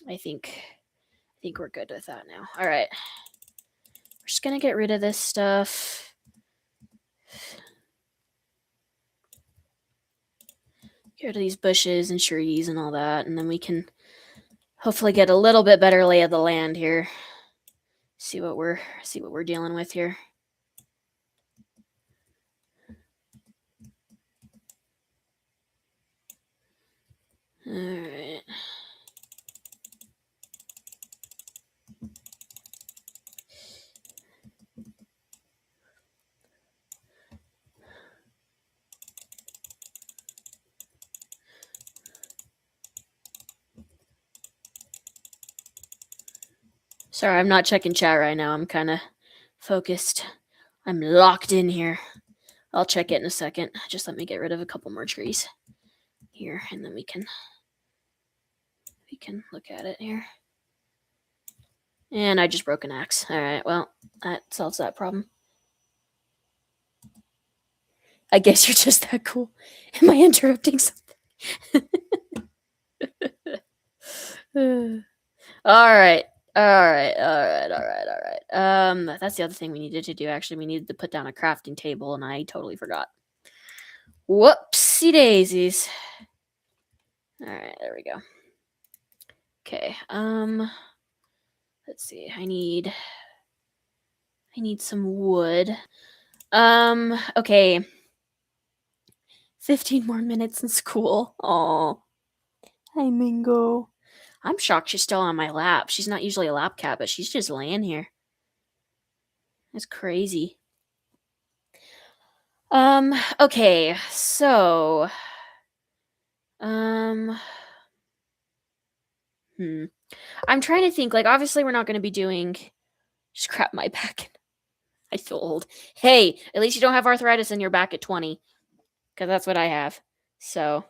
I think we're good with that now. All right. We're just going to get rid of this stuff. Get rid of these bushes and trees and all that, and then we can hopefully get a little bit better lay of the land here. See what we're dealing with here. All right. Sorry, I'm not checking chat right now. I'm kind of focused. I'm locked in here. I'll check it in a second. Just let me get rid of a couple more trees here, and then we can look at it here. And I just broke an axe. All right, well, that solves that problem. I guess you're just that cool. Am I interrupting something? All right. That's the other thing we needed to do. Actually, we needed to put down a crafting table, and I totally forgot. Whoopsie daisies. All right, there we go. Okay. Let's see. I need some wood. Okay. 15 more minutes in school. Oh. Hi, Mingo. I'm shocked she's still on my lap. She's not usually a lap cat, but she's just laying here. That's crazy. Okay, so, um, hmm. I'm trying to think, like, obviously, we're not gonna be doing just crap my back. I feel old. Hey, at least you don't have arthritis in your back at 20, because that's what I have. So,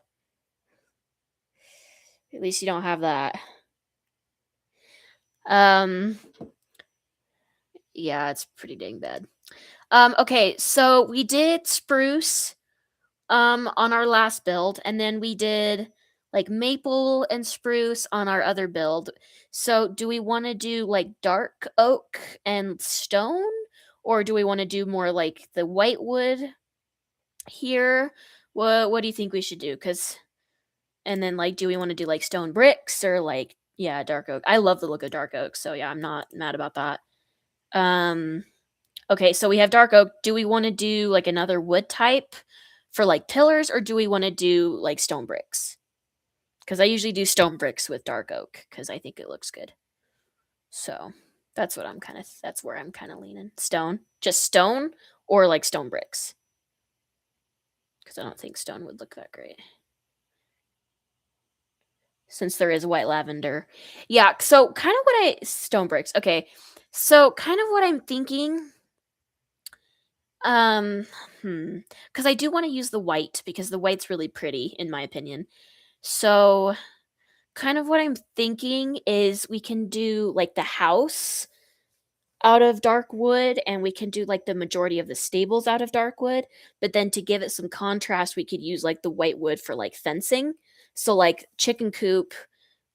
at least you don't have that. Um, yeah, it's pretty dang bad. Okay, so we did spruce on our last build, and then we did like maple and spruce on our other build. So do we want to do like dark oak and stone, or do we want to do more like the white wood here? What do you think we should do? Cuz and then like do we want to do like stone bricks or like yeah, dark oak. I love the look of dark oak, so yeah, I'm not mad about that. Um Okay, so we have dark oak. Do we want to do like another wood type for like pillars, or do we want to do like stone bricks? Because I usually do stone bricks with dark oak because I think it looks good. So that's where I'm kind of leaning. Stone, just stone, or like stone bricks because I don't think stone would look that great since there is white lavender. Yeah, so kind of what I stone bricks. Okay, so kind of what I'm thinking. Um, because I do want to use the white because the white's really pretty in my opinion. So, kind of what I'm thinking is we can do like the house out of dark wood and we can do like the majority of the stables out of dark wood, but then to give it some contrast, we could use like the white wood for like fencing. So like chicken coop,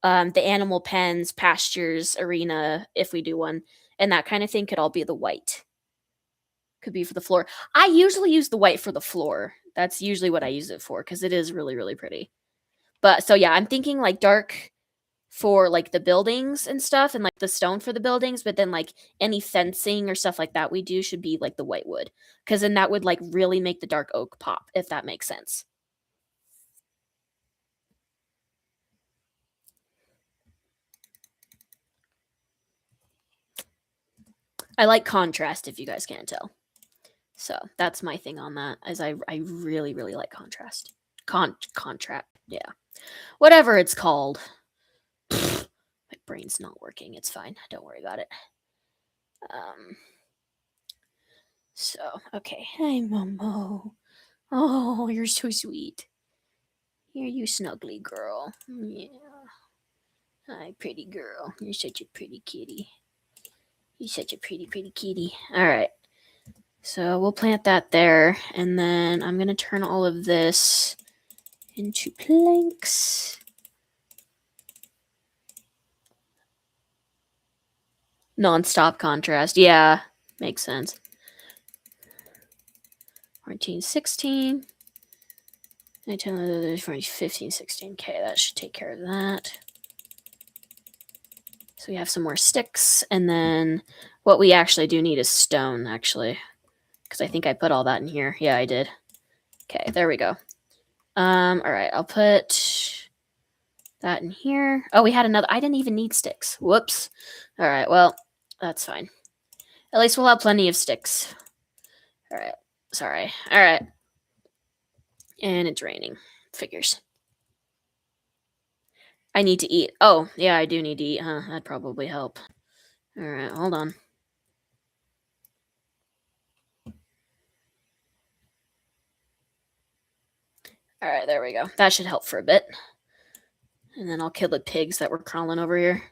the animal pens, pastures, arena, if we do one, and that kind of thing could all be the white. Could be for the floor. I usually use the white for the floor. That's usually what I use it for because it is really, really pretty. But so yeah, I'm thinking like dark for like the buildings and stuff and like the stone for the buildings, but then like any fencing or stuff like that we do should be like the white wood. Because then that would like really make the dark oak pop, if that makes sense. I like contrast if you guys can't tell. So that's my thing on that, as I really, really like contrast. Contract, yeah. Whatever it's called. My brain's not working. It's fine. Don't worry about it. Um. So okay. Hi, Momo. Oh, you're so sweet. Here, you snuggly girl. Yeah. Hi, pretty girl. You're such a pretty kitty. You're such a pretty, pretty kitty. All right. So we'll plant that there, and then I'm gonna turn all of this into planks. Non-stop contrast. Yeah, makes sense. 14, 16. 15, 16. Okay, that should take care of that. So we have some more sticks, and then what we actually do need is stone, actually. Because I think I put all that in here. Yeah, I did. Okay, there we go. Alright, I'll put that in here. Oh, we had another. I didn't even need sticks. Whoops. Alright, well, that's fine. At least we'll have plenty of sticks. Alright, sorry. Alright. And it's raining. Figures. I need to eat. Oh, yeah, I do need to eat, huh? That'd probably help. Alright, hold on. Alright, there we go. That should help for a bit. And then I'll kill the pigs that were crawling over here.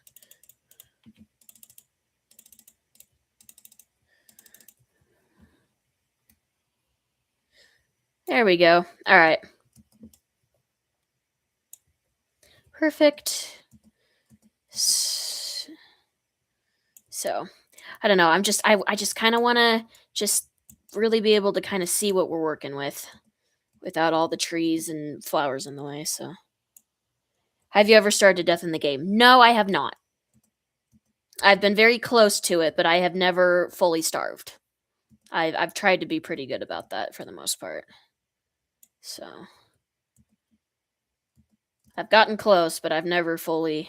There we go. Alright. Perfect. So, I don't know. I just kind of want to just really be able to kind of see what we're working with without all the trees and flowers in the way. So, have you ever started to death in the game? No, I have not. I've been very close to it, but I have never fully starved. I've tried to be pretty good about that for the most part. So, I've gotten close, but I've never fully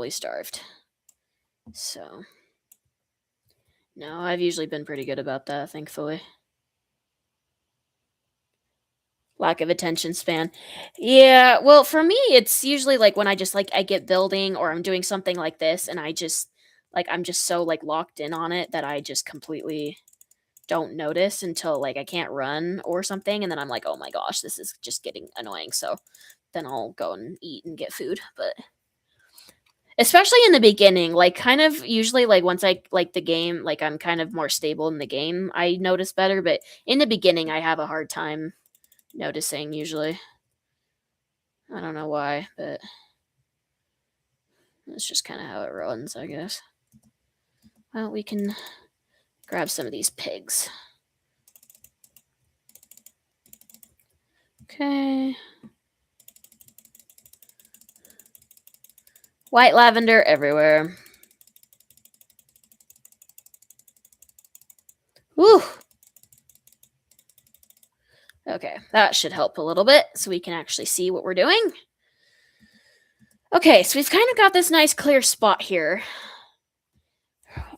starved. So, No, I've usually been pretty good about that, thankfully. Lack of attention span. Yeah, well, for me, it's usually, like, when I just, like, I get building or I'm doing something like this, and I just like, I'm just so, like, locked in on it that I just completely don't notice until, like, I can't run or something, and then I'm like, "Oh my gosh, this is just getting annoying," so then I'll go and eat and get food, but especially in the beginning, like, kind of usually, like, once I like, the game, like, I'm kind of more stable in the game, I notice better, but in the beginning, I have a hard time noticing usually. I don't know why, but that's just kinda how it runs, I guess. Well, we can grab some of these pigs. Okay. White lavender everywhere. Whew. Okay, that should help a little bit so we can actually see what we're doing. Okay, so we've kind of got this nice clear spot here.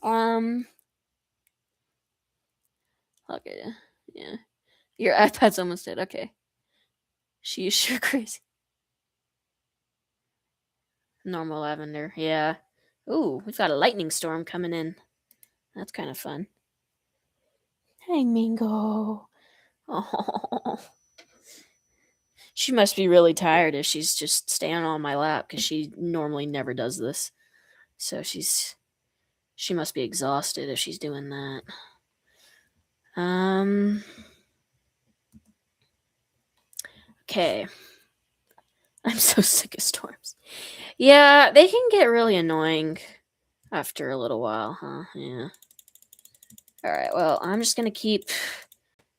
Um, okay, yeah. Your iPad's almost dead. Okay. She's sure crazy. Normal lavender, yeah. Ooh, we've got a lightning storm coming in. That's kind of fun. Hey, Mingo. Oh, she must be really tired if she's just staying on my lap because she normally never does this. So she must be exhausted if she's doing that. Okay. I'm so sick of storms. Yeah, they can get really annoying after a little while, huh? Yeah. All right. Well, I'm just gonna keep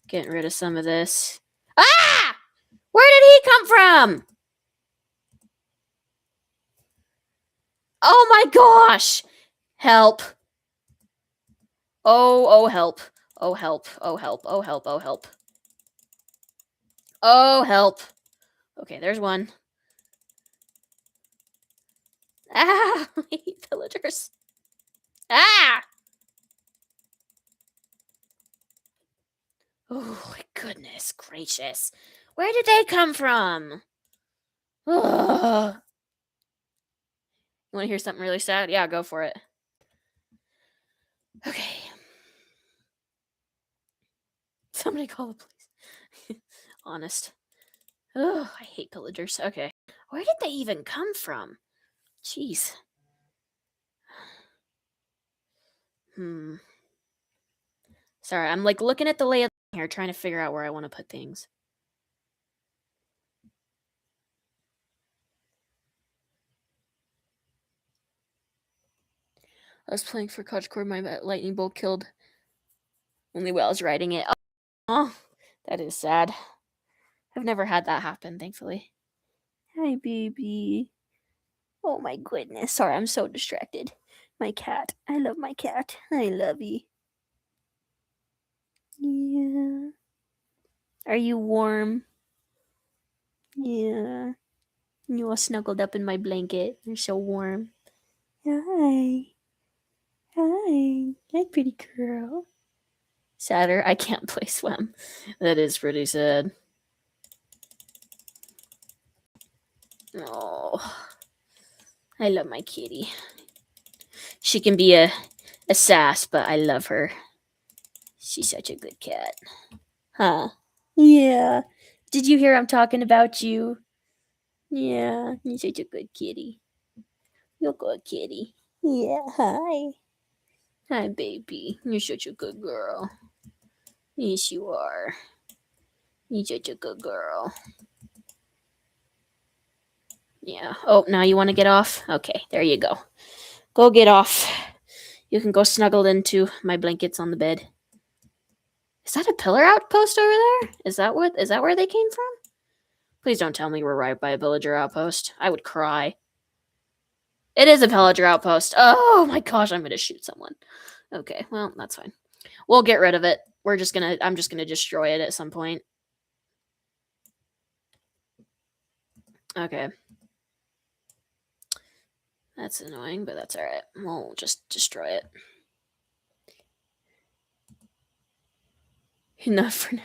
getting rid of some of this. Ah! Where did he come from? Oh my gosh! Help! Oh help! Oh help! Oh help! Oh help! Oh help! Oh help! Okay, there's one. Ah! I hate villagers. Ah! Oh my goodness gracious! Where did they come from? Ugh. You want to hear something really sad? Yeah, go for it. Okay. Somebody call the police. Honest. Oh, I hate pillagers. Okay. Where did they even come from? Jeez. Hmm. Sorry, I'm like looking at the layout here, trying to figure out where I want to put things. I was playing for Coachcore, my lightning bolt killed only while I was riding it. Oh, that is sad. I've never had that happen, thankfully. Hi, baby. Oh my goodness. Sorry, I'm so distracted. My cat. I love my cat. I love you. Yeah. Are you warm? Yeah. You all snuggled up in my blanket. You're so warm. Hi. Hi. Hi, pretty girl. Sadder, I can't play swim. That is pretty sad. Oh, I love my kitty. She can be a sass, but I love her. She's such a good cat. Huh? Yeah. Did you hear I'm talking about you? Yeah, you're such a good kitty. You're a good kitty. Yeah, hi. Hi, baby. You're such a good girl. Yes, you are. You're such a good girl. Yeah. Oh, now you want to get off? Okay, there you go. Go get off. You can go snuggled into my blankets on the bed. Is that a pillar outpost over there? Is that where they came from? Please don't tell me we're right by a villager outpost. I would cry. It is a villager outpost. Oh my gosh, I'm gonna shoot someone. Okay, well, that's fine. We'll get rid of it. I'm just gonna destroy it at some point. Okay. That's annoying, but that's alright. We'll just destroy it. Enough for now.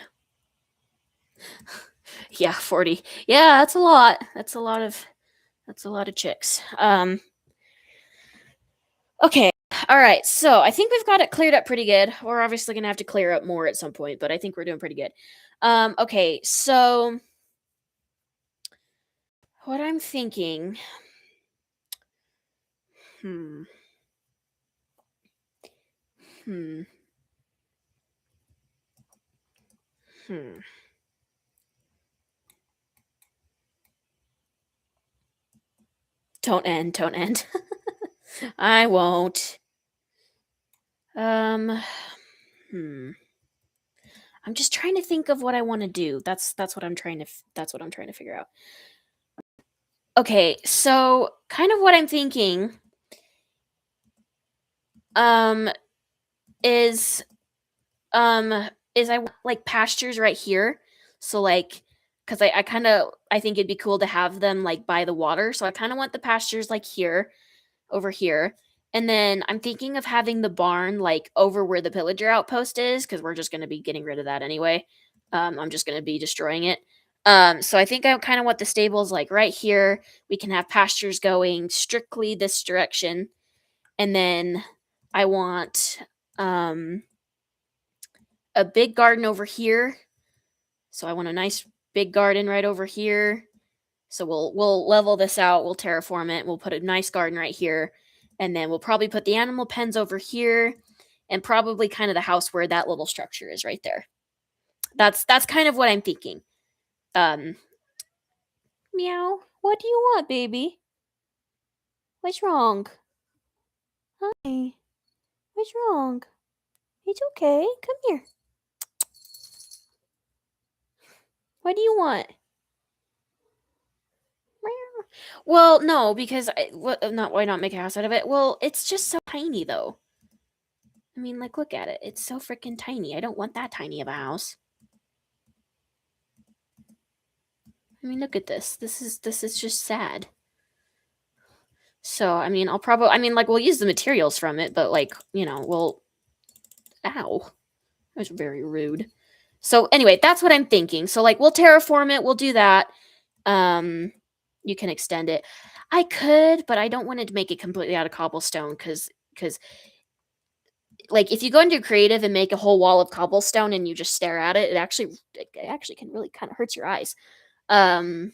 Yeah, 40. Yeah, that's a lot. That's a lot of chicks. Okay. All right. So I think we've got it cleared up pretty good. We're obviously gonna have to clear up more at some point, but I think we're doing pretty good. Okay, so what I'm thinking. Hmm. Hmm. Hmm. Don't end. Don't end. I won't. Um. Hmm. I'm just trying to think of what I want to do. That's what I'm trying to that's what I'm trying to figure out. Okay, so kind of what I'm thinking um is is I want, like pastures right here. So like cuz I kind of I think it'd be cool to have them like by the water. So I kind of want the pastures like here over here. And then I'm thinking of having the barn like over where the pillager outpost is cuz we're just going to be getting rid of that anyway. I'm just going to be destroying it. So I think I kind of want the stables like right here. We can have pastures going strictly this direction. And then I want um a big garden over here. So I want a nice big garden right over here. So we'll level this out, we'll terraform it, we'll put a nice garden right here, and then we'll probably put the animal pens over here, and probably kind of the house where that little structure is right there. That's kind of what I'm thinking. Um, meow. What do you want, baby? What's wrong? Hi. What's wrong? It's okay. Come here. What do you want? Meow. Well, no, because not why not make a house out of it? Well, it's just so tiny though. I mean, like look at it. It's so freaking tiny. I don't want that tiny of a house. I mean, look at this. This is just sad. So, I mean, like we'll use the materials from it, but like, we'll ow. That was very rude. So, anyway, that's what I'm thinking. So, like we'll terraform it, we'll do that. You can extend it. I could, but I don't want to make it completely out of cobblestone cuz like if you go into creative and make a whole wall of cobblestone and you just stare at it, it actually can really kind of hurt your eyes. Um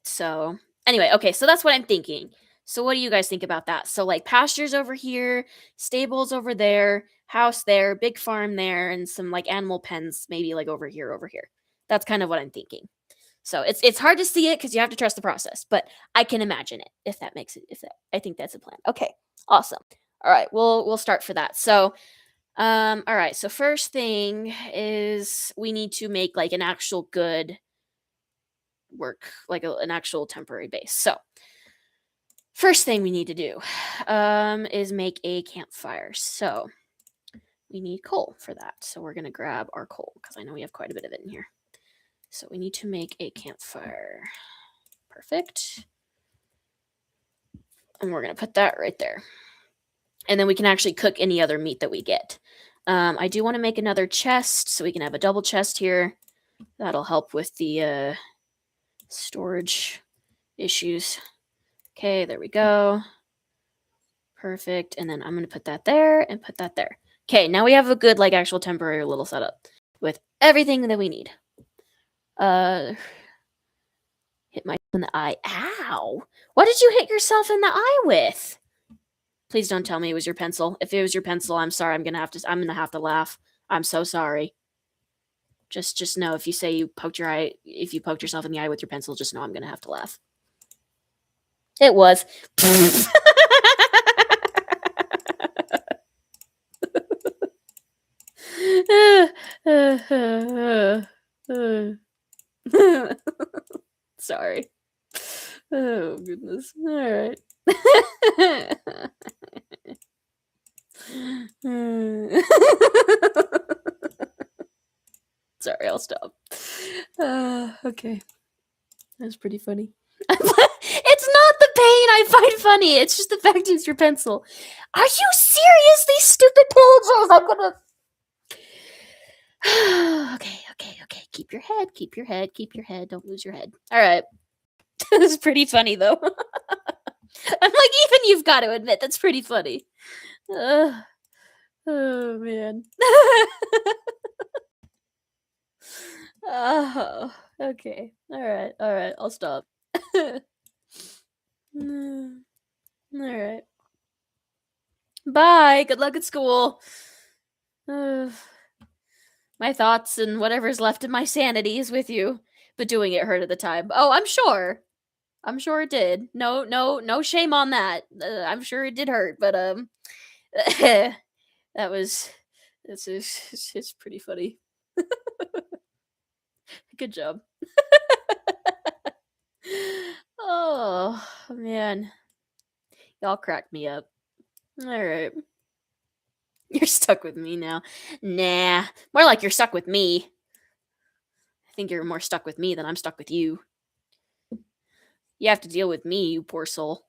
So, anyway, okay, so that's what I'm thinking. So, what do you guys think about that? So, like pastures over here, stables over there, house there, big farm there, and some like animal pens maybe like over here, over here. That's kind of what I'm thinking. So it's hard to see it because you have to trust the process, but I can imagine it if that makes it. If that, I think that's a plan. Okay, awesome. All right, we'll start for that. So, all right. So first thing is we need to make like an actual good work, like an actual temporary base. So, first thing we need to do is make a campfire. So, we need coal for that. So, we're going to grab our coal because I know we have quite a bit of it in here. So, we need to make a campfire. Perfect. And we're going to put that right there. And then we can actually cook any other meat that we get. I do want to make another chest so we can have a double chest here. That'll help with the storage issues. Okay, there we go. Perfect. And then I'm going to put that there and put that there. Okay, now we have a good, like, actual temporary little setup with everything that we need. Hit myself in the eye. Ow! What did you hit yourself in the eye with? Please don't tell me it was your pencil. If it was your pencil, I'm sorry. I'm gonna have to laugh. I'm so sorry. Just know if you say if you poked yourself in the eye with your pencil, just know I'm gonna have to laugh. It was. Sorry. Oh goodness. All right. Sorry, I'll stop. Okay. That's pretty funny. It's not the pain I find funny. It's just the fact it's your pencil. Are you serious? These stupid pillagers. I'm gonna. Okay, okay, okay. Keep your head, keep your head, keep your head. Don't lose your head. All right. This is pretty funny though. I'm like, even you've got to admit that's pretty funny. Ugh. Oh man. Oh, okay. All right. All right. I'll stop. Mm, all right. Bye. Good luck at school. Ugh. My thoughts and whatever's left of my sanity is with you. But doing it hurt at the time. Oh, I'm sure. I'm sure it did. No, no, no shame on that. I'm sure it did hurt, but that was it's pretty funny. Good job. Oh man, y'all cracked me up. All right, you're stuck with me now. Nah, more like you're stuck with me. I think you're more stuck with me than I'm stuck with you. You have to deal with me, you poor soul.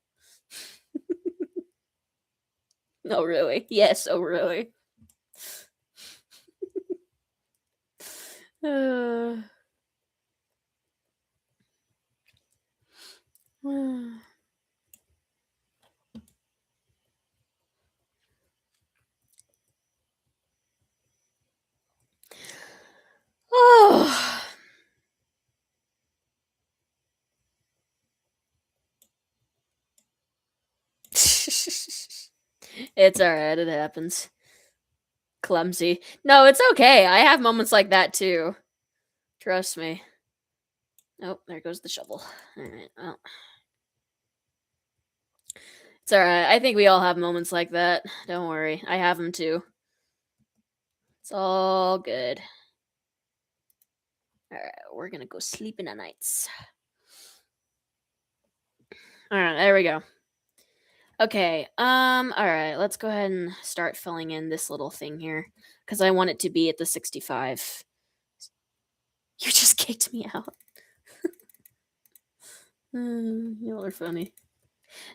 Oh really? Yes. Oh really? Uh, oh. It's alright, it happens. Clumsy. No, it's okay. I have moments like that too. Trust me. Oh, there goes the shovel. Alright, well. It's alright. I think we all have moments like that. Don't worry. I have them too. It's all good. Alright, we're gonna go sleep in the nights. Alright, there we go. Okay, alright, let's go ahead and start filling in this little thing here. Because I want it to be at the 65. You just kicked me out. Y'all are funny.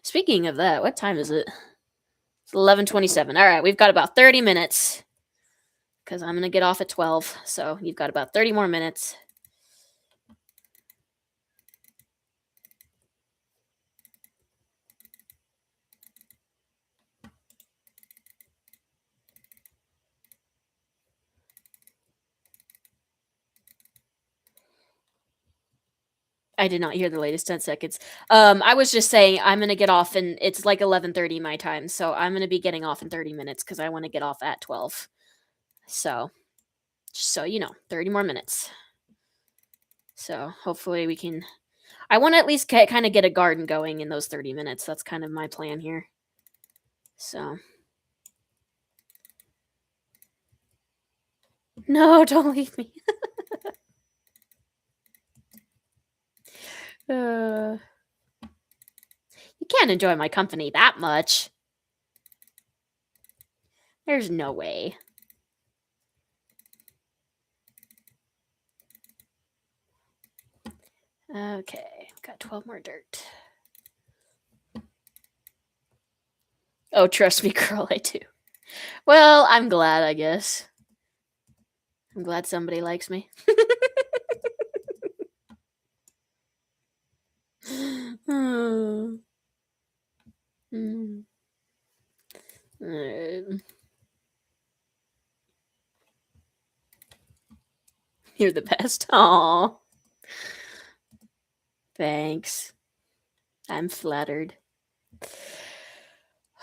Speaking of that, what time is it? It's 11:27. All right, we've got about 30 minutes because I'm gonna get off at 12. So you've got about 30 more minutes. I did not hear the latest 10 seconds. I was just saying I'm gonna get off, and it's like 11:30 my time, so I'm gonna be getting off in 30 minutes because I want to get off at 12. So, just so you know, 30 more minutes. So hopefully we can. I want to at least kind of get a garden going in those 30 minutes. That's kind of my plan here. So. No, don't leave me. You can't enjoy my company that much. There's no way. Okay, got 12 more dirt. Oh, trust me, girl, I do. Well, I'm glad, I guess. I'm glad somebody likes me. Hmm. Alright. You're the best. Aw. Thanks. I'm flattered.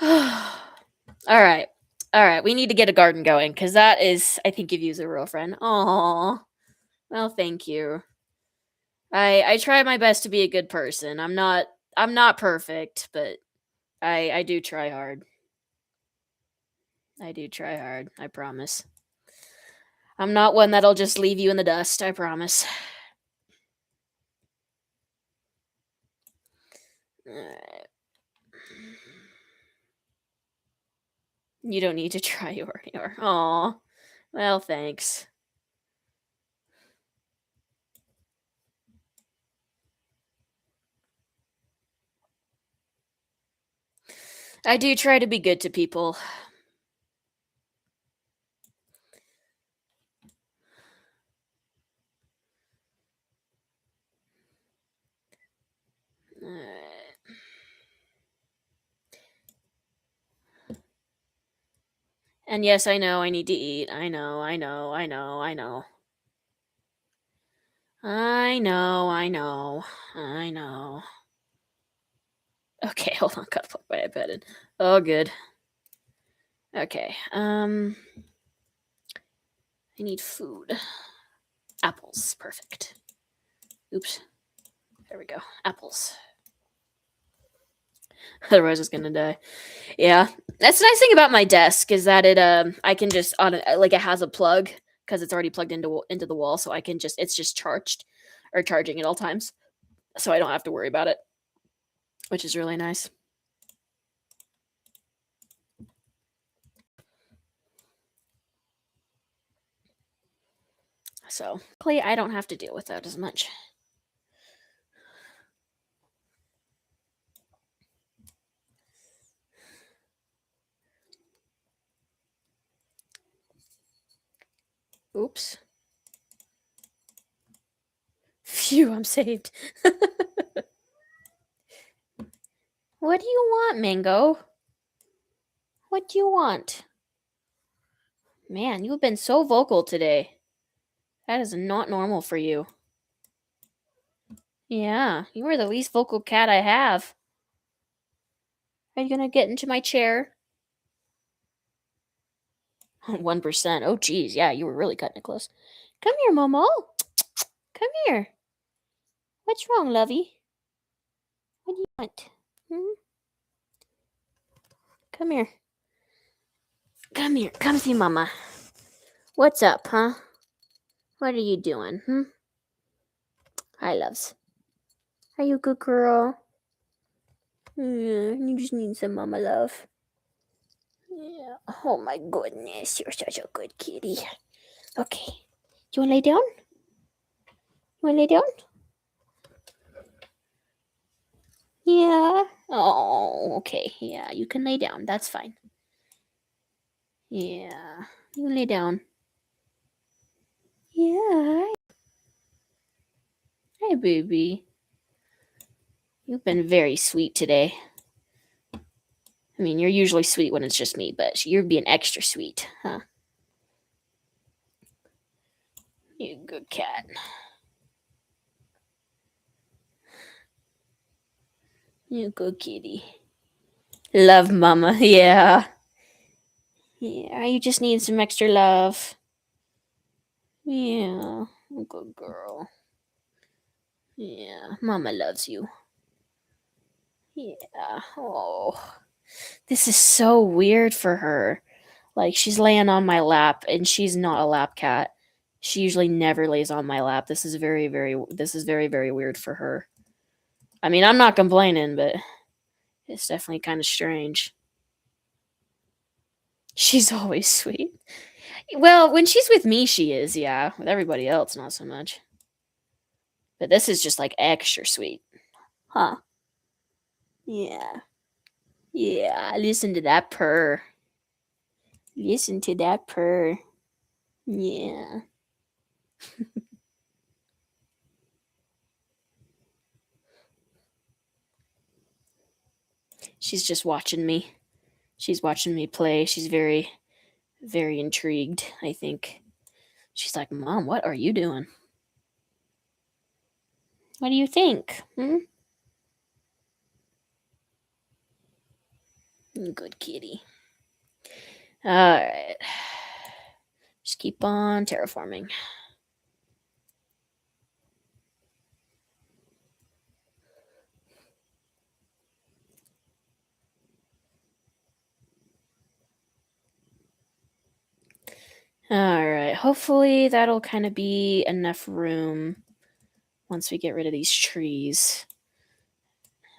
Alright. Alright, we need to get a garden going, because that is, I think, you've used a real friend. Aw. Well, thank you. I try my best to be a good person. I'm not perfect, but I do try hard. I do try hard, I promise. I'm not one that'll just leave you in the dust, I promise. Alright. You don't need to try, you already are. Aw. Well, thanks. I do try to be good to people. And yes, I know I need to eat. I know, I know, I know, I know. I know, I know, I know. Okay, hold on, gotta plug my iPad in. Oh, good. Okay, I need food. Apples, perfect. Oops. There we go. Apples. Otherwise, it's gonna die. Yeah, that's the nice thing about my desk is that I can just like it has a plug because it's already plugged into the wall, so I can just it's just charged or charging at all times, so I don't have to worry about it, which is really nice. So, luckily, I don't have to deal with that as much. Oops. Phew, I'm saved. What do you want, Mango? What do you want? Man, you've been so vocal today. That is not normal for you. Yeah, you are the least vocal cat I have. Are you gonna get into my chair? 1%. Oh, geez. Yeah, you were really cutting it close. Come here, Momo. Come here. What's wrong, lovey? What do you want? Hmm? Come here. Come here. Come see Mama. What's up, huh? What are you doing? Hi, loves. Are you a good girl? Yeah, you just need some Mama love. Yeah. Oh my goodness, you're such a good kitty. Okay. You wanna lay down? You wanna lay down? Yeah. Oh, okay. Yeah, you can lay down. That's fine. Yeah. You can lay down. Yeah. Hi, baby. You've been very sweet today. I mean, you're usually sweet when it's just me, but you're being extra sweet, huh? You good cat. You good kitty. Love mama. Yeah. Yeah, you just need some extra love. Yeah. Good girl. Yeah. Mama loves you. Yeah. Oh. This is so weird for her. Like, she's laying on my lap, and she's not a lap cat. She usually never lays on my lap. This is very, very weird for her. I mean, I'm not complaining, but it's definitely kind of strange. She's always sweet. Well, when she's with me, she is, yeah. With everybody else, not so much. But this is just like extra sweet. Huh? Yeah. Yeah. Listen to that purr. Listen to that purr. Yeah. She's just watching me. She's watching me play. She's very, very intrigued, I think. She's like, Mom, what are you doing? What do you think? Good kitty. Alright. Just keep on terraforming. Alright. Hopefully that'll kind of be enough room once we get rid of these trees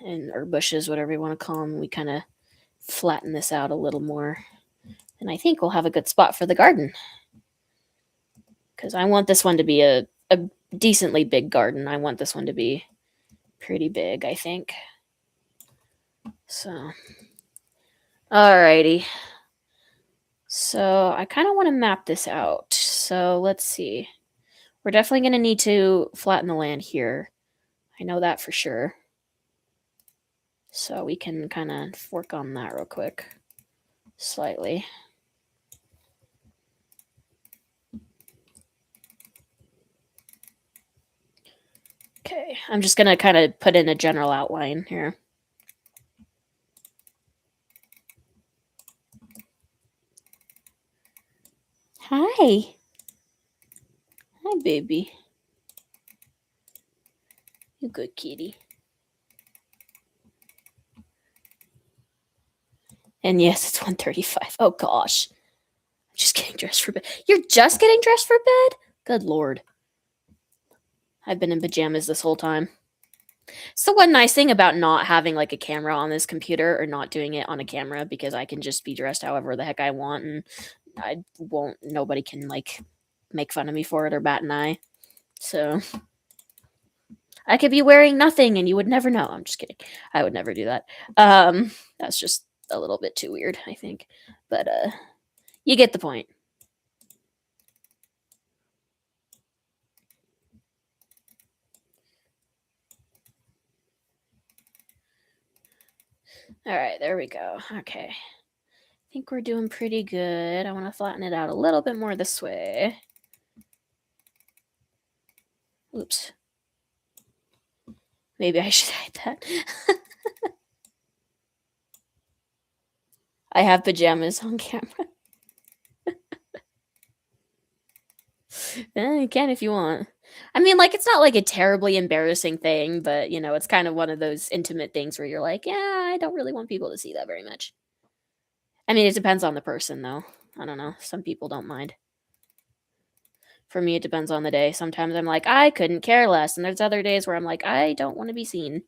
and or bushes, whatever you want to call them. We kind of flatten this out a little more. And I think we'll have a good spot for the garden. Because I want this one to be a decently big garden. I want this one to be pretty big, I think. So, alrighty. So, I kind of want to map this out. So, let's see. We're definitely going to need to flatten the land here. I know that for sure. So, we can kind of work on that real quick. Slightly. Okay, I'm just gonna kind of put in a general outline here. Hi. Hi, baby. You good kitty. And yes, it's 1:35. Oh gosh. I'm just getting dressed for bed. You're just getting dressed for bed? Good lord. I've been in pajamas this whole time. So one nice thing about not having like a camera on this computer or not doing it on a camera because I can just be dressed however the heck I want and I won't nobody can like make fun of me for it or bat an eye. So I could be wearing nothing and you would never know. I'm just kidding. I would never do that. That's just a little bit too weird, I think. But you get the point. All right, there we go. Okay. I think we're doing pretty good. I want to flatten it out a little bit more this way. Oops. Maybe I should hide that. I have pajamas on camera. You can if you want. I mean, like, it's not like a terribly embarrassing thing, but you know, it's kind of one of those intimate things where you're like, yeah, I don't really want people to see that very much. I mean, it depends on the person, though. I don't know. Some people don't mind. For me, it depends on the day. Sometimes I'm like, I couldn't care less. And there's other days where I'm like, I don't want to be seen.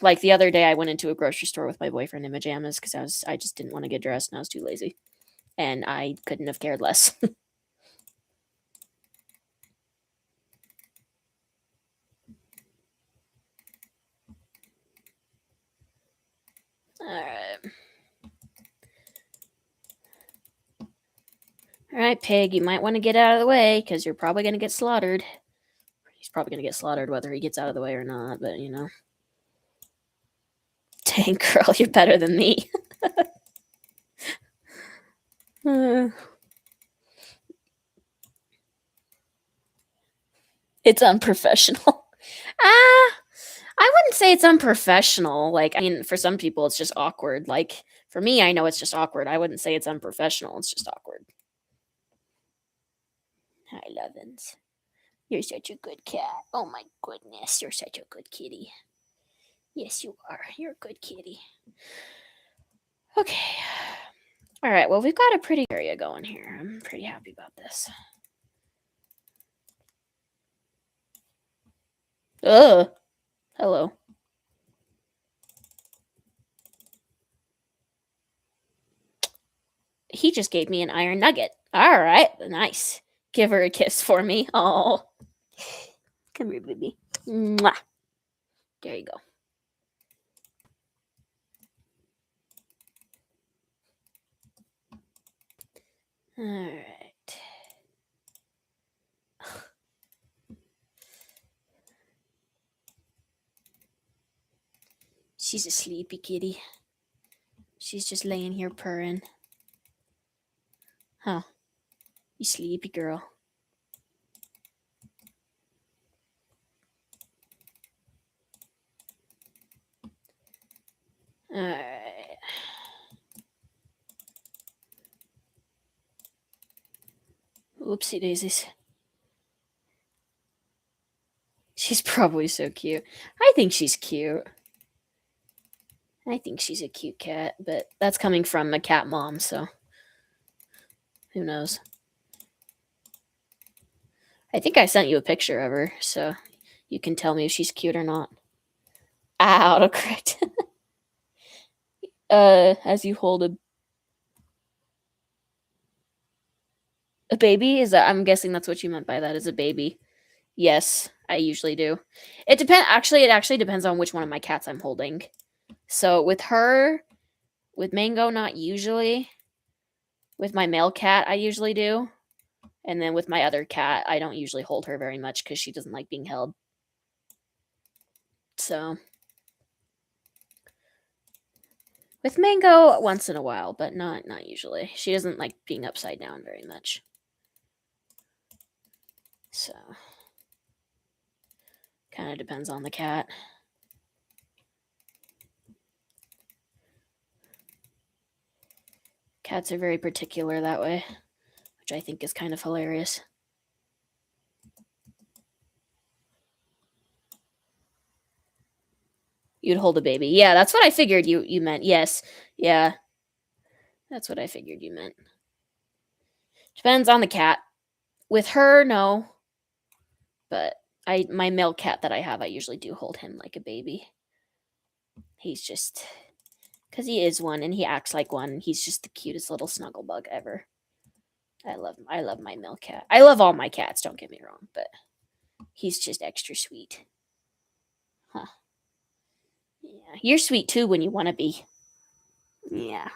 Like the other day, I went into a grocery store with my boyfriend in pajamas because I just didn't want to get dressed and I was too lazy. And I couldn't have cared less. All right. All right, pig, you might want to get out of the way because you're probably going to get slaughtered. He's probably going to get slaughtered whether he gets out of the way or not, but you know. Dang, girl, you're better than me. It's unprofessional. Ah, I wouldn't say it's unprofessional. Like, I mean, for some people, it's just awkward. Like, for me, I know it's just awkward. I wouldn't say it's unprofessional. It's just awkward. Hi, Lovins. You're such a good cat. Oh my goodness, you're such a good kitty. Yes, you are. You're a good kitty. Okay. All right. Well, we've got a pretty area going here. I'm pretty happy about this. Ugh. Hello. He just gave me an iron nugget. All right. Nice. Give her a kiss for me. Oh. Come here, baby. Mwah. There you go. All right. She's a sleepy kitty. She's just laying here purring. Huh. You sleepy girl. All right. Oopsie daisies. She's probably so cute. I think she's cute. I think she's a cute cat, but that's coming from a cat mom, so who knows? I think I sent you a picture of her, so you can tell me if she's cute or not. Ah, autocorrect. As you hold a baby, is that? I'm guessing that's what you meant by that. Is a baby? Yes, I usually do. It depends. Actually, it actually depends on which one of my cats I'm holding. So with her, with Mango, not usually. With my male cat, I usually do. And then with my other cat, I don't usually hold her very much because she doesn't like being held. So with Mango, once in a while, but not usually. She doesn't like being upside down very much. So Kind of depends on the cat. Cats are very particular that way, which I think is kind of hilarious. You'd hold a baby. Yeah, that's what I figured you meant. Yes. Yeah. That's what I figured you meant. Depends on the cat. With her, no. But my male cat that I have, I usually do hold him like a baby. He's just because he is one and he acts like one. He's just the cutest little snuggle bug ever. I love my male cat. I love all my cats, don't get me wrong, but he's just extra sweet. Huh. Yeah. You're sweet too when you want to be. Yeah.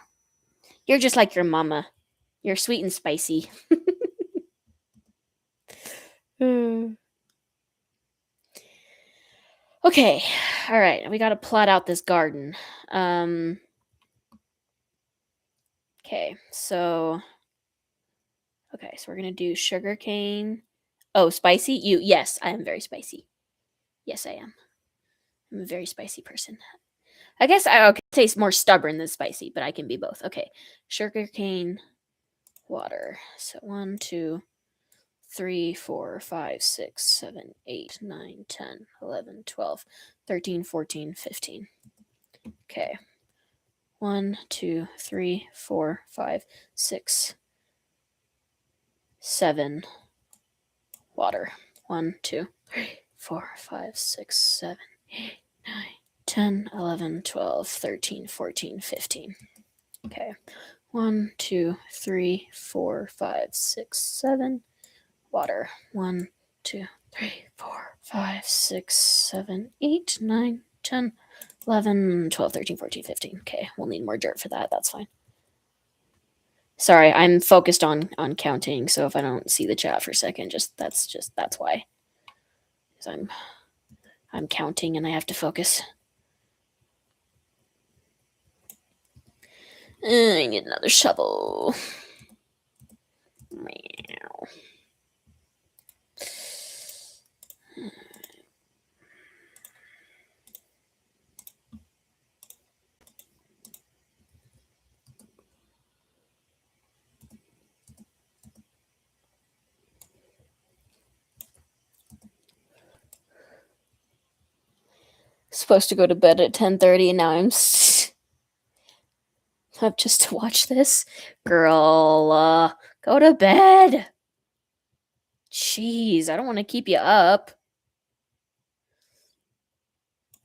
You're just like your mama. You're sweet and spicy. Okay. All right. We got to plot out this garden. Okay. So we're going to do sugar cane. Oh, spicy? Yes, I am very spicy. Yes, I am. I'm a very spicy person. I guess I say it's more stubborn than spicy, but I can be both. Okay. Sugar cane, water. So 1, 2, 3, 4, 5, 6, 7, 8, 9, 10, 11, 12, 13, 14, 15. Okay. 1, 2, 3, 4, 5, 6, 7. Water. 1, 2, 3, 4, 5, 6, 7, 8, 9, 10, 11, 12, 13, 14, 15. Okay. 1, 2, 3, 4, 5, 6, 7. Water. 1, 2, 3, 4, 5, 6, 7, 8, 9, 10, 11, 12, 13, 14, 15. Okay, we'll need more dirt for that. That's fine. Sorry, I'm focused on counting, so if I don't see the chat for a second, that's why. Because I'm counting and I have to focus. I need another shovel. Meow. Supposed to go to bed at 10:30 and now I'm up just to watch this. Girl, go to bed. Jeez, I don't want to keep you up.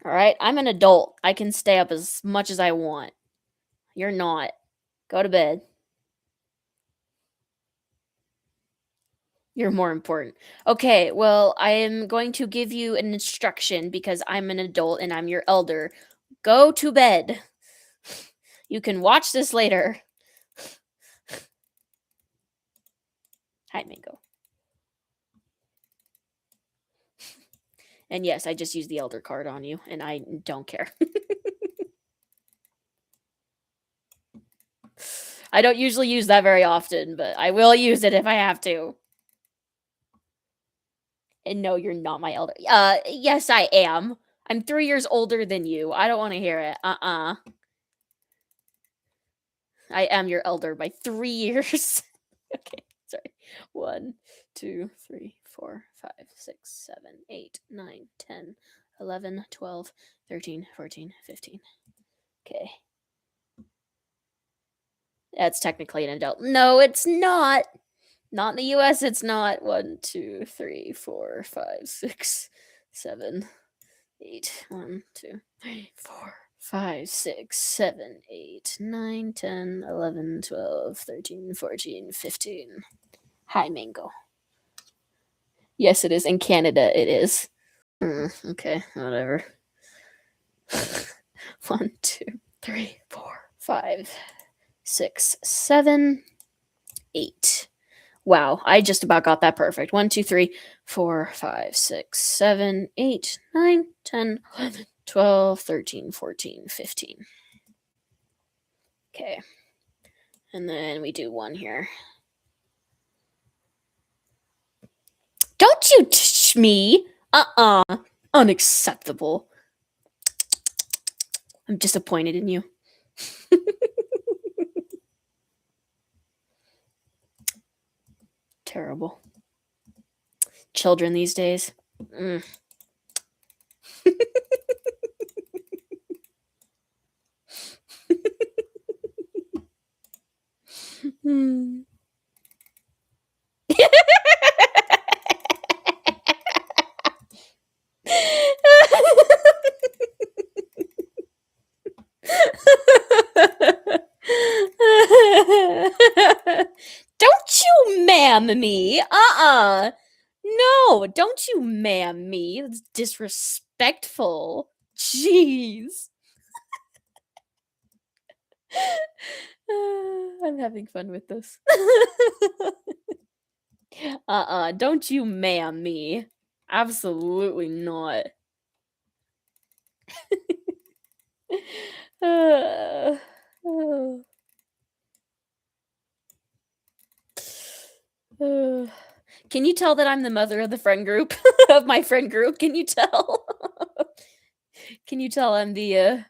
All right, I'm an adult. I can stay up as much as I want. You're not. Go to bed. You're more important. Okay, well, I am going to give you an instruction because I'm an adult and I'm your elder. Go to bed. You can watch this later. Hi, Mango. And yes, I just used the elder card on you, and I don't care. I don't usually use that very often, but I will use it if I have to. And no, you're not my elder. Yes, I am. I'm 3 years older than you. I don't want to hear it. I am your elder by 3 years. Okay, sorry. 1, 2, 3, 4, 5, 6, 7, 8, 9, 10, 11, 12, 13, 14, 15. Okay. That's technically an adult. No, it's not. Not in the US, it's not. 1, 2, 3, 4, 5, 6, 7, 8. 1, 2, 3, 4, 5, 6, 7, 8, 9, 10, 11, 12, 13, 14, 15. Hi, Mango. Yes, it is. In Canada, it is. Okay, whatever. 1, 2, 3, 4, 5, 6, 7, 8. Wow, I just about got that perfect. 1, 2, 3, 4, 5, 6, 7, 8, 9, 10, 11, 12, 13, 14, 15. Okay. And then we do 1 here. Don't you touch me! Unacceptable. I'm disappointed in you. Terrible. Children these days. Mm. Hmm. Don't you ma'am me. No, don't you ma'am me. That's disrespectful. Jeez. I'm having fun with this. Don't you ma'am me. Absolutely not. Uh, uh, uh. Can you tell that I'm the mother of the friend group? Of my friend group? Can you tell? Can you tell I'm the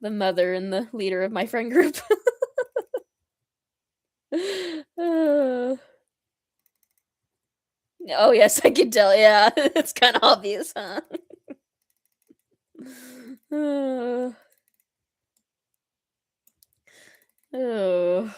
mother and the leader of my friend group? Uh, oh, yes, I can tell, yeah. It's kinda obvious, huh? Uh, oh.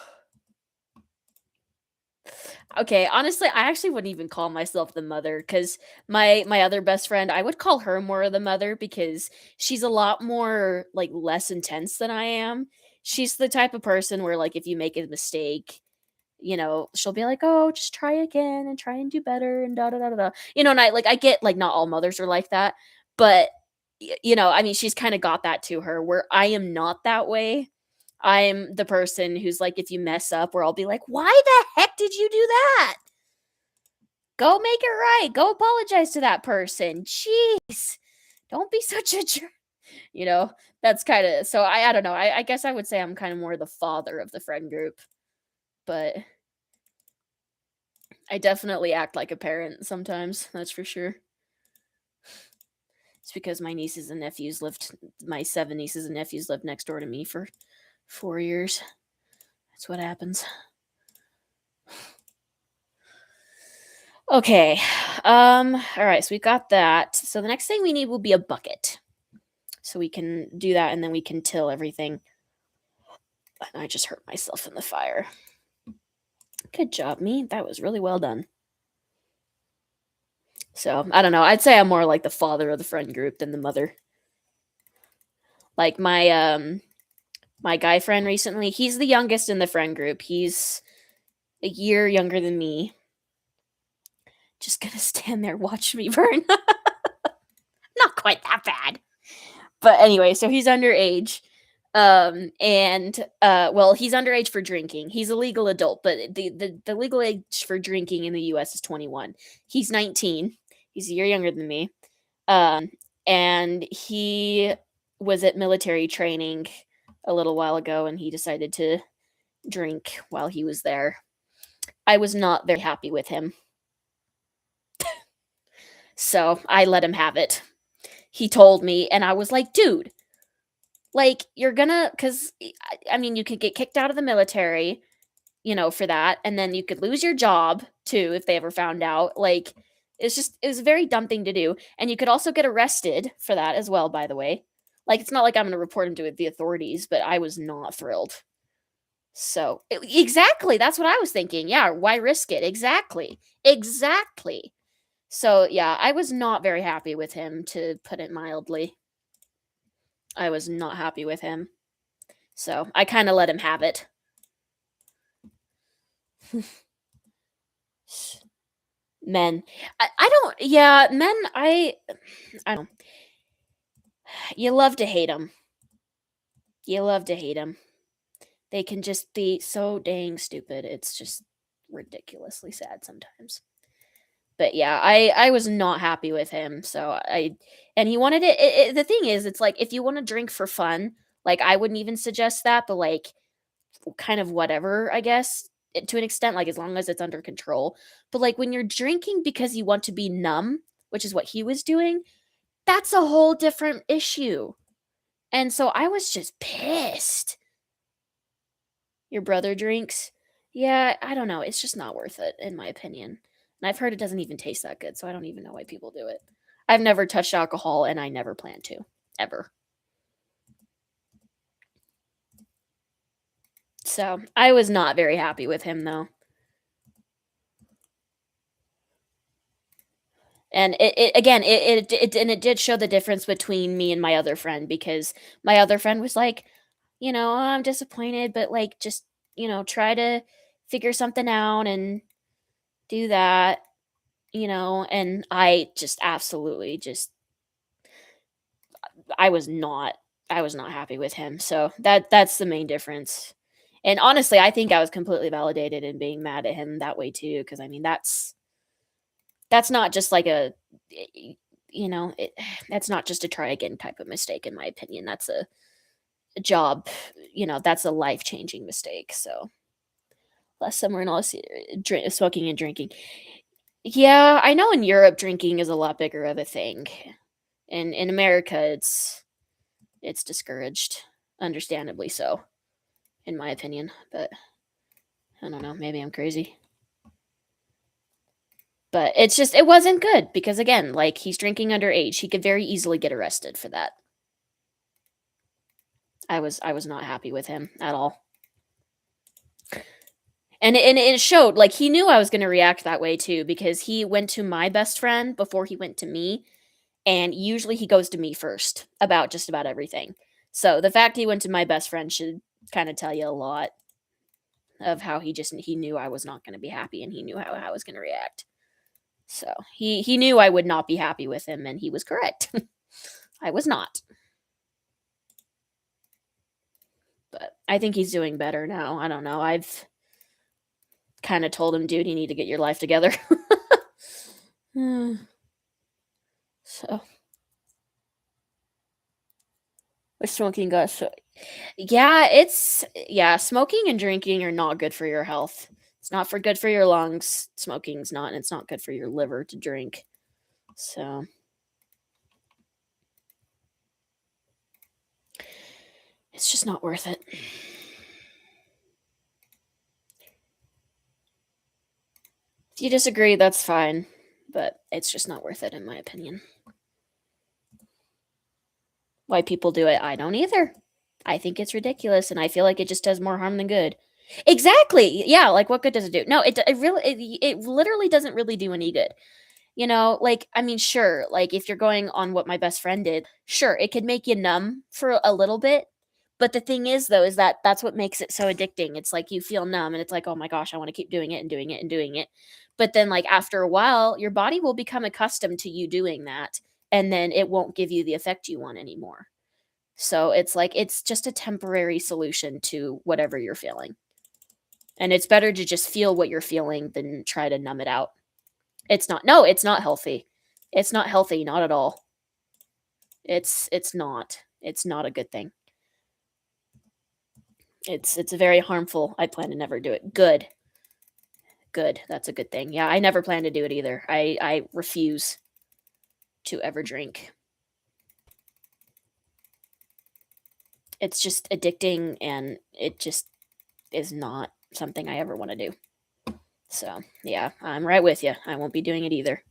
Okay, honestly, I actually wouldn't even call myself the mother because my other best friend, I would call her more of the mother because she's a lot more like less intense than I am. She's the type of person where like if you make a mistake, she'll be like, "Oh, just try again and try and do better and da da da da." da." And I get like not all mothers are like that, but I mean, she's kind of got that to her where I am not that way. I'm the person who's like, if you mess up, where I'll be like, "Why the heck did you do that? Go make it right. Go apologize to that person. Jeez, don't be such a jerk." You know, that's kind of so. I don't know. I guess I would say I'm kind of more the father of the friend group, but I definitely act like a parent sometimes. That's for sure. It's because my 7 nieces and nephews lived next door to me for 4 years. That's what happens. Okay. All right. So we got that. So the next thing we need will be a bucket. So we can do that and then we can till everything. And I just hurt myself in the fire. Good job, me. That was really well done. So I don't know. I'd say I'm more like the father of the friend group than the mother. Like my guy friend recently, he's the youngest in the friend group. He's a year younger than me. Just gonna stand there, watch me burn. Not quite that bad. But anyway, so he's underage. And well, he's underage for drinking. He's a legal adult, but the legal age for drinking in the US is 21. He's 19. He's a year younger than me. Um, and he was at military training a little while ago and he decided to drink while he was there. I was not very happy with him. So I let him have it. He told me, and I was like, dude, like, you're gonna, because I mean, you could get kicked out of the military, for that, and then you could lose your job too if they ever found out. Like, it was a very dumb thing to do. And you could also get arrested for that as well, by the way. Like, it's not like I'm gonna report him to the authorities, but I was not thrilled. So, exactly, that's what I was thinking. Yeah, why risk it? Exactly. Exactly. So, yeah, I was not very happy with him, to put it mildly. I was not happy with him. So, I kind of let him have it. Men. I don't, yeah, men, I don't. You love to hate them. You love to hate them. They can just be so dang stupid. It's just ridiculously sad sometimes. But yeah, I was not happy with him. So and he wanted it. The thing is, it's like if you want to drink for fun, like I wouldn't even suggest that, but like kind of whatever, I guess, to an extent, like as long as it's under control. But like when you're drinking because you want to be numb, which is what he was doing, That's a whole different issue. And so I was just pissed. Your brother drinks? Yeah, I don't know. It's just not worth it, in my opinion. And I've heard it doesn't even taste that good, so I don't even know why people do it. I've never touched alcohol, and I never plan to. Ever. So I was not very happy with him, though. And it again, and it did show the difference between me and my other friend because my other friend was like, "Oh, I'm disappointed, but, like, just, try to figure something out and do that," and I just absolutely just I was not I was not happy with him, so that's the main difference. And honestly, I think I was completely validated in being mad at him that way too, because I mean, that's not just like y it that's not just a try again type of mistake in my opinion, that's a job, that's a life-changing mistake, so last summer and all this smoking and drinking. Yeah, I know in Europe, drinking is a lot bigger of a thing. In America, it's discouraged, understandably so, in my opinion, but I don't know, maybe I'm crazy. But it wasn't good because again, like, he's drinking underage, he could very easily get arrested for that. I was not happy with him at all. And it showed, like, he knew I was gonna react that way too because he went to my best friend before he went to me, and usually he goes to me first about just about everything. So, the fact he went to my best friend should kinda tell you a lot of how he knew I was not gonna be happy and he knew how I was gonna react. So, he knew I would not be happy with him, and he was correct. I was not. But I think he's doing better now, I don't know, I've kinda told him, "Dude, you need to get your life together." So, with smoking got so yeah, smoking and drinking are not good for your health. It's not for good for your lungs, smoking's not, and it's not good for your liver to drink. So, it's just not worth it. If you disagree, that's fine, but it's just not worth it in my opinion. Why people do it, I don't either. I think it's ridiculous, and I feel like it just does more harm than good. Exactly! Yeah, like, what good does it do? No, it really it literally doesn't really do any good. Like, I mean, sure, like, if you're going on what my best friend did, sure, it could make you numb for a little bit, but the thing is, though, is that that's what makes it so addicting. It's like you feel numb, and it's like, "Oh my gosh, I wanna keep doing it and doing it and doing it." But then, like, after a while, your body will become accustomed to you doing that, and then it won't give you the effect you want anymore. So, it's like it's just a temporary solution to whatever you're feeling, and it's better to just feel what you're feeling than try to numb it out. It's not no, it's not healthy. It's not healthy, not at all. It's not. It's not a good thing. It's very harmful. I plan to never do it. Good. Good. That's a good thing. Yeah, I never plan to do it either. I refuse to ever drink. It's just addicting and it just is not something I ever want to do. So, yeah, I'm right with you. I won't be doing it either.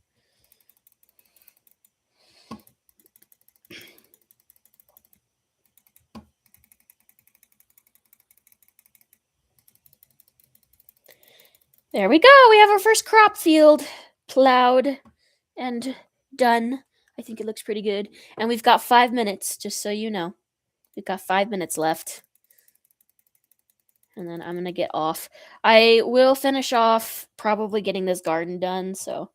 There we go. We have our first crop field plowed and done. I think it looks pretty good. And we've got 5 minutes, just so you know. We've got 5 minutes left. And then I'm gonna get off. I will finish off probably getting this garden done, so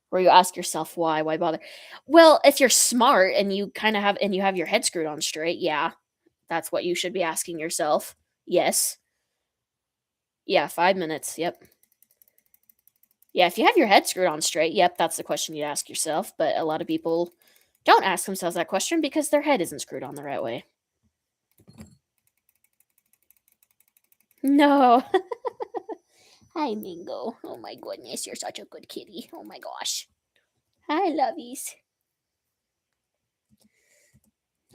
where you ask yourself why bother? Well, if you're smart and you have your head screwed on straight, yeah, that's what you should be asking yourself. Yes. Yeah, 5 minutes, yep. Yeah, if you have your head screwed on straight, yep, that's the question you ask yourself, but a lot of people don't ask themselves that question because their head isn't screwed on the right way. No. Hi, Mingo. Oh my goodness, you're such a good kitty. Oh my gosh. Hi, lovies.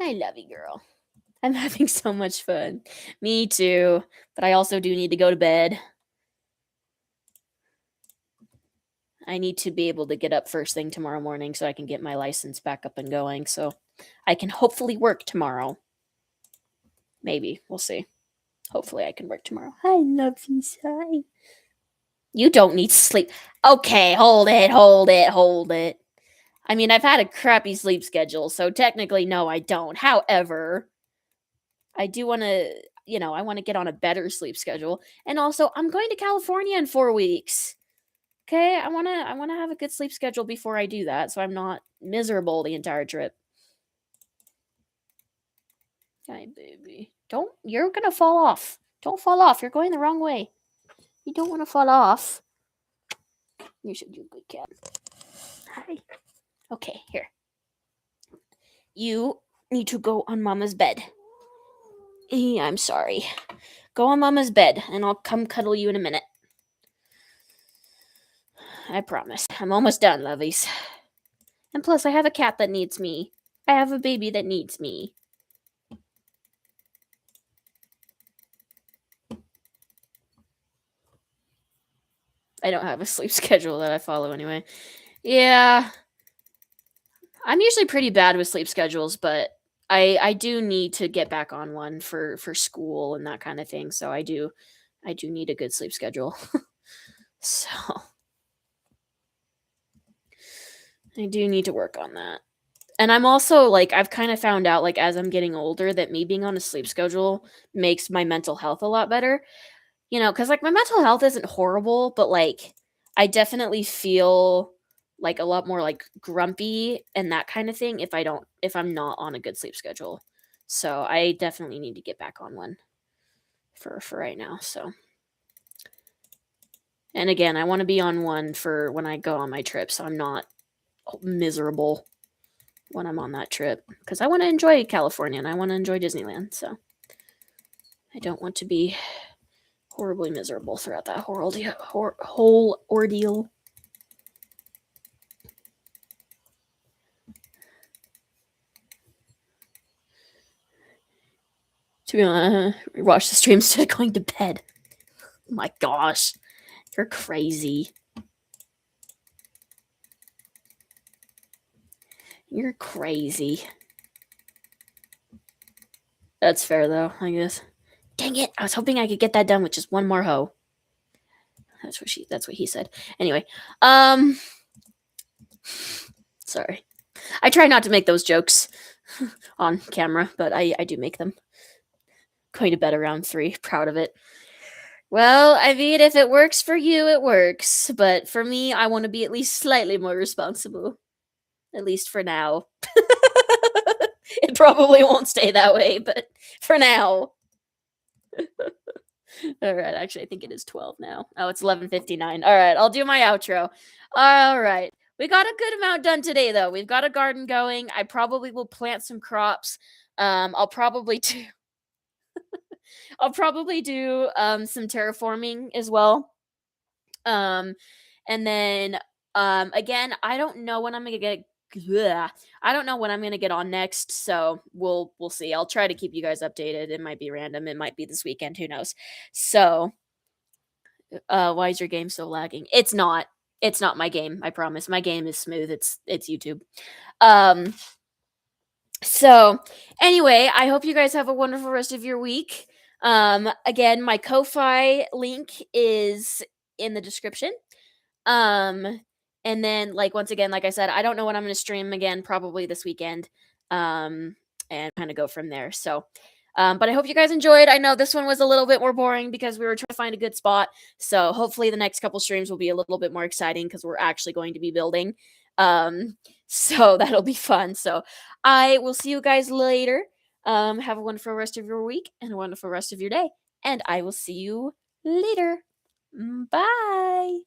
I love you, girl. I'm having so much fun. Me too. But I also do need to go to bed. I need to be able to get up first thing tomorrow morning so I can get my license back up and going. So I can hopefully work tomorrow. Maybe. We'll see. Hopefully I can work tomorrow. I love you, Sai. You don't need sleep. Okay, hold it. I mean, I've had a crappy sleep schedule, so technically, no, I don't. However, I do want to, I want to get on a better sleep schedule. And also, I'm going to California in 4 weeks. Okay, I want to have a good sleep schedule before I do that, so I'm not miserable the entire trip. Hi, baby. You're gonna fall off. Don't fall off. You're going the wrong way. You don't want to fall off. You should do good, cat. Hi. Okay, here. You need to go on Mama's bed. I'm sorry. Go on Mama's bed, and I'll come cuddle you in a minute. I promise. I'm almost done, lovies. And plus, I have a cat that needs me. I have a baby that needs me. I don't have a sleep schedule that I follow anyway. Yeah. I'm usually pretty bad with sleep schedules, but I do need to get back on one for school and that kind of thing. So I do need a good sleep schedule. So I do need to work on that. And I'm also like, I've kind of found out, like, as I'm getting older, that me being on a sleep schedule makes my mental health a lot better. Because like my mental health isn't horrible, but like I definitely feel like a lot more like grumpy and that kind of thing if I'm not on a good sleep schedule. So I definitely need to get back on one for right now. So, and again, I want to be on one for when I go on my trip, so I'm not miserable when I'm on that trip, because I want to enjoy California and I want to enjoy Disneyland. So I don't want to be horribly miserable throughout that whole ordeal. To watch the stream instead of going to bed. Oh my gosh, you're crazy. You're crazy. That's fair though, I guess. Dang it! I was hoping I could get that done with just one more hoe. That's what he said. Anyway, sorry. I try not to make those jokes on camera, but I do make them. Going to bed around 3. Proud of it. Well, I mean, if it works for you, it works. But for me, I want to be at least slightly more responsible. At least for now. It probably won't stay that way, but for now. All right, actually, I think it is 12 now. Oh, it's 11:59. All right, I'll do my outro. All right. We got a good amount done today, though. We've got a garden going. I probably will plant some crops. I'll probably do some terraforming as well. And then again, I don't know when I'm gonna get. I don't know when I'm gonna get on next, so we'll see. I'll try to keep you guys updated. It might be random. It might be this weekend. Who knows? So, why is your game so lagging? It's not. It's not my game. I promise. My game is smooth. It's YouTube. So anyway, I hope you guys have a wonderful rest of your week. Again, my Ko-Fi link is in the description. And then, like, once again, like I said, I don't know when I'm going to stream again, probably this weekend, and kind of go from there. So, but I hope you guys enjoyed. I know this one was a little bit more boring because we were trying to find a good spot. So hopefully the next couple streams will be a little bit more exciting because we're actually going to be building. So that'll be fun. So I will see you guys later. Have a wonderful rest of your week and a wonderful rest of your day. And I will see you later. Bye.